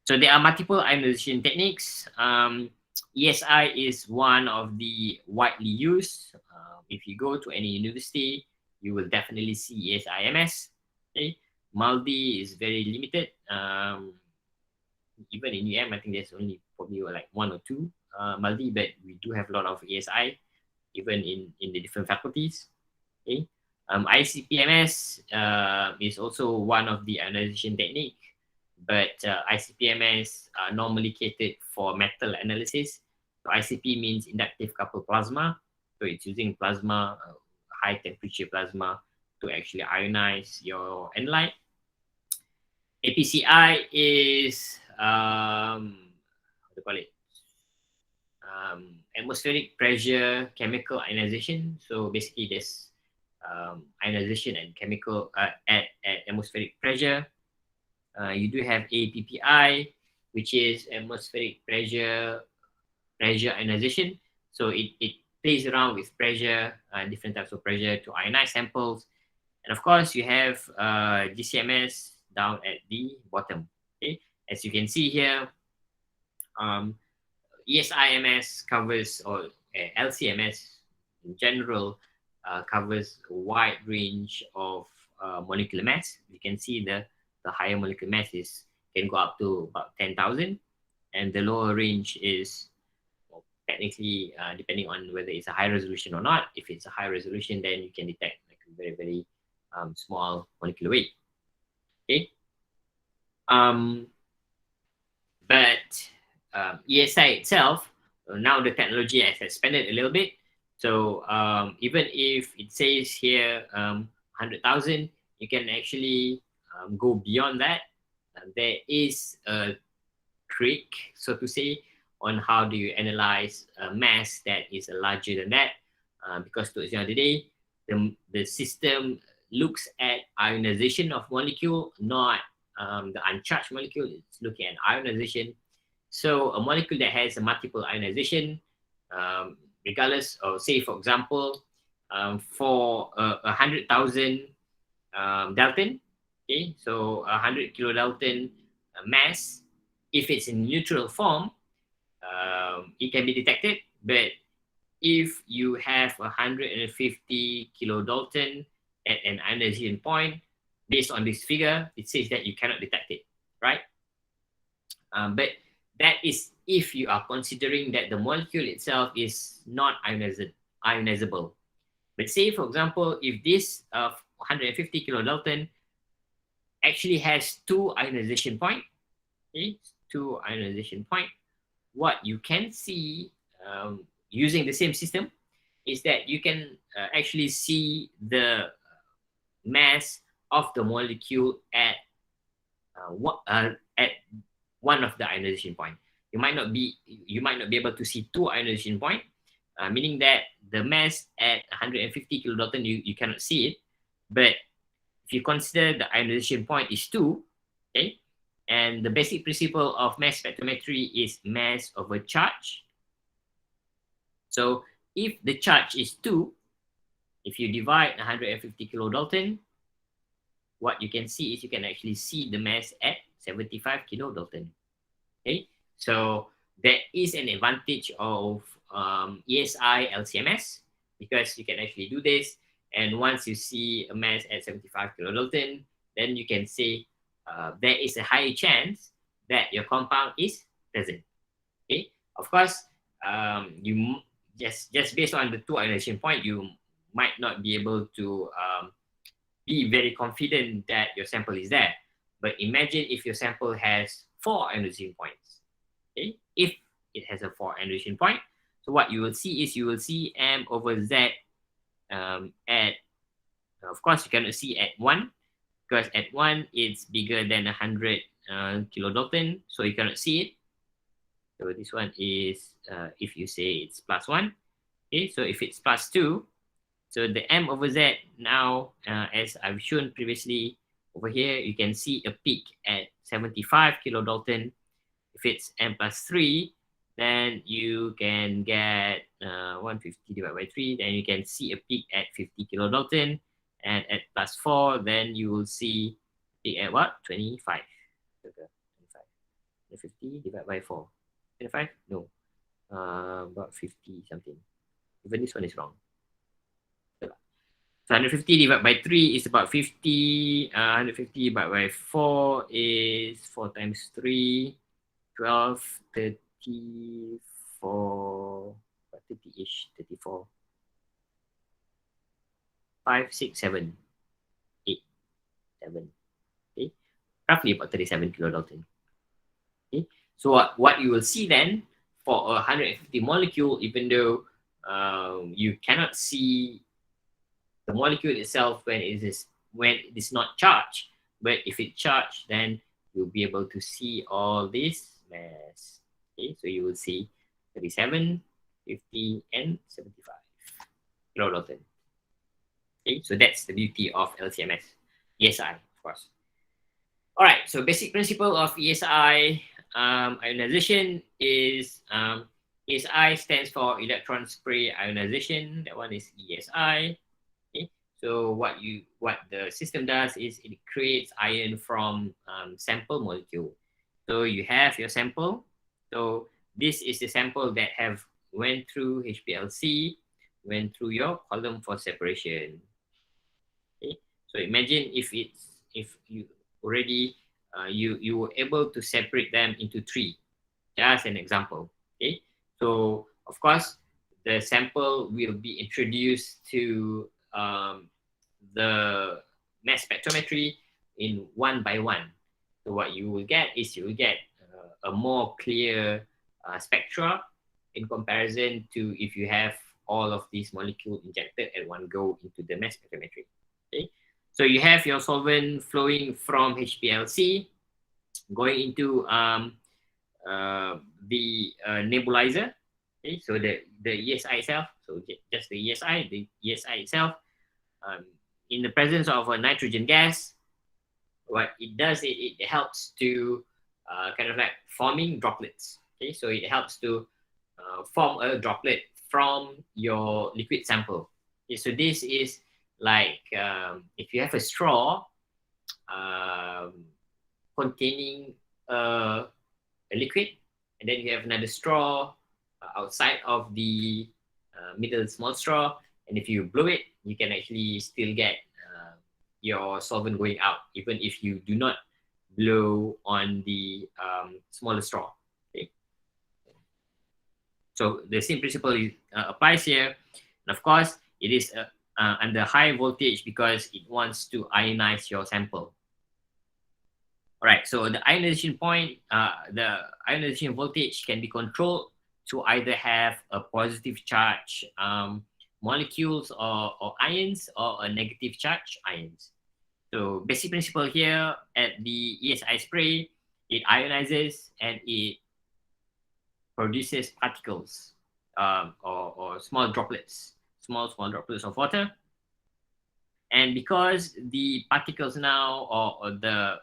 so there are multiple ionization techniques. ESI is one of the widely used. If you go to any university, you will definitely see ESIMS. Okay, multi is very limited. Even in UM, I think there's only probably like one or two multi, but we do have a lot of ESI, even in the different faculties. Okay, ICP-MS is also one of the ionization technique, but ICP-MS are normally catered for metal analysis. So ICP means inductive coupled plasma. So it's using plasma, high temperature plasma, to actually ionize your analyte. APCI is what do you call it? Atmospheric pressure chemical ionization. So basically, there's ionization and chemical at atmospheric pressure. You do have APPI, which is atmospheric pressure ionization. So it plays around with pressure, different types of pressure to ionize samples. And of course, you have GCMS down at the bottom. Okay, as you can see here, ESIMS covers, or LCMS in general, covers a wide range of molecular mass. You can see the higher molecular mass can go up to about 10,000, and the lower range is, well, technically, depending on whether it's a high resolution or not. If it's a high resolution, then you can detect like a very, very small molecular weight. Okay. But ESI itself, now the technology has expanded a little bit. So even if it says here 100,000, you can actually go beyond that. There is a trick, so to say, on how do you analyze a mass that is larger than that. Because towards the end of the day, the system looks at ionization of molecule, not the uncharged molecule. It's looking at ionization. So a molecule that has a multiple ionization, regardless of, say, for example, for 100,000 Dalton, okay, so 100 kilodalton mass, if it's in neutral form, it can be detected. But if you have 150 kilodalton at an ionization point, based on this figure, it says that you cannot detect it, right? But that is if you are considering that the molecule itself is not ionizable. But say, for example, if this 150 kilodalton actually has two ionization point, okay, two ionization point, what you can see using the same system is that you can actually see the mass of the molecule at one of the ionization point. You might not be able to see two ionization point, meaning that the mass at 150 kilodalton you cannot see it. But if you consider the ionization point is 2, okay, and the basic principle of mass spectrometry is mass over charge. So if the charge is 2, if you divide 150 kilodalton, what you can see is you can actually see the mass at 75 kilodalton. Okay, so there is an advantage of ESI LCMS, because you can actually do this. And once you see a mass at 75 kilodalton, then you can say there is a higher chance that your compound is present. Okay, of course, you just based on the two ionization point, you might not be able to be very confident that your sample is there. But imagine if your sample has 4 ionization points. Okay, if it has a 4 ionization point, so what you will see is you will see M over Z at, of course, you cannot see at 1, because at 1 it's bigger than 100 kilodalton, so you cannot see it. So this one is if you say it's +1. Okay, so if it's +2, so the M over Z now, as I've shown previously over here, you can see a peak at 75 kilodalton. If it's M+3, then you can get 150 divided by 3, then you can see a peak at 50 kilodalton. And at +4, then you will see peak at what? 25. Okay, 25. 50 divided by 4. 25? No. About 50 something. Even this one is wrong. So 150 divided by 3 is about 50. 150 divided by 4 is 4 times 3, 12, 34, 30-ish, 34, 5, 6, 7, 8, 7. Okay, roughly about 37 kilodalton. Okay, so what you will see then for a 150 molecule, even though you cannot see the molecule itself when it is not charged, but if it charged, then you'll be able to see all this mass. Okay, so you will see 37, 50, and 75 kilodalton. Okay, so that's the beauty of LCMS, ESI, of course. All right, so basic principle of ESI ionization is ESI stands for electron spray ionization. That one is ESI. Okay, so what the system does is it creates ion from sample molecule. So you have your sample. So this is the sample that have went through HPLC, went through your column for separation. Okay, so imagine if you already you were able to separate them into 3. Just an example. Okay, so of course the sample will be introduced to the mass spectrometry in one by one. So what you will get is you will get a more clear spectra in comparison to if you have all of these molecules injected at one go into the mass spectrometry. Okay, so you have your solvent flowing from HPLC going into the nebulizer. Okay, so the ESI itself, so just the ESI itself, in the presence of a nitrogen gas, what it does, it helps to kind of like forming droplets. Okay, so it helps to form a droplet from your liquid sample. Okay, so this is like if you have a straw containing a liquid, and then you have another straw outside of the middle small straw, and if you blow it, you can actually still get your solvent going out, even if you do not blow on the smaller straw. Okay, so the same principle applies here, and of course it is under high voltage because it wants to ionize your sample. All right, so the ionization point, the ionization voltage can be controlled to either have a positive charge molecules or ions, or a negative charge ions. So basic principle here at the ESI spray, it ionizes and it produces particles or small droplets, small droplets of water. And because the particles now or the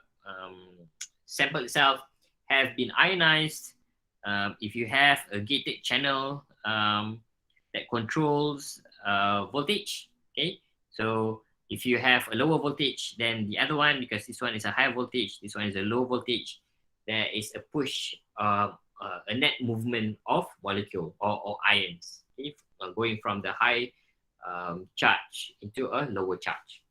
sample itself have been ionized, if you have a gated channel that controls voltage, okay, so if you have a lower voltage than the other one, because this one is a high voltage, this one is a low voltage, there is a push, a net movement of molecule or ions, okay, going from the high charge into a lower charge.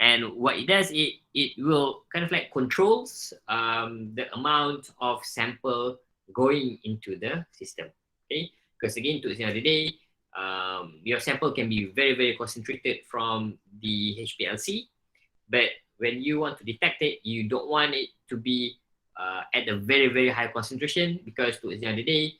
And what it does, it will kind of like controls the amount of sample going into the system. Okay, because again, towards the end of the day, your sample can be very, very concentrated from the HPLC, but when you want to detect it, you don't want it to be at a very, very high concentration, because towards the end of the day,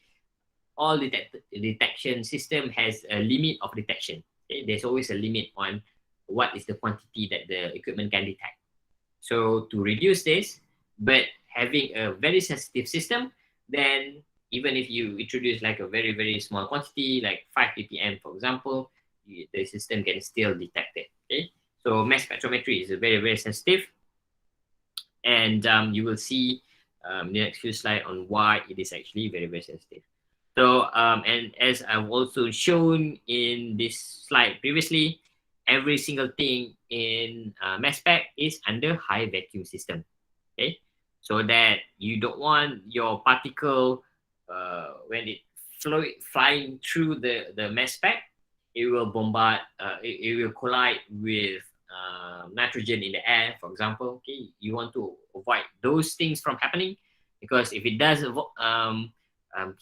all detection system has a limit of detection. Okay? There's always a limit on what is the quantity that the equipment can detect. So to reduce this, but having a very sensitive system, then even if you introduce like a very, very small quantity, like 5 ppm, for example, the system can still detect it. Okay, so mass spectrometry is a very, very sensitive, and you will see the next few slides on why it is actually very, very sensitive. So and as I've also shown in this slide previously, every single thing in mass spec is under high vacuum system. Okay, so that you don't want your particle when it flying through the mass spec, it will bombard, it will collide with nitrogen in the air, for example. Okay, you want to avoid those things from happening, because if it does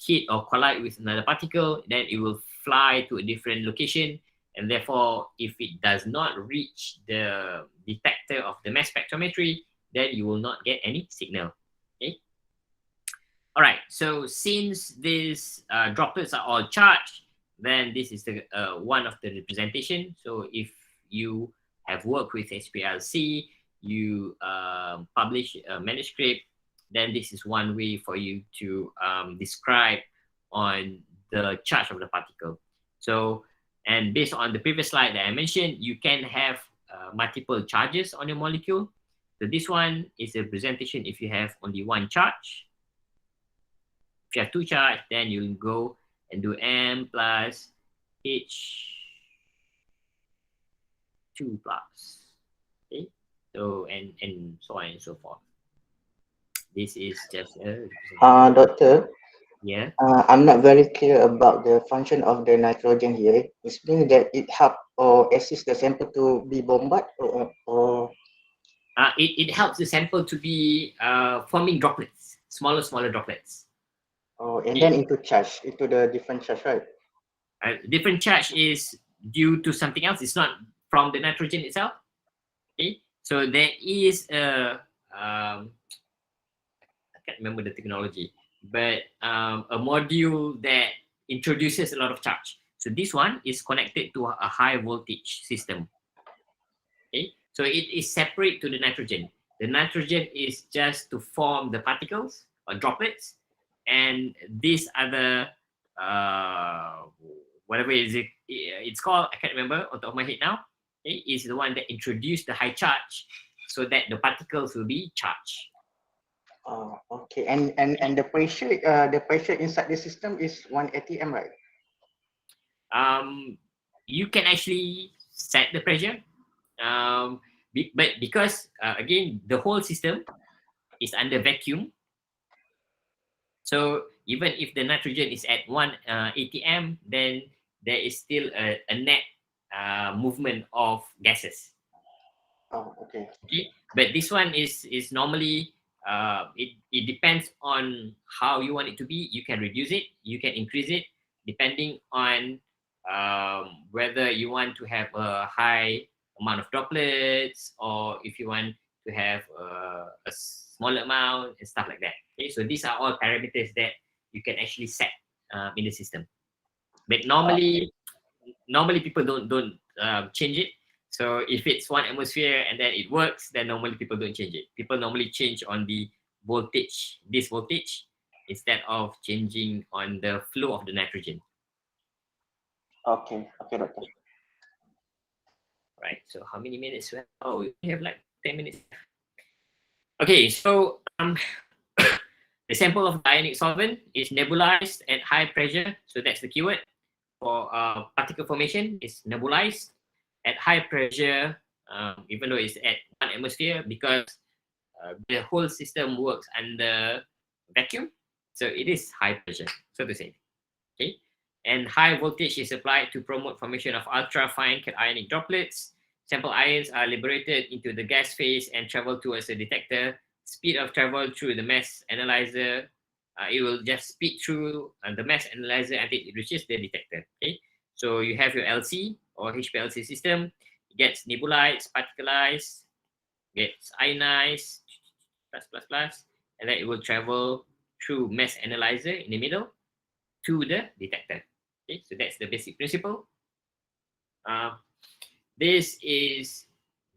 hit or collide with another particle, then it will fly to a different location, and therefore, if it does not reach the detector of the mass spectrometry, then you will not get any signal. Okay. All right. So since these droplets are all charged, then this is the one of the representation. So if you have worked with HPLC, you publish a manuscript, then this is one way for you to describe on the charge of the particle. So, and based on the previous slide that I mentioned, you can have multiple charges on your molecule. So this one is a presentation if you have only one charge. If you have two charge, then you'll go and do M plus H2 plus. Okay, so and so on and so forth. This is just a Doctor, yeah. I'm not very clear about the function of the nitrogen here. It means that it help or assists the sample to be bombarded, or It helps the sample to be forming droplets, smaller droplets. and then into charge, into the different charge, right? Different charge is due to something else. It's not from the nitrogen itself. Okay, so there is I can't remember the technology, but a module that introduces a lot of charge. So this one is connected to a high voltage system. Okay, so it is separate to the nitrogen. The nitrogen is just to form the particles or droplets, and these other whatever is it's called, I can't remember on top of my head now. Okay, is the one that introduced the high charge, so that the particles will be charged. Okay. And the pressure inside the system is 1 atm, right? You can actually set the pressure, but because again the whole system is under vacuum, so even if the nitrogen is at 1 atm, then there is still a net movement of gases. Okay. Okay, but this one is normally it depends on how you want it to be. You can reduce it, you can increase it, depending on whether you want to have a high amount of droplets, or if you want to have a smaller amount and stuff like that. Okay, so these are all parameters that you can actually set in the system. But normally people don't change it. So if it's 1 atmosphere and then it works, then normally people don't change it. People normally change on the voltage, this voltage, instead of changing on the flow of the nitrogen. Okay, doctor. Right. So how many minutes? Oh, we have like 10 minutes. Okay. So the sample of the ionic solvent is nebulized at high pressure. So that's the keyword for particle formation. Is nebulized at high pressure, even though it's at 1 atmosphere, because the whole system works under vacuum, so it is high pressure, so to say. Okay, and high voltage is applied to promote formation of ultra fine cationic droplets. Sample ions are liberated into the gas phase and travel towards the detector. Speed of travel through the mass analyzer, it will just speed through the mass analyzer until it reaches the detector. Okay, so you have your LC or HPLC system. It gets nebulized, particleized, gets ionized, and then it will travel through mass analyzer in the middle to the detector. Okay, so that's the basic principle. This is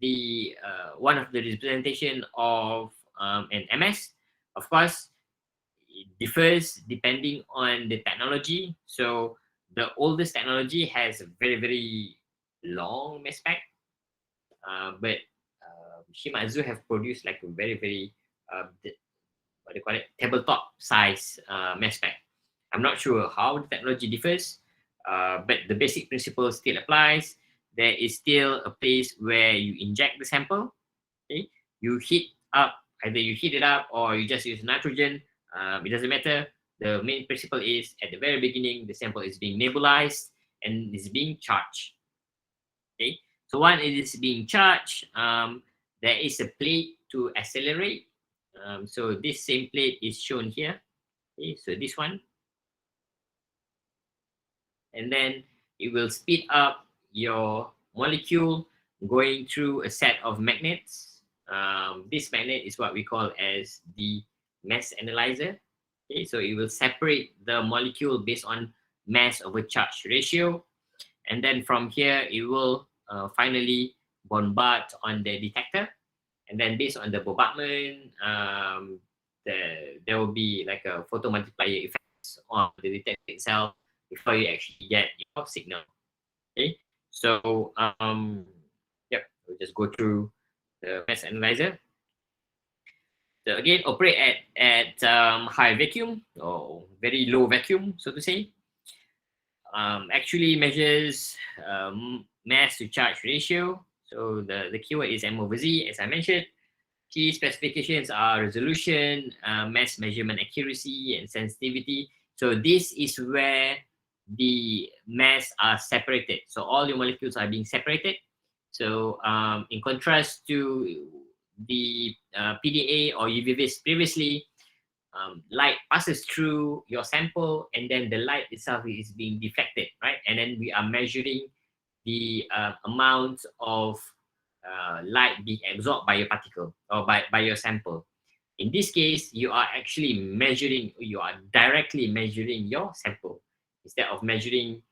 the one of the representation of an MS. Of course, it differs depending on the technology. So the oldest technology has a very long mass spec, but Shimadzu have produced like a very what do you call it, tabletop size mass spec. I'm not sure how the technology differs, but the basic principle still applies. There is still a place where you inject the sample. Okay, you heat up, either you heat it up or you just use nitrogen. It doesn't matter. The main principle is at the very beginning, the sample is being nebulized, and is being charged. Okay, so when it is being charged, there is a plate to accelerate. So this same plate is shown here. Okay, so this one, and then it will speed up your molecule going through a set of magnets. This magnet is what we call as the mass analyzer. Okay, so it will separate the molecule based on mass over charge ratio, and then from here it will finally bombard on the detector, and then based on the bombardment, there will be like a photomultiplier effect on the detector itself before you actually get your signal. Okay, so yep, we'll just go through the mass analyzer. So again, operate at high vacuum or very low vacuum, so to say. Actually measures mass to charge ratio. So the keyword is M over Z, as I mentioned. Key specifications are resolution, mass measurement accuracy, and sensitivity. So this is where the mass are separated. So all your molecules are being separated. So in contrast to the PDA or UVVIS previously, light passes through your sample, and then the light itself is being deflected, right? And then we are measuring the amount of light being absorbed by your particle or by your sample. In this case, you are actually measuring, you are directly measuring your sample. Instead of measuring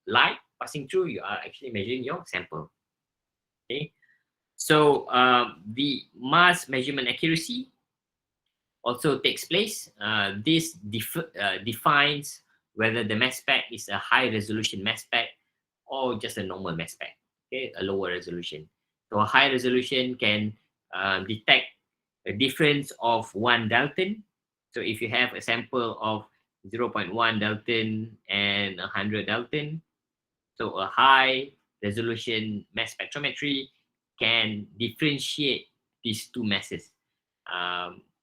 light passing through, you are actually measuring your sample. Okay, so the mass measurement accuracy also takes place. This defines whether the mass spec is a high resolution mass spec or just a normal mass spec, okay, a lower resolution. So a high resolution can detect a difference of 1 Dalton. So if you have a sample of 0.1 Dalton and 100 Dalton, so a high resolution mass spectrometry can differentiate these two masses.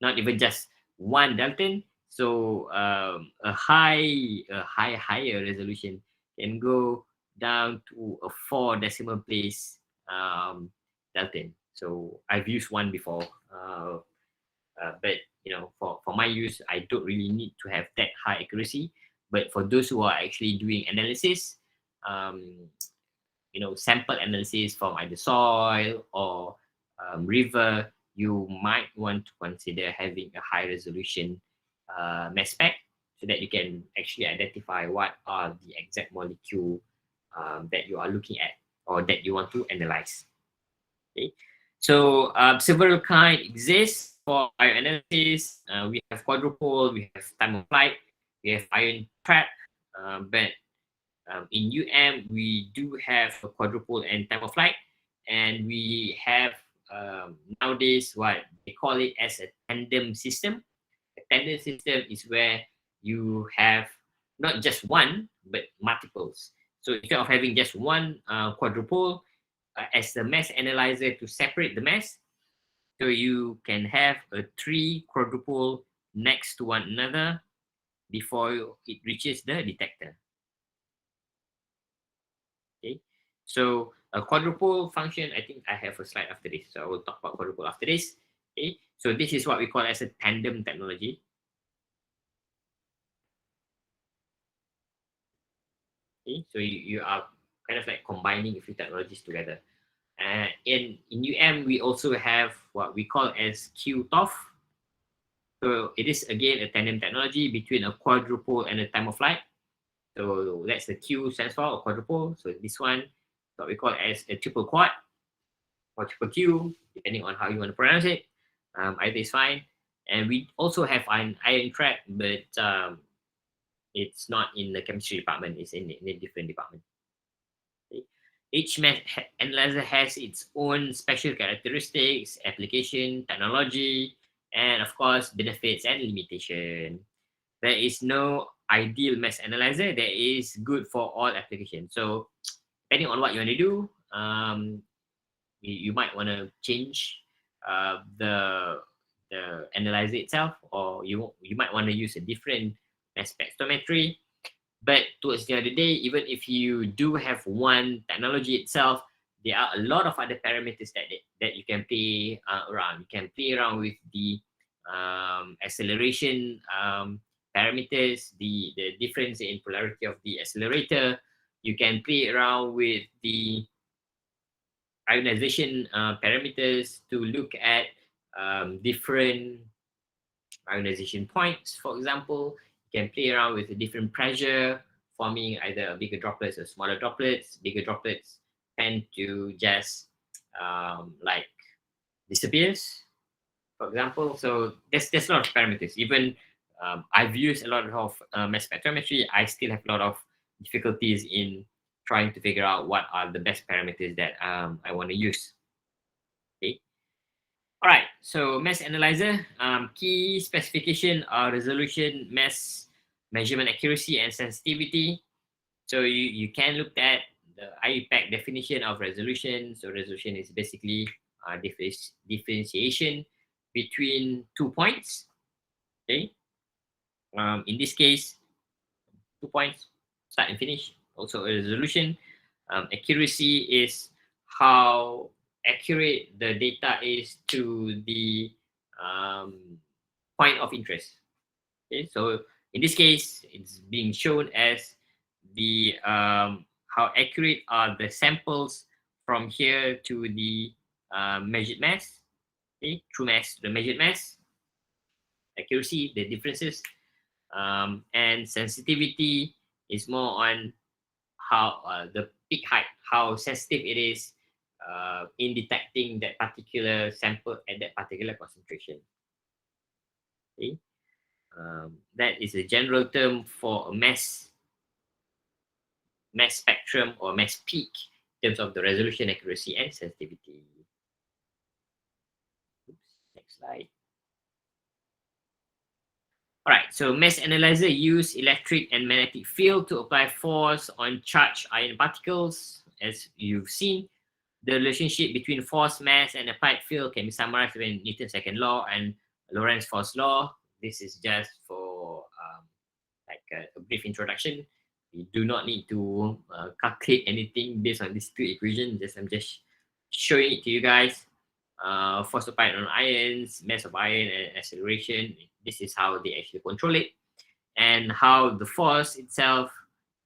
Not even just 1 Dalton. So a higher resolution can go down to a 4 decimal place Dalton. So I've used one before, but you know, for my use, I don't really need to have that high accuracy. But for those who are actually doing analysis, you know, sample analysis from either soil or river, you might want to consider having a high resolution mass spec so that you can actually identify what are the exact molecule that you are looking at or that you want to analyze. Okay, so several kinds exist for bioanalysis. We have quadrupole, we have time of flight, we have ion trap, but in we do have a quadrupole and time of flight, and we have nowadays what they call it as a tandem system. A tandem system is where you have not just one but multiples. So instead of having just one quadrupole as the mass analyzer to separate the mass, so you can have a 3 quadrupole next to one another before it reaches the detector. Okay, so a quadrupole function, I think I have a slide after this, so I will talk about quadrupole after this. Okay, so this is what we call as a tandem technology. Okay, so you are kind of like combining a few technologies together. In we also have what we call as QTOF. So it is again a tandem technology between a quadrupole and a time of flight. So that's the Q stands for, a quadrupole. So this one, what we call as a triple quad or triple Q, depending on how you want to pronounce it. Either is fine. And we also have an ion trap, but it's not in the chemistry department. It's in a different department. Okay. Each analyzer has its own special characteristics, application, technology, and of course, benefits and limitation. There is no ideal mass analyzer that is good for all applications. So depending on what you want to do, you might want to change the analyzer itself, or you might want to use a different mass spectrometry. But towards the end of the day, even if you do have one technology itself, there are a lot of other parameters that you can play around. You can play around with the acceleration parameters, the difference in polarity of the accelerator. You can play around with the ionization parameters to look at different ionization points, for example. You can play around with the different pressure, forming either bigger droplets or smaller droplets. Bigger droplets tend to just like disappears, for example. So there's a lot of parameters. Even I've used a lot of mass spectrometry. I still have a lot of difficulties in trying to figure out what are the best parameters that I want to use. Okay. All right, so mass analyzer, key specification are resolution, mass measurement accuracy, and sensitivity. So you can look at the IUPAC definition of resolution. So resolution is basically differentiation between 2 points. Okay, in this case, 2 points, start and finish. Also a resolution. Accuracy is how accurate the data is to the point of interest. Okay, so in this case, it's being shown as the how accurate are the samples from here to the measured mass. Okay, true mass to the measured mass. Accuracy, the differences, and sensitivity is more on how the peak height, how sensitive it is in detecting that particular sample at that particular concentration. Okay, that is a general term for a mass spectrum or mass peak in terms of the resolution, accuracy, and sensitivity. Oops, next slide. All right, so mass analyzer use electric and magnetic field to apply force on charged ion particles. As you've seen, the relationship between force, mass, and applied field can be summarized in Newton's second law and Lorentz force law. This is just for like a brief introduction. You do not need to calculate anything based on these two equations. I'm just showing it to you guys. Force applied on ions, mass of ion, and acceleration. This is how they actually control it. And how the force itself,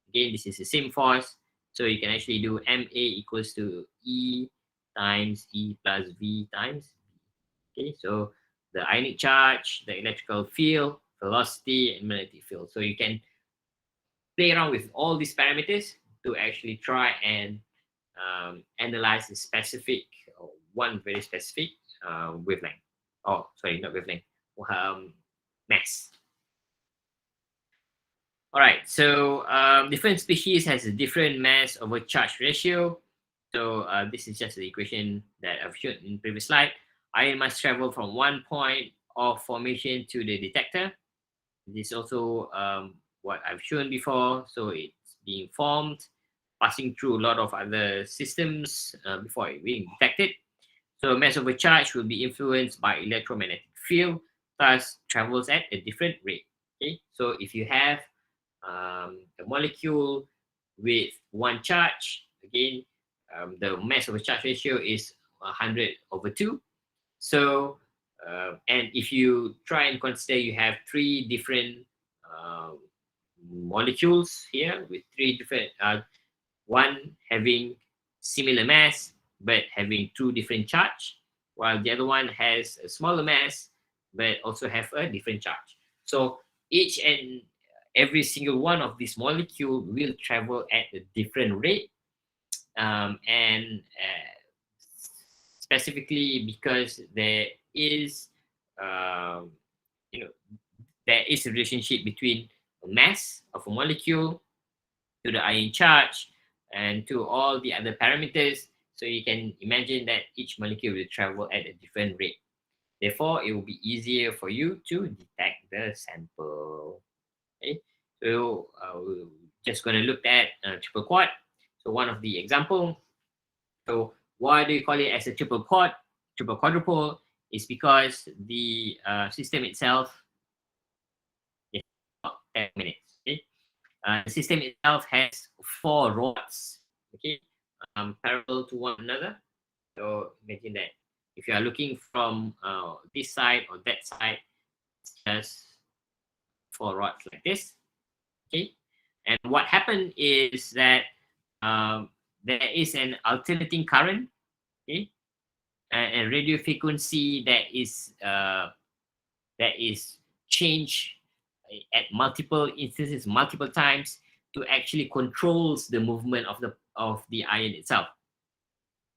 again, this is the same force. So you can actually do MA equals to E times E plus V times V. Okay, so the ionic charge, the electrical field, velocity, and magnetic field. So you can play around with all these parameters to actually try and analyze the specific, one very specific wavelength. Oh, sorry, not wavelength, mass. All right, so different species has a different mass over charge ratio. So this is just the equation that I've shown in the previous slide. Ion must travel from one point of formation to the detector. This is also what I've shown before. So it's being formed, passing through a lot of other systems before it being detected. So mass over charge will be influenced by electromagnetic field, thus travels at a different rate. Okay, so if you have a molecule with one charge, again, the mass over charge ratio is 100/2. So, and if you try and consider you have three different molecules here with three different, one having similar mass but having two different charge, while the other one has a smaller mass but also have a different charge. So each and every single one of these molecules will travel at a different rate, and specifically because there is, you know, there is a relationship between the mass of a molecule to the ion charge and to all the other parameters. So you can imagine that each molecule will travel at a different rate. Therefore, it will be easier for you to detect the sample. Okay, so we're just going to look at triple quad. So one of the example. So why do you call it as a triple quad, triple quadruple? Is because the system itself is about 10 minutes. Okay, The system itself has 4 rods, okay, parallel to one another. So imagine that if you are looking from this side or that side, it's just 4 rods like this, okay. And what happened is that there is an alternating current, okay, and radio frequency that is changed at multiple instances, multiple times, to actually controls the movement of the ion itself.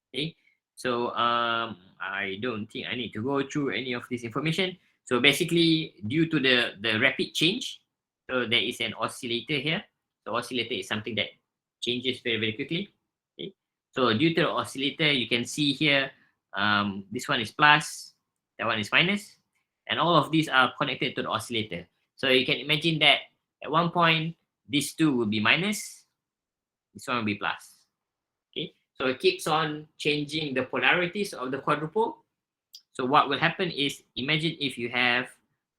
Okay, so I don't think I need to go through any of this information. So basically, due to the rapid change, so there is an oscillator here. The oscillator is something that changes very, very quickly. Okay, so due to the oscillator, you can see here, this one is plus, that one is minus, and all of these are connected to the oscillator. So you can imagine that at one point, these two will be minus, this one will be plus. Okay, so it keeps on changing the polarities of the quadrupole. So what will happen is, imagine if you have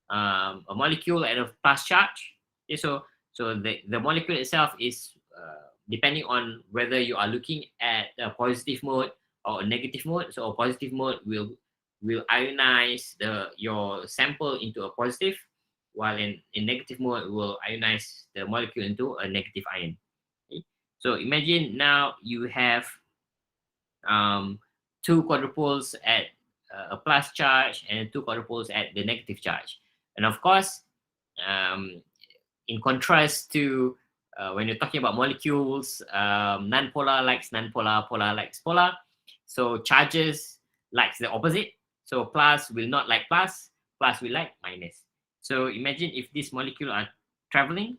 a molecule at a plus charge. Okay, so the molecule itself is depending on whether you are looking at a positive mode or a negative mode. So a positive mode will ionize your sample into a positive, while in negative mode it will ionize the molecule into a negative ion. Okay? So imagine now you have 2 quadrupoles at a plus charge and 2 quadrupoles at the negative charge. And of course, in contrast to when you're talking about molecules, non-polar likes non-polar, polar likes polar. So charges likes the opposite. So plus will not like plus, plus will like minus. So imagine if this molecule are traveling,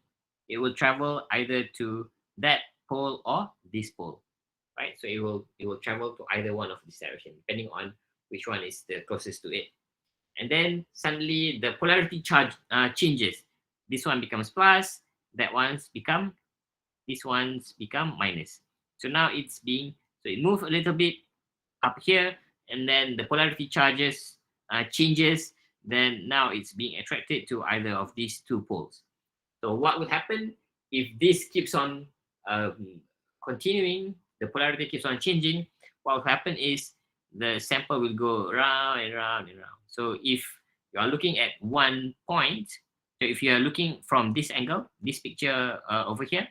it will travel either to that pole or this pole, right? So it will travel to either one of these direction, depending on which one is the closest to it. And then suddenly the polarity charge changes. This one becomes plus, these ones become minus. So now so it moves a little bit up here, and then the polarity charges changes. Then now it's being attracted to either of these 2 poles. So what will happen if this keeps on continuing, the polarity keeps on changing? What will happen is the sample will go round and round and round. So if you are looking at one point, so if you are looking from this angle, this picture over here,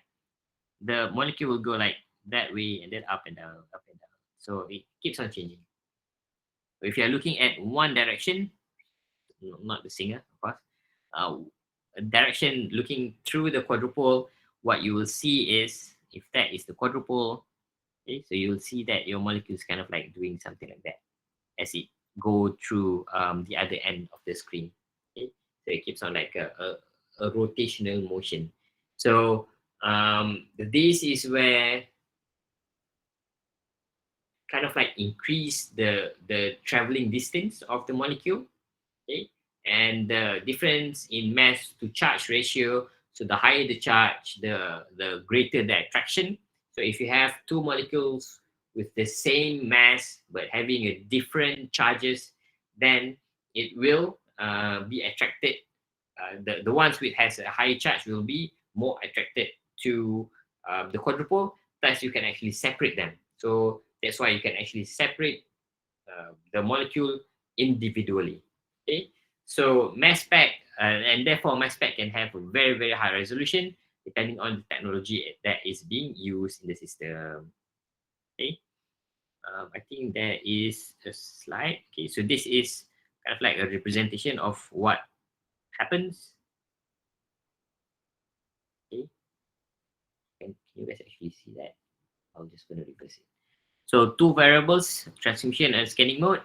the molecule will go like that way and then up and down, up and down. So it keeps on changing. If you are looking at one direction, not the singer, of course, direction looking through the quadrupole, what you will see is, if that is the quadrupole, okay, so you will see that your molecule is kind of like doing something like that as it go through the other end of the screen. Okay, so it keeps on like a rotational motion. So this is where kind of like increase the traveling distance of the molecule. Okay, and the difference in mass to charge ratio. So the higher the charge, the greater the attraction. So if you have 2 molecules with the same mass but having a different charges, then it will be attracted. The ones which has a higher charge will be more attracted to the quadrupole. Thus, you can actually separate them. So that's why you can actually separate the molecule individually. Okay, so mass spec, and therefore mass spec can have a very, very high resolution depending on the technology that is being used in the system. Okay, I think there is a slide. Okay, so this is kind of like a representation of what happens. Okay, can you guys actually see that? I'm just going to reverse it. So 2 variables, transmission and scanning mode.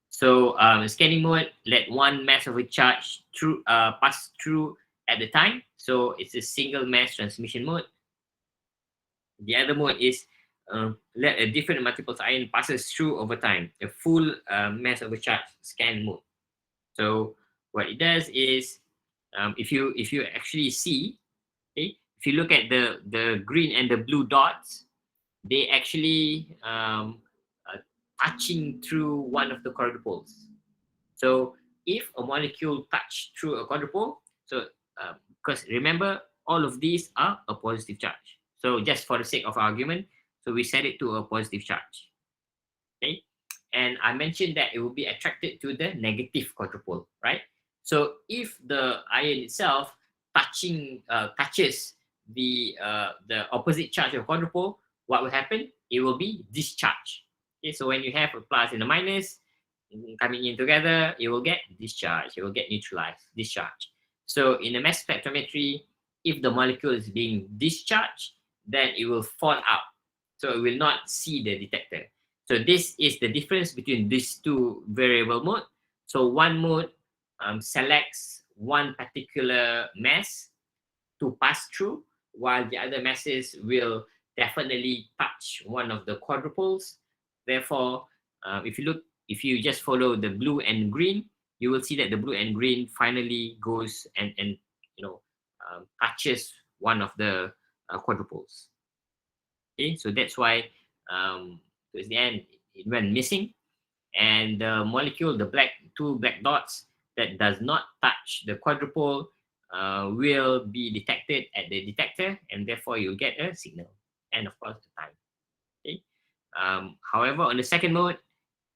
So scanning mode, let one mass of a charge pass through at the time. So it's a single mass transmission mode. The other mode is let a different multiples ion passes through over time, a full mass of a charge scan mode. So what it does is, if you actually see, okay, if you look at the green and the blue dots, they actually touching through one of the quadrupoles. So if a molecule touch through a quadrupole, so because remember, all of these are a positive charge. So just for the sake of argument, so we set it to a positive charge. Okay, and I mentioned that it will be attracted to the negative quadrupole, right? So if the ion itself touches the opposite charge of quadrupole, what will happen? It will be discharged. Okay, so when you have a plus and a minus coming in together, it will get discharged. It will get neutralized, discharged. So in the mass spectrometry, if the molecule is being discharged, then it will fall out. So it will not see the detector. So this is the difference between these two variable mode. So one mode selects one particular mass to pass through, while the other masses will definitely touch one of the quadrupoles. Therefore, if you just follow the blue and green, you will see that the blue and green finally goes and touches one of the quadrupoles. Okay, so that's why towards the end it went missing, and the molecule, the two black dots that does not touch the quadrupole will be detected at the detector, and therefore you'll get a signal, and of course the time. Okay. However, on the second mode,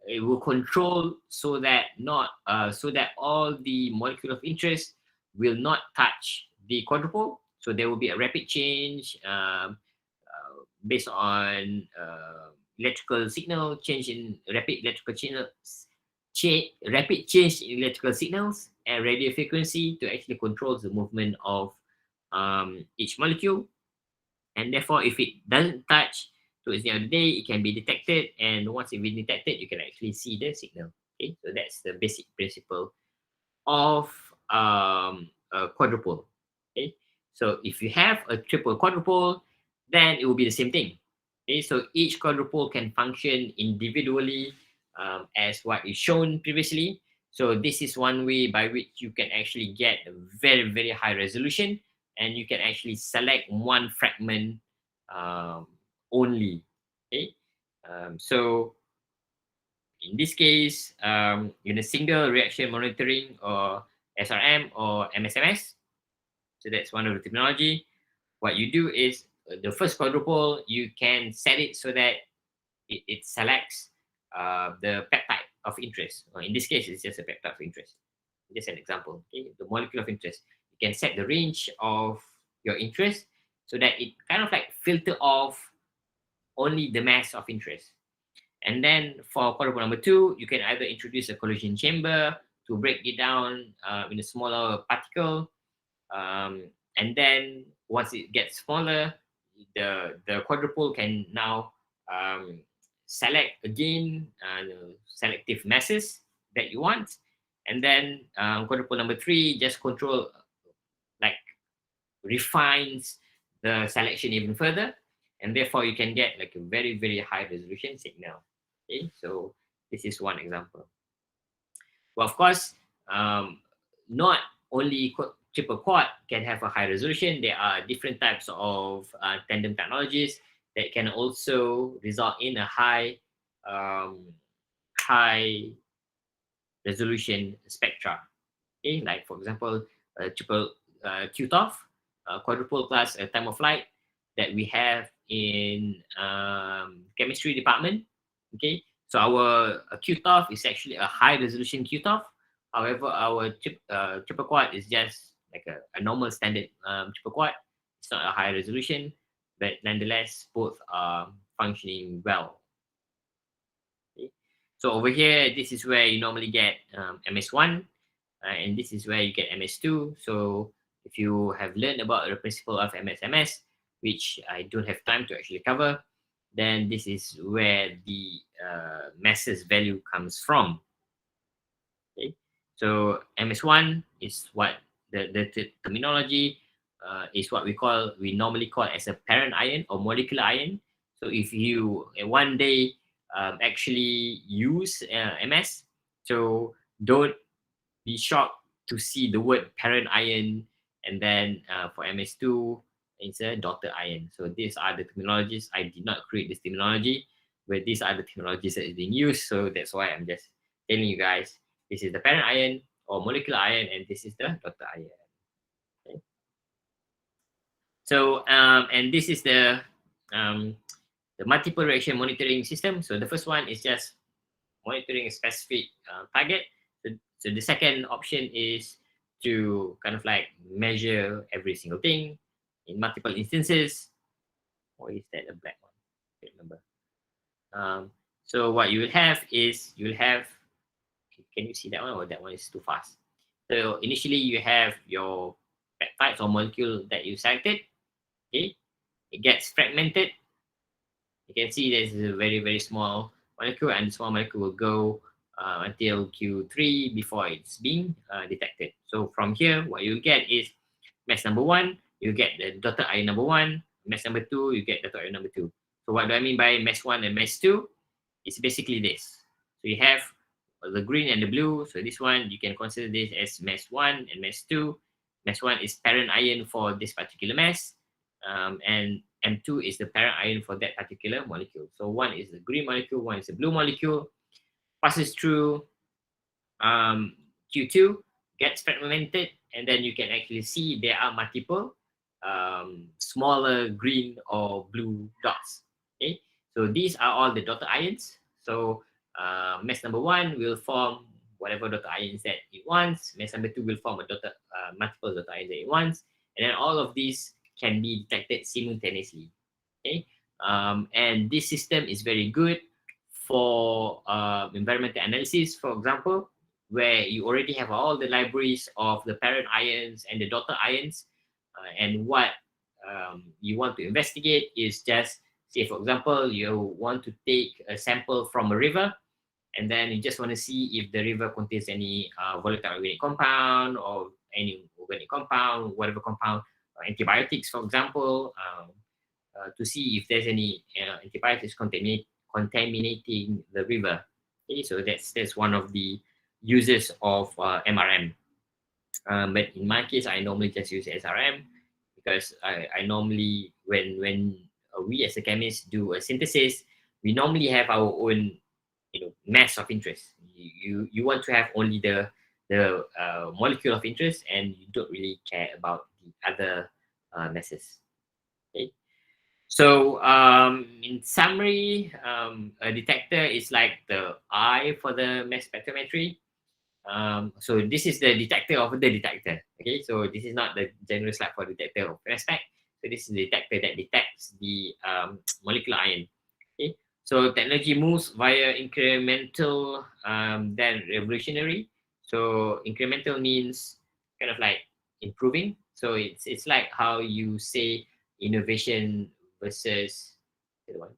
it will control so that all the molecule of interest will not touch the quadrupole. So there will be a rapid change based on electrical signal change in rapid change in electrical signals and radio frequency to actually control the movement of each molecule. And therefore, if it doesn't touch towards the end of the day, it can be detected, and once it's been detected, you can actually see the signal. Okay, so that's the basic principle of a quadrupole. Okay, so if you have a triple quadrupole, then it will be the same thing. Okay, so each quadrupole can function individually as what is shown previously. So this is one way by which you can actually get a very, very high resolution, and you can actually select one fragment only. Okay, so in this case, in a single reaction monitoring or SRM or MSMS, so that's one of the terminology. What you do is the first quadrupole, you can set it so that it selects the peptide of interest. Or in this case, it's just a peptide of interest. Just an example. Okay, the molecule of interest. You can set the range of your interest so that it kind of like filter off only the mass of interest. And then for quadrupole number 2, you can either introduce a collision chamber to break it down in a smaller particle. And then once it gets smaller, the quadrupole can now select again selective masses that you want. And then quadrupole number 3 just refines the selection even further, and therefore you can get like a very, very high resolution signal. Okay, so this is one example. Well, of course, not only triple quad can have a high resolution. There are different types of tandem technologies that can also result in a high resolution spectra. Okay, like for example, triple QTOF, quadruple class time of flight that we have in chemistry department. Okay, so our QTOF is actually a high resolution QTOF. However, our triple quad is just like a normal standard triple quad. It's not a high resolution, but nonetheless, both are functioning well. Okay. So over here, this is where you normally get MS1, and this is where you get MS2. So if you have learned about the principle of MSMS, which I don't have time to actually cover, then this is where the masses value comes from. Okay, so MS1 is what the terminology is what we normally call as a parent ion or molecular ion. So if you one day actually use MS, so don't be shocked to see the word parent ion, and then for MS2 it's a daughter ion. So these are the terminologies. I did not create this terminology, but these are the terminologies that is being used. So that's why I'm just telling you guys, this is the parent ion or molecular ion, and this is the daughter ion. Okay. So and this is the multiple reaction monitoring system. So the first one is just monitoring a specific target. So the second option is to kind of like measure every single thing in multiple instances. Or is that a black one? I can't remember. So what you will have is you will have, can you see that one, or that one is too fast? So initially you have your peptides or molecule that you selected. Okay, it gets fragmented. You can see there's a very, very small molecule, and the small molecule will go until Q3 before it's being detected. So from here, what you'll get is mass number 1, you get the dotted iron number 1, mass number 2, you get dotted iron number 2. So what do I mean by mass 1 and mass 2? It's basically this. So you have the green and the blue. So this one, you can consider this as mass 1 and mass 2. Mass 1 is parent iron for this particular mass. And M2 is the parent iron for that particular molecule. So one is the green molecule, one is the blue molecule, passes through Q2, gets fragmented, and then you can actually see there are multiple smaller green or blue dots. Okay, so these are all the dotted ions. So mass number 1 will form whatever dotted ions that it wants. Mass number 2 will form a dotted multiple dotted ions that it wants, and then all of these can be detected simultaneously. Okay, and this system is very good for environmental analysis, for example, where you already have all the libraries of the parent ions and the daughter ions, and what you want to investigate is just, say for example, you want to take a sample from a river, and then you just want to see if the river contains any volatile organic compound or any organic compound, whatever compound, antibiotics, for example, to see if there's any antibiotics contaminating the river. Okay, so that's one of the uses of MRM. But in my case, I normally just use SRM because I normally, when we as a chemist do a synthesis, we normally have our own mass of interest. You want to have only the molecule of interest, and you don't really care about the other masses. Okay. So in summary, a detector is like the eye for the mass spectrometry. So this is the detector of the detector. Okay, so this is not the general slide for detector of mass spec. So this is the detector that detects the molecular ion. Okay, so technology moves via incremental, then revolutionary. So incremental means kind of like improving. So it's like how you say innovation versus the one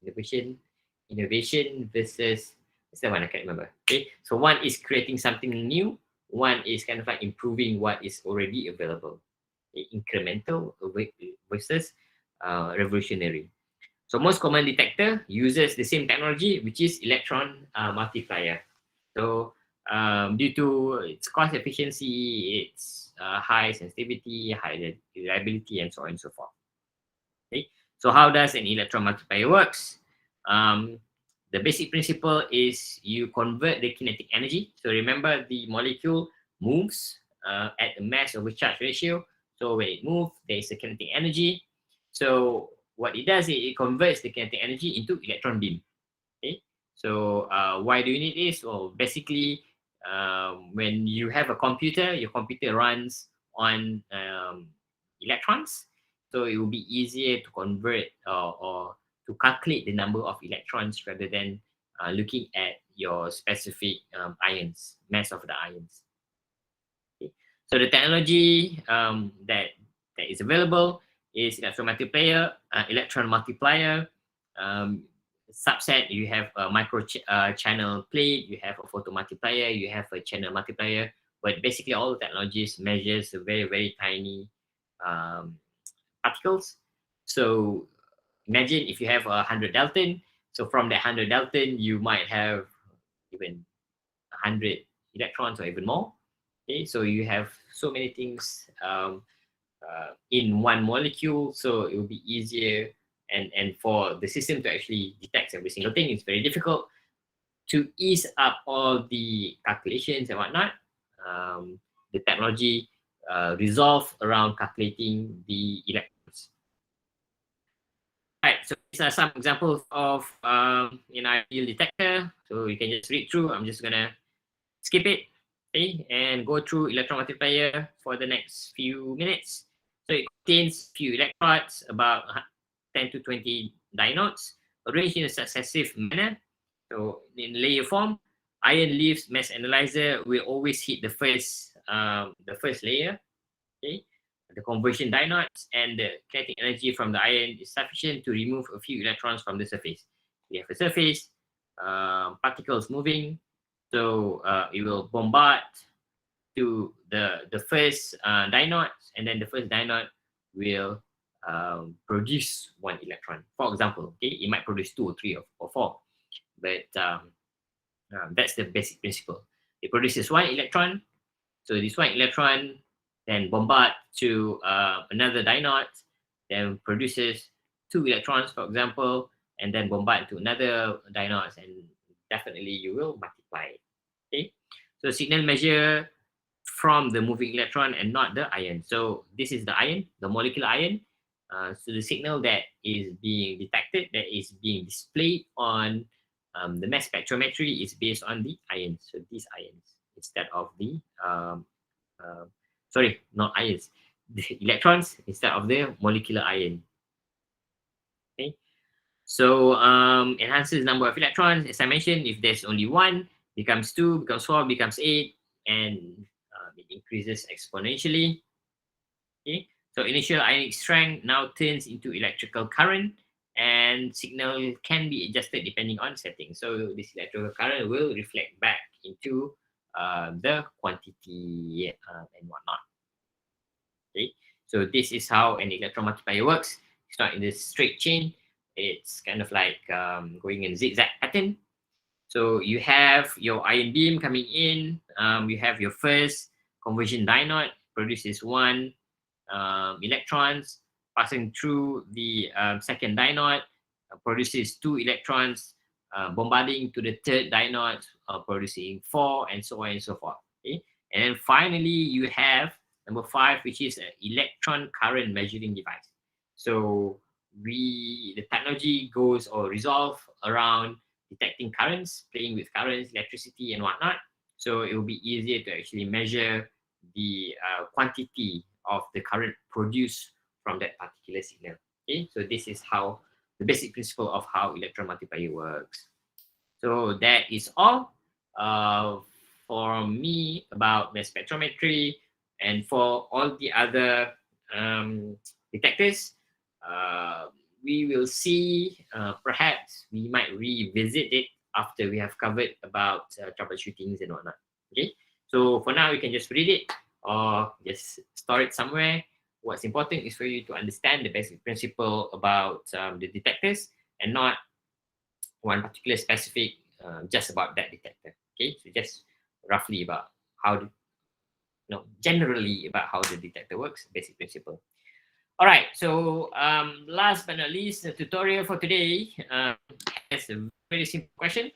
innovation versus what's the one, I can't remember. Okay, so one is creating something new, one is kind of like improving what is already available. Okay, incremental versus revolutionary. So most common detector uses the same technology, which is electron multiplier. So due to its cost efficiency, its high sensitivity, high reliability, and so on and so forth. Okay, so how does an electron multiplier works? The basic principle is you convert the kinetic energy. So remember, the molecule moves at the mass over charge ratio. So when it moves, there is a kinetic energy. So what it does is it converts the kinetic energy into electron beam. Okay, so why do you need this? Well, basically, when you have a computer, your computer runs on electrons, so it will be easier to convert or to calculate the number of electrons rather than looking at your specific ions, mass of the ions. Okay. So the technology that is available is electron multiplier. Subset, you have a micro channel plate, you have a photo multiplier, you have a channel multiplier, but basically all the technologies measures very, very tiny particles. So imagine if you have 100 Dalton, so from that 100 Dalton, you might have even 100 electrons or even more. Okay, so you have so many things in one molecule, so it will be easier, and for the system to actually detect every single thing, it's very difficult. To ease up all the calculations and whatnot, the technology resolve around calculating the electrons. Right, so these are some examples of an ideal detector. So you can just read through. I'm just gonna skip it, okay, and go through electron multiplier for the next few minutes. So it contains few electrodes, about 10 to 20 diodes, arranged in a successive manner. So in layer form, ion leaves mass analyzer will always hit the first layer, okay. The conversion diodes and the kinetic energy from the ion is sufficient to remove a few electrons from the surface. We have a surface, particles moving, so it will bombard to the first diode, and then the first diode will produce one electron. For example, okay, it might produce 2 or 3 or 4, but that's the basic principle. It produces one electron, so this one electron then bombard to another diode, then produces 2 electrons, for example, and then bombard to another diode, and definitely you will multiply it. Okay, so signal measure from the moving electron and not the ion. So this is the ion, the molecular ion. So the signal that is being detected, that is being displayed on the mass spectrometry, is based on the ions. So these ions instead of the sorry, not ions, the electrons instead of the molecular ion. Okay, so enhances number of electrons. As I mentioned, if there's only 1, becomes 2, becomes 4, becomes 8, and it increases exponentially. Okay, so initial ionic strength now turns into electrical current, and signal can be adjusted depending on settings. So this electrical current will reflect back into the quantity and whatnot. Okay, so this is how an electron multiplier works. It's not in this straight chain. It's kind of like going in zigzag pattern. So you have your ion beam coming in. You have your first conversion diode, produces 1 electrons, passing through the second diode, produces 2 electrons, bombarding to the third diode, producing 4, and so on and so forth. Okay, and then finally you have number 5, which is an electron current measuring device. So the technology goes or resolve around detecting currents, playing with currents, electricity, and whatnot. So it will be easier to actually measure the quantity of the current produced from that particular signal. Okay, so this is how the basic principle of how electron multiplier works. So that is all for me about the spectrometry, and for all the other detectors. We will see, perhaps we might revisit it after we have covered about troubleshootings and whatnot. Okay, so for now you can just read it or just store it somewhere. What's important is for you to understand the basic principle about the detectors, and not one particular specific just about that detector. Okay, so just roughly about how generally about how the detector works, basic principle. All right, so last but not least, the tutorial for today has a very simple question.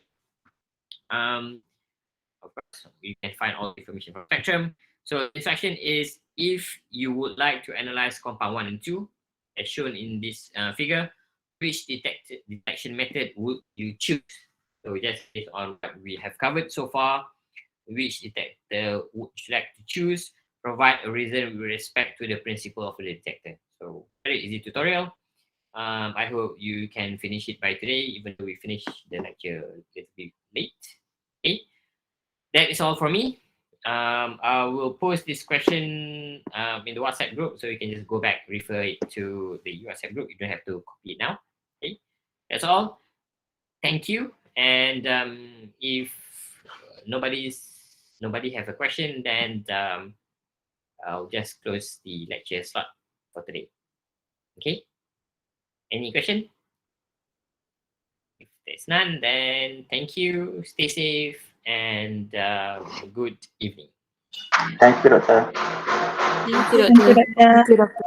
Of course, you can find all the information from Spectrum. So the instruction is, if you would like to analyze compound 1 and 2, as shown in this figure, which detection method would you choose? So just based on what we have covered so far, which detector would you like to choose? Provide a reason with respect to the principle of the detector. So very easy tutorial. I hope you can finish it by today, even though we finished the lecture a little bit late. Okay, that is all for me. I will post this question in the WhatsApp group, so you can just go back, refer it to the WhatsApp group. You don't have to copy it now. Okay, that's all. Thank you. And if nobody have a question, then I'll just close the lecture slot for today. Okay. Any question? If there's none, then thank you. Stay safe and good evening. Thank you, Doctor. Thank you, Thank you, Doctor. Doctor. Thank you, Dr.